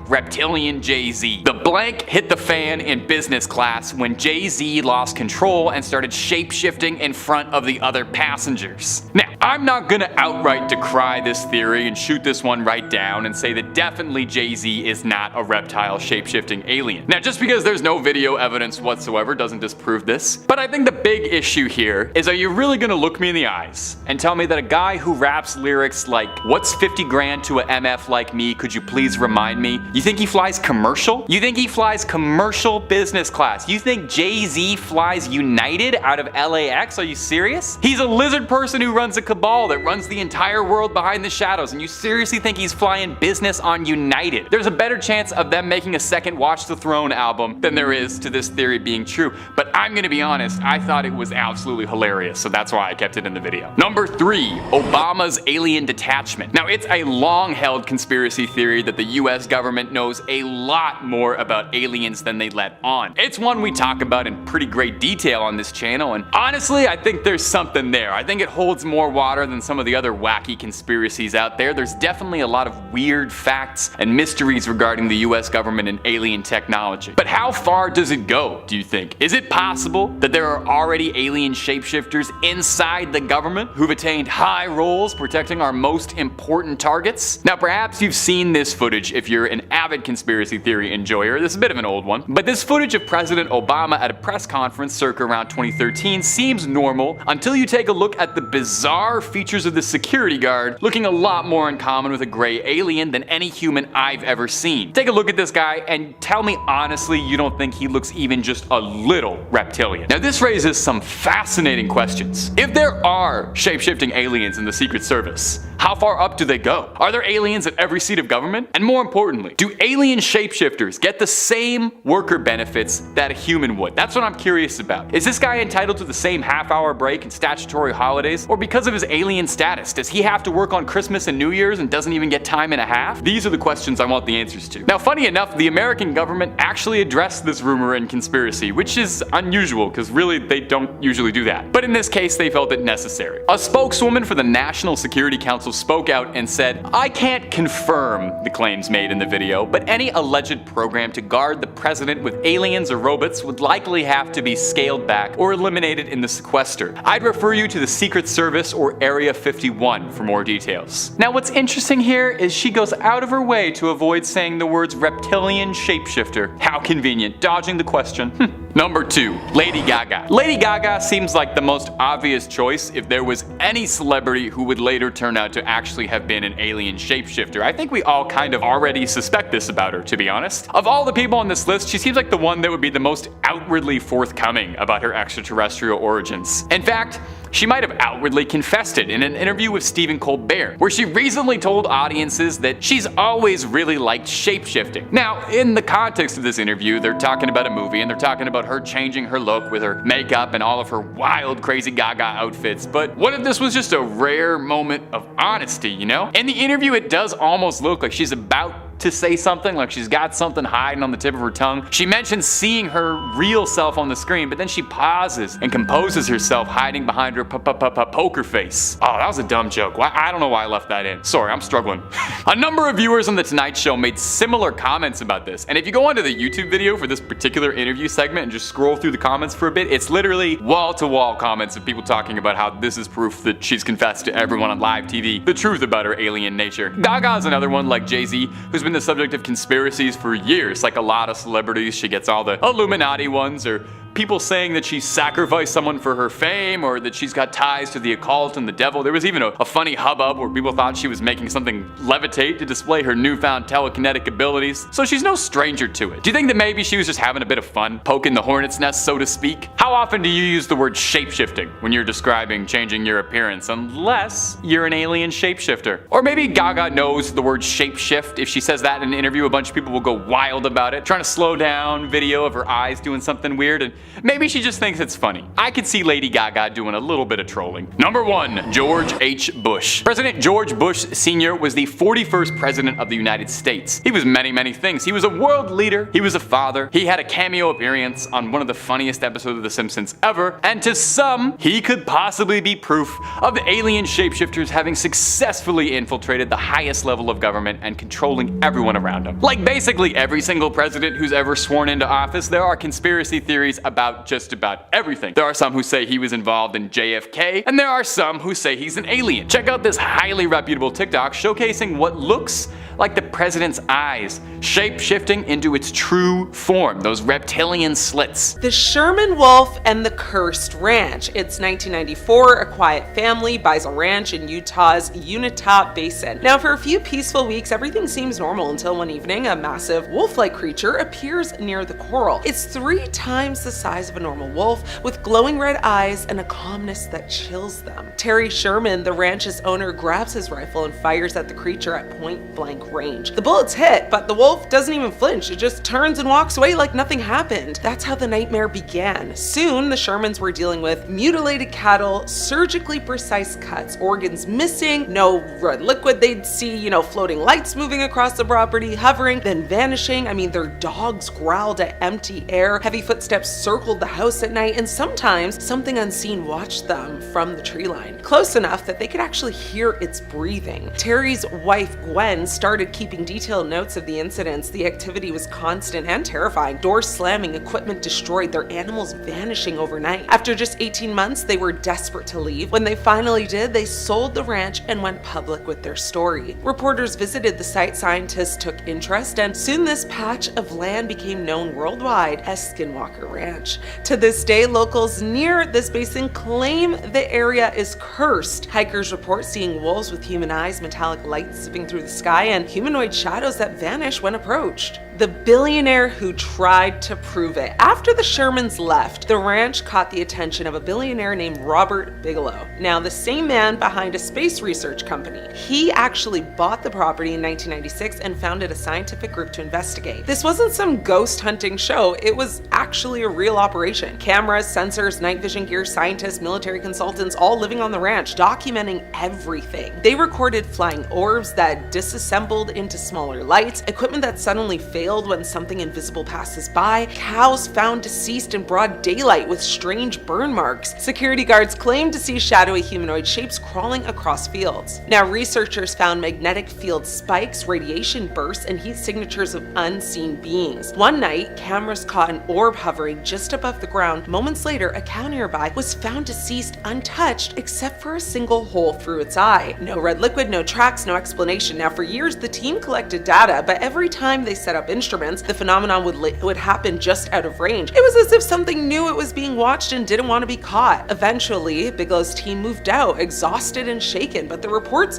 #Reptilian Jay-Z. The blank hit the fan in business class when Jay-Z lost control and started shape-shifting in front of the other passengers. Now, I'm not gonna outright decry this theory and shoot this one right down and say that definitely Jay-Z is not a reptile shape-shifting alien. Now, just because there's no video evidence whatsoever doesn't disprove this, but I think the big issue here is, are you really gonna look me in the eyes and tell me that a guy who raps lyrics like, "What's 50 grand to a MF like me, could you please remind me?" You think he flies commercial? You think he flies commercial business class? You think Jay-Z flies United out of LAX? Are you serious? He's a lizard person who runs a cabal that runs the entire world behind the shadows, and you seriously think he's flying business on United? There's a better chance of them making a second Watch the Throne album than there is to this theory being true, but I'm gonna be honest, I thought it was absolutely hilarious, so that's why I kept it in the video. Number 3, Obama's alien detachment. Now, it's a long-held conspiracy theory that the US government knows a lot more about aliens than they let on. It's one we talk about in pretty great detail on this channel, and honestly, I think there's something there. I think it holds more water than some of the other wacky conspiracies out there. There's definitely a lot of weird facts and mysteries regarding the US government and alien technology. But how far does it go, do you think? Is it possible that there are already alien shapeshifters inside the government who've attained high roles protecting our most important targets? Now, perhaps you've seen this footage if you're an avid conspiracy theory enjoyer. This is a bit of an old one, but this footage of President Obama at a press conference circa around 2013 seems normal until you take a look at the bizarre features of the security guard, looking a lot more in common with a gray alien than any human I've ever seen. Take a look at this guy and tell me honestly you don't think he looks even just a little reptilian. Now, this raises some fascinating questions. If there are shape-shifting aliens in the Secret Service, how far up do they go? Are there aliens at every seat of government? And more importantly, do alien shapeshifters get the same worker benefits that a human would? That's what I'm curious about. Is this guy entitled to the same half-hour break and statutory holidays? Or because of his alien status, does he have to work on Christmas and New Year's and doesn't even get time and a half? These are the questions I want the answers to. Now, funny enough, the American government actually addressed this rumor and conspiracy, which is unusual because really they don't usually do that. But in this case, they felt it necessary. A spokeswoman for the National Security Council spoke out and said, "I can't confirm the claims made in the video, but any alleged program to guard the president with aliens or robots would likely have to be scaled back or eliminated in the sequester. I'd refer you to the Secret Service or Area 51 for more details." Now, what's interesting here is she goes out of her way to avoid saying the words reptilian shapeshifter. How convenient, dodging the question. Number 2, Lady Gaga. Lady Gaga seems like the most obvious choice if there was any celebrity who would later turn out to actually have been an alien shapeshifter. I think we all kind of already suspect this about her, to be honest. Of all the people on this list, she seems like the one that would be the most outwardly forthcoming about her extraterrestrial origins. In fact, she might have outwardly confessed it in an interview with Stephen Colbert, where she recently told audiences that she's always really liked shapeshifting. Now, in the context of this interview, they're talking about a movie and they're talking about her changing her look with her makeup and all of her wild, crazy Gaga outfits. But what if this was just a rare moment of honesty, you know? In the interview, it does almost look like she's about to say something, like she's got something hiding on the tip of her tongue. She mentions seeing her real self on the screen, but then she pauses and composes herself hiding behind her poker face. Oh, that was a dumb joke. I don't know why I left that in. Sorry, I'm struggling. A number of viewers on The Tonight Show made similar comments about this, and if you go onto the YouTube video for this particular interview segment and just scroll through the comments for a bit, it's literally wall-to-wall comments of people talking about how this is proof that she's confessed to everyone on live TV the truth about her alien nature. Gaga's another one, like Jay-Z, who's been the subject of conspiracies for years. Like a lot of celebrities, she gets all the Illuminati ones, or people saying that she sacrificed someone for her fame, or that she's got ties to the occult and the devil. There was even a funny hubbub where people thought she was making something levitate to display her newfound telekinetic abilities. So she's no stranger to it. Do you think that maybe she was just having a bit of fun, poking the hornet's nest, so to speak? How often do you use the word shapeshifting when you're describing changing your appearance, unless you're an alien shapeshifter? Or maybe Gaga knows the word shapeshift. If she says that in an interview, a bunch of people will go wild about it, trying to slow down video of her eyes doing something weird, and Maybe she just thinks it's funny. I could see Lady Gaga doing a little bit of trolling. Number 1. George H. Bush. President George Bush Sr. was the 41st President of the United States. He was many things. He was a world leader, he was a father, he had a cameo appearance on one of the funniest episodes of The Simpsons ever, and to some, he could possibly be proof of the alien shapeshifters having successfully infiltrated the highest level of government and controlling everyone around him. Like basically every single president who's ever sworn into office, there are conspiracy theories about just about everything. There are some who say he was involved in JFK, and there are some who say he's an alien. Check out this highly reputable TikTok showcasing what looks like the president's eyes, shape-shifting into its true form, those reptilian slits. The Sherman Wolf and the Cursed Ranch. It's 1994, a quiet family buys a ranch in Utah's Uinta Basin. Now, for a few peaceful weeks, everything seems normal until one evening, a massive wolf-like creature appears near the coral. It's 3 times the size of a normal wolf, with glowing red eyes and a calmness that chills them. Terry Sherman, the ranch's owner, grabs his rifle and fires at the creature at point-blank range. The bullets hit, but the wolf doesn't even flinch. It just turns and walks away like nothing happened. That's how the nightmare began. Soon, the Shermans were dealing with mutilated cattle, surgically precise cuts, organs missing, no red liquid they'd see, floating lights moving across the property, hovering, then vanishing. I mean, their dogs growled at empty air, heavy footsteps circled the house at night, and sometimes something unseen watched them from the tree line, close enough that they could actually hear its breathing. Terry's wife, Gwen, started keeping detailed notes of the incidents. The activity was constant and terrifying. Doors slamming, equipment destroyed, their animals vanishing overnight. After just 18 months, they were desperate to leave. When they finally did, they sold the ranch and went public with their story. Reporters visited the site, scientists took interest, and soon this patch of land became known worldwide as Skinwalker Ranch. To this day, locals near this basin claim the area is cursed. Hikers report seeing wolves with human eyes, metallic lights zipping through the sky, and humanoid shadows that vanish when approached. The billionaire who tried to prove it. After the Shermans left, the ranch caught the attention of a billionaire named Robert Bigelow. Now, the same man behind a space research company. He actually bought the property in 1996 and founded a scientific group to investigate. This wasn't some ghost hunting show, it was actually a real operation. Cameras, sensors, night vision gear, scientists, military consultants, all living on the ranch, documenting everything. They recorded flying orbs that disassembled into smaller lights, equipment that suddenly failed when something invisible passes by, cows found deceased in broad daylight with strange burn marks. Security guards claimed to see shadowy humanoid shapes crawling across fields. Now, researchers found magnetic field spikes, radiation bursts, and heat signatures of unseen beings. One night, cameras caught an orb hovering just above the ground. Moments later, a cow nearby was found deceased untouched except for a single hole through its eye. No red liquid, no tracks, no explanation. Now, for years, the team collected data, but every time they set up instruments, the phenomenon would happen just out of range. It was as if something knew it was being watched and didn't want to be caught. Eventually, Bigelow's team moved out, exhausted and shaken, but the reports,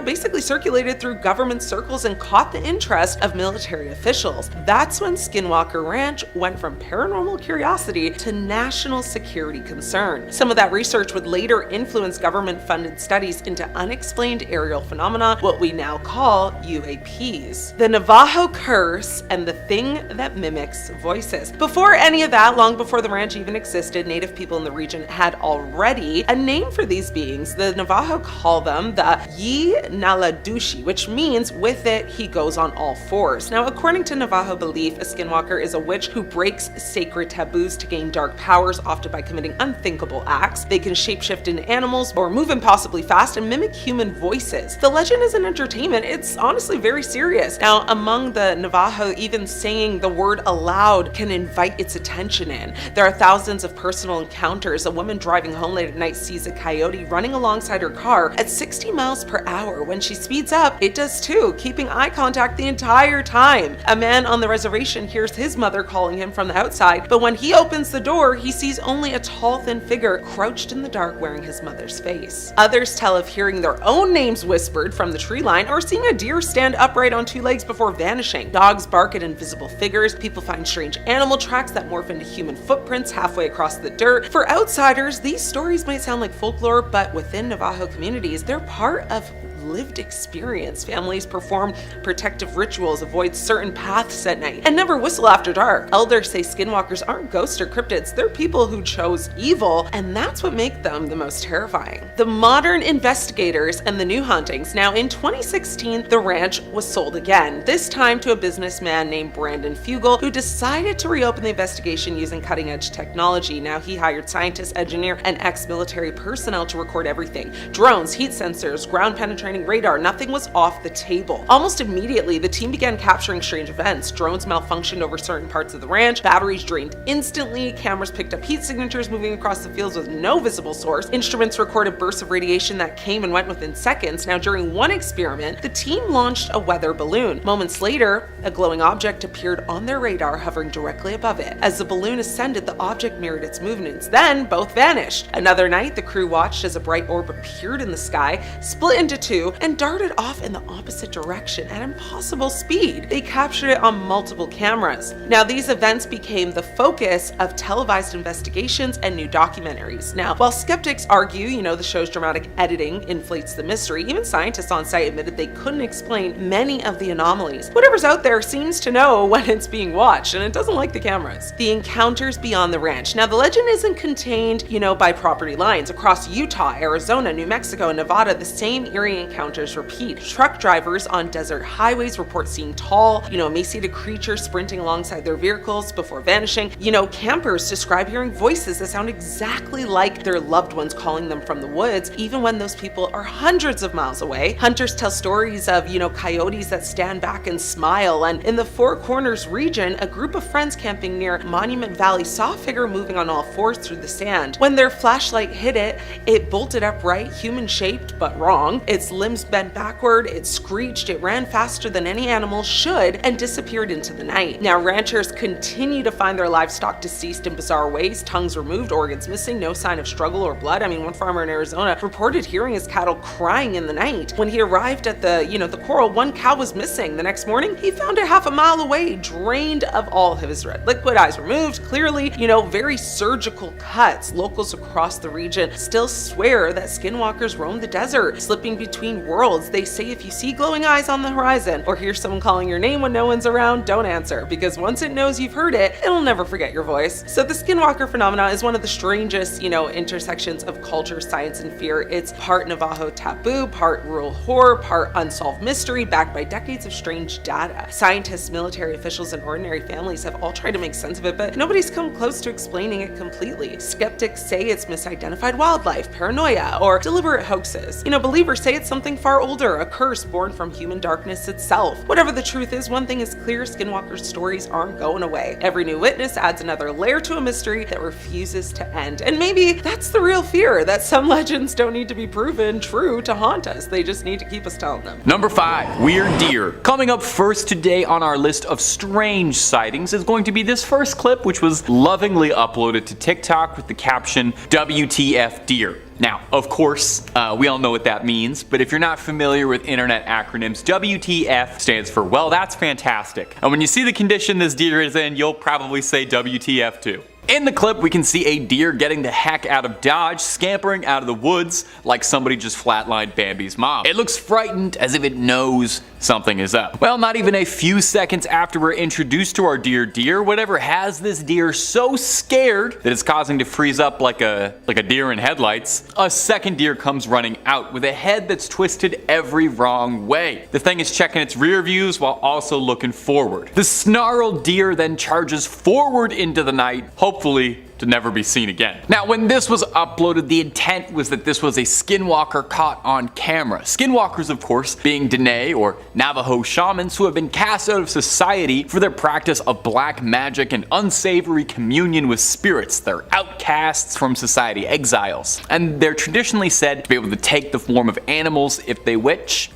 basically circulated through government circles and caught the interest of military officials. That's when Skinwalker Ranch went from paranormal curiosity to national security concern. Some of that research would later influence government-funded studies into unexplained aerial phenomena, what we now call UAPs. The Navajo curse and the thing that mimics voices. Before any of that, long before the ranch even existed, native people in the region had already a name for these beings. The Navajo call them the Yi-Naladushi, which means with it, he goes on all fours. Now, according to Navajo belief, a skinwalker is a witch who breaks sacred taboos to gain dark powers, often by committing unthinkable acts. They can shapeshift into animals or move impossibly fast and mimic human voices. The legend isn't entertainment, it's honestly very serious. Now, among the Navajo, even saying the word aloud can invite its attention in. There are thousands of personal encounters. A woman driving home late at night sees a coyote running alongside her car at 60 miles per hour. When she speeds up, it does too, keeping eye contact the entire time. A man on the reservation hears his mother calling him from the outside, but when he opens the door, he sees only a tall, thin figure crouched in the dark wearing his mother's face. Others tell of hearing their own names whispered from the tree line or seeing a deer stand upright on 2 legs before vanishing. Dogs bark at invisible figures. People find strange animal tracks that morph into human footprints halfway across the dirt. For outsiders, these stories might sound like folklore, but within Navajo communities, they're part of lived experience. Families perform protective rituals, avoid certain paths at night, and never whistle after dark. Elders say skinwalkers aren't ghosts or cryptids, they're people who chose evil, and that's what makes them the most terrifying. The modern investigators and the new hauntings. Now in 2016, the ranch was sold again, this time to a businessman named Brandon Fugel, who decided to reopen the investigation using cutting-edge technology. Now he hired scientists, engineer, and ex-military personnel to record everything. Drones, heat sensors, ground-penetrating radar, nothing was off the table. Almost immediately, the team began capturing strange events. Drones malfunctioned over certain parts of the ranch, batteries drained instantly, cameras picked up heat signatures moving across the fields with no visible source, instruments recorded bursts of radiation that came and went within seconds. Now during one experiment, the team launched a weather balloon. Moments later, a glowing object appeared on their radar, hovering directly above it. As the balloon ascended, the object mirrored its movements, then both vanished. Another night, the crew watched as a bright orb appeared in the sky, split into two, and darted off in the opposite direction at impossible speed. They captured it on multiple cameras. Now these events became the focus of televised investigations and new documentaries. Now, while skeptics argue, the show's dramatic editing inflates the mystery, even scientists on site admitted they couldn't explain many of the anomalies. Whatever's out there seems to know when it's being watched, and it doesn't like the cameras. The encounters beyond the ranch. Now, the legend isn't contained, by property lines. Across Utah, Arizona, New Mexico, and Nevada, the same eerie encounters repeat. Truck drivers on desert highways report seeing tall, emaciated creatures sprinting alongside their vehicles before vanishing. Campers describe hearing voices that sound exactly like their loved ones calling them from the woods, even when those people are hundreds of miles away. Hunters tell stories of, coyotes that stand back and smile. And in the Four Corners region, a group of friends camping near Monument Valley saw a figure moving on all fours through the sand. When their flashlight hit it, it bolted upright, human-shaped, but wrong. Its limbs bent backward, it screeched, it ran faster than any animal should, and disappeared into the night. Now, ranchers continue to find their livestock deceased in bizarre ways, tongues removed, organs missing, no sign of struggle or blood. One farmer in Arizona reported hearing his cattle crying in the night. When he arrived at the corral, one cow was missing. The next morning, he found it half a mile away, drained of all of his red liquid, eyes removed, clearly, very surgical cuts. Locals across the region still swear that skinwalkers roam the desert, slipping between worlds. They say if you see glowing eyes on the horizon or hear someone calling your name when no one's around, don't answer, because once it knows you've heard it, it'll never forget your voice. So the skinwalker phenomena is one of the strangest, intersections of culture, science, and fear. It's part Navajo taboo, part rural horror, part unsolved mystery, backed by decades of strange data. Scientists, military officials, and ordinary families have all tried to make sense of it, but nobody's come close to explaining it completely. Skeptics say it's misidentified wildlife, paranoia, or deliberate hoaxes. Believers say it's something far older, a curse born from human darkness itself. Whatever the truth is, one thing is clear: skinwalker stories aren't going away. Every new witness adds another layer to a mystery that refuses to end. And maybe that's the real fear, that some legends don't need to be proven true to haunt us. They just need to keep us telling them. Number 5, weird deer. Coming up first today on our list of strange sightings is going to be this first clip, which was lovingly uploaded to TikTok with the caption, "WTF deer." Now, of course, we all know what that means, but if you're not familiar with internet acronyms, WTF stands for, well, that's fantastic. And when you see the condition this deer is in, you'll probably say WTF too. In the clip, we can see a deer getting the heck out of Dodge, scampering out of the woods like somebody just flatlined Bambi's mom. It looks frightened, as if it knows something is up. Well, not even a few seconds after we're introduced to our deer, whatever has this deer so scared that it's causing to freeze up like a deer in headlights, a second deer comes running out with a head that's twisted every wrong way. The thing is checking its rear views while also looking forward. The snarled deer then charges forward into the night, hopefully to never be seen again. Now, when this was uploaded, the intent was that this was a skinwalker caught on camera. Skinwalkers, of course, being Dene or Navajo shamans who have been cast out of society for their practice of black magic and unsavory communion with spirits. They're outcasts from society, exiles. And they're traditionally said to be able to take the form of animals if they wish.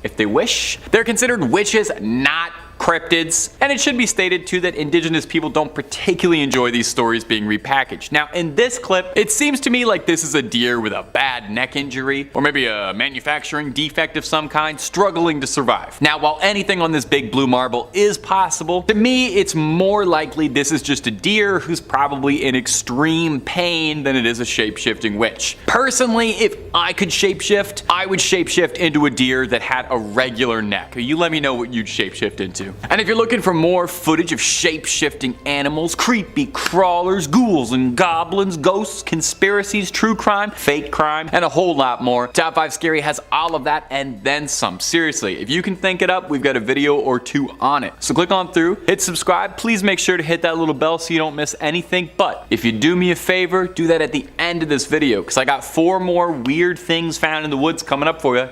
They're considered witches, not cryptids. And it should be stated too that indigenous people don't particularly enjoy these stories being repackaged. Now in this clip, it seems to me like this is a deer with a bad neck injury, or maybe a manufacturing defect of some kind, struggling to survive. Now while anything on this big blue marble is possible, to me it's more likely this is just a deer who's probably in extreme pain than it is a shape-shifting witch. Personally, if I could shapeshift, I would shapeshift into a deer that had a regular neck. You let me know what you'd shapeshift into. And if you're looking for more footage of shape-shifting animals, creepy crawlers, ghouls and goblins, ghosts, conspiracies, true crime, fake crime, and a whole lot more, Top 5 Scary has all of that and then some. Seriously, if you can think it up, we've got a video or two on it. So click on through, hit subscribe, please make sure to hit that little bell so you don't miss anything. But if you do me a favor, do that at the end of this video, because I got 4 more weird things found in the woods coming up for you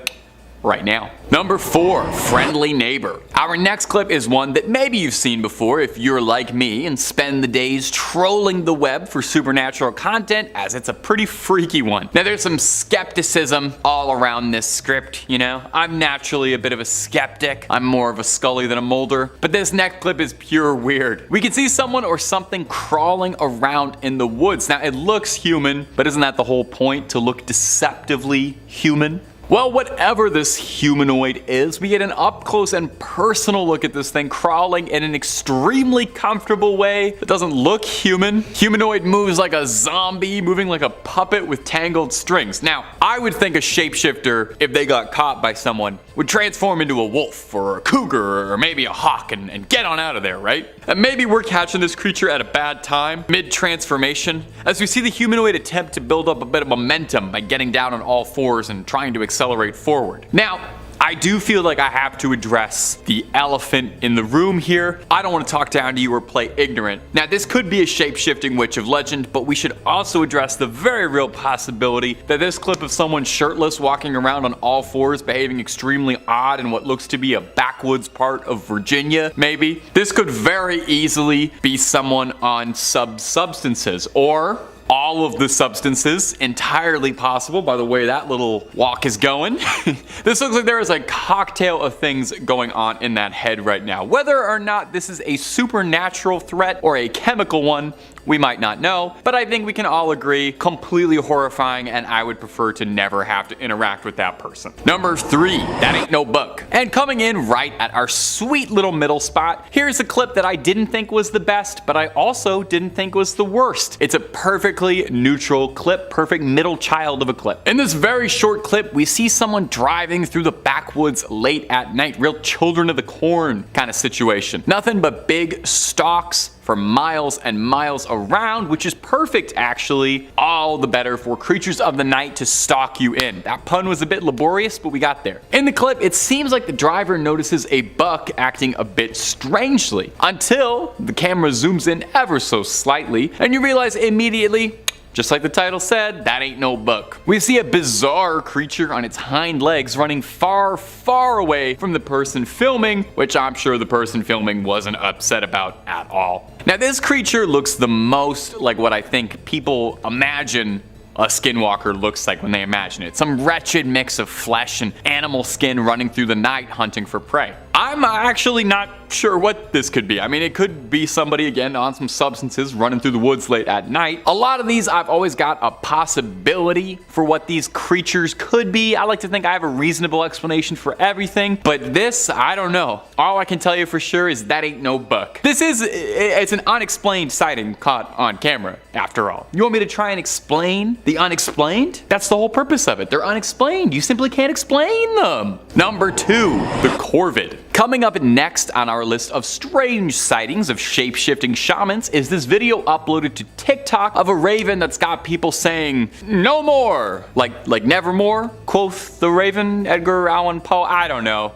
right now. Number 4, friendly neighbor. Our next clip is one that maybe you've seen before if you're like me and spend the days trolling the web for supernatural content, as it's a pretty freaky one. Now there's some skepticism all around this script, you know? I'm naturally a bit of a skeptic. I'm more of a Scully than a Mulder. But this next clip is pure weird. We can see someone or something crawling around in the woods. Now it looks human, but isn't that the whole point, to look deceptively human? Well, whatever this humanoid is, we get an up close and personal look at this thing crawling in an extremely comfortable way that doesn't look human. Humanoid moves like a zombie, moving like a puppet with tangled strings. Now, I would think a shapeshifter, if they got caught by someone, would transform into a wolf or a cougar or maybe a hawk and get on out of there, right? And maybe we're catching this creature at a bad time, mid-transformation, as we see the humanoid attempt to build up a bit of momentum by getting down on all fours and trying to accelerate forward. Now, I do feel like I have to address the elephant in the room here. I don't want to talk down to you or play ignorant. Now, this could be a shape-shifting witch of legend, but we should also address the very real possibility that this clip of someone shirtless walking around on all fours behaving extremely odd in what looks to be a backwoods part of Virginia, maybe. This could very easily be someone on substances, or all of the substances, entirely possible by the way that little walk is going. This looks like there is a cocktail of things going on in that head right now. Whether or not this is a supernatural threat or a chemical one, we might not know, but I think we can all agree, completely horrifying, and I would prefer to never have to interact with that person. Number 3, that ain't no book. And coming in right at our sweet little middle spot, here's a clip that I didn't think was the best, but I also didn't think was the worst. It's a perfectly neutral clip, perfect middle child of a clip. In this very short clip, we see someone driving through the backwoods late at night, real children of the corn kind of situation. Nothing but big stalks for miles and miles around, which is perfect actually, all the better for creatures of the night to stalk you in. That pun was a bit laborious, but we got there. In the clip, it seems like the driver notices a buck acting a bit strangely, until the camera zooms in ever so slightly, and you realize immediately, just like the title said, that ain't no buck. We see a bizarre creature on its hind legs running far, far away from the person filming, which I'm sure the person filming wasn't upset about at all. Now this creature looks the most like what I think people imagine a skinwalker looks like when they imagine it. Some wretched mix of flesh and animal skin running through the night hunting for prey. I'm actually not sure what this could be. I mean, it could be somebody, again, on some substances running through the woods late at night. A lot of these, I've always got a possibility for what these creatures could be. I like to think I have a reasonable explanation for everything, but this, I don't know. All I can tell you for sure is that ain't no buck. It's an unexplained sighting caught on camera, after all. You want me to try and explain the unexplained? That's the whole purpose of it. They're unexplained. You simply can't explain them. Number 2, the corvid. Coming up next on our list of strange sightings of shape-shifting shamans is this video uploaded to TikTok of a raven that's got people saying, "No more!" Like nevermore, quoth the raven, Edgar Allan Poe. I don't know.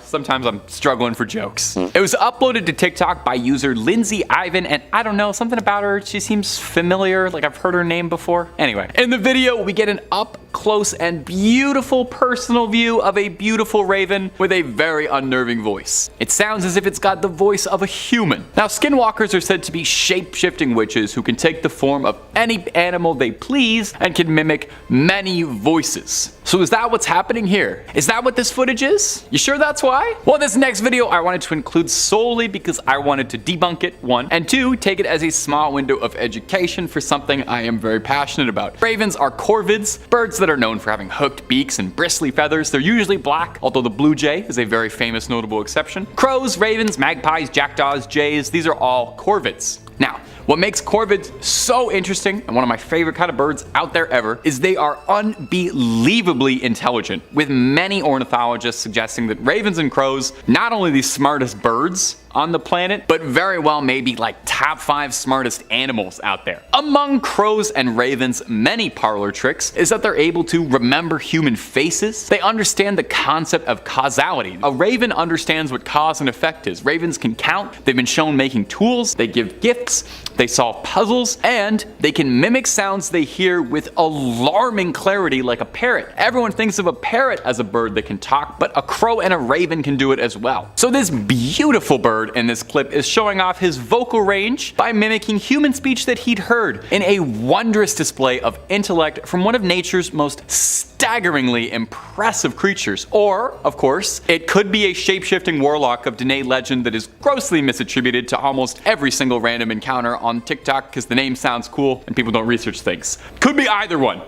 Sometimes I'm struggling for jokes. It was uploaded to TikTok by user Lindsay Ivan, and I don't know, something about her, she seems familiar, like I've heard her name before. Anyway, in the video we get an up close and beautiful personal view of a beautiful raven with a very unnerving voice. It sounds as if it's got the voice of a human. Now, skinwalkers are said to be shape-shifting witches who can take the form of any animal they please and can mimic many voices. So is that what's happening here? Is that what this footage is? You sure that's why? Well, this next video I wanted to include solely because I wanted to debunk it, 1, and 2, take it as a small window of education for something I am very passionate about. Ravens are corvids, birds that are known for having hooked beaks and bristly feathers. They're usually black, although the blue jay is a very famous notable exception. Crows, ravens, magpies, jackdaws, jays, these are all corvids. Now, what makes corvids so interesting, and one of my favorite kind of birds out there ever, is they are unbelievably intelligent, with many ornithologists suggesting that ravens and crows, not only the smartest birds on the planet, but very well maybe like top 5 smartest animals out there. Among crows and ravens' many parlor tricks is that they're able to remember human faces. They understand the concept of causality. A raven understands what cause and effect is. Ravens can count, they've been shown making tools, they give gifts, they solve puzzles, and they can mimic sounds they hear with alarming clarity like a parrot. Everyone thinks of a parrot as a bird that can talk, but a crow and a raven can do it as well. So this beautiful bird in this clip is showing off his vocal range by mimicking human speech that he'd heard in a wondrous display of intellect from one of nature's most staggeringly impressive creatures. Or, of course, it could be a shape-shifting warlock of Dene legend that is grossly misattributed to almost every single random encounter on TikTok because the name sounds cool and people don't research things. Could be either one.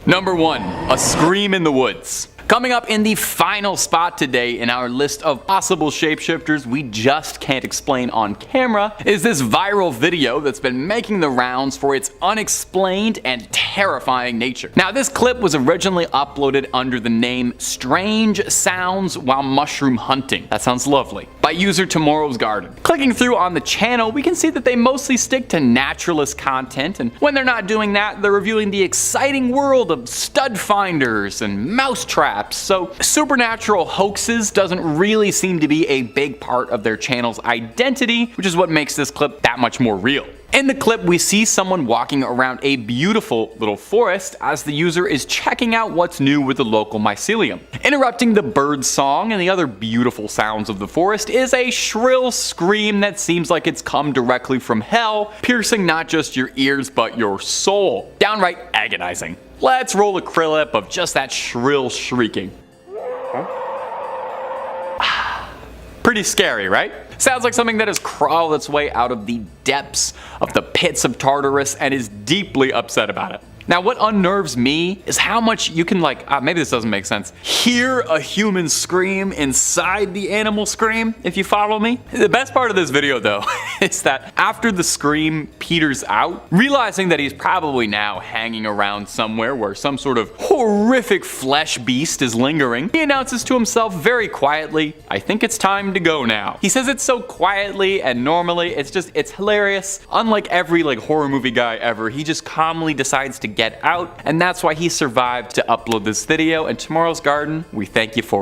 Number 1, a scream in the woods. Coming up in the final spot today in our list of possible shapeshifters we just can't explain on camera is this viral video that's been making the rounds for its unexplained and terrifying nature. Now, this clip was originally uploaded under the name Strange Sounds While Mushroom Hunting. That sounds lovely. By user Tomorrow's Garden. Clicking through on the channel, we can see that they mostly stick to naturalist content, and when they're not doing that, they're reviewing the exciting world of stud finders and mouse traps. So supernatural hoaxes doesn't really seem to be a big part of their channel's identity, which is what makes this clip that much more real. In the clip, we see someone walking around a beautiful little forest as the user is checking out what's new with the local mycelium. Interrupting the bird song and the other beautiful sounds of the forest is a shrill scream that seems like it's come directly from hell, piercing not just your ears but your soul. Downright agonizing. Let's roll a clip of just that shrill shrieking. Pretty scary, right? Sounds like something that has crawled its way out of the depths of the pits of Tartarus and is deeply upset about it. Now, what unnerves me is how much you can maybe this doesn't make sense, hear a human scream inside the animal scream, if you follow me. The best part of this video though is that after the scream peters out, realizing that he's probably now hanging around somewhere where some sort of horrific flesh beast is lingering, he announces to himself very quietly, "I think it's time to go now." He says it so quietly and normally, it's hilarious. Unlike every horror movie guy ever, he just calmly decides to get out, and that's why he survived to upload this video. And Tomorrow's Garden, we thank you for it.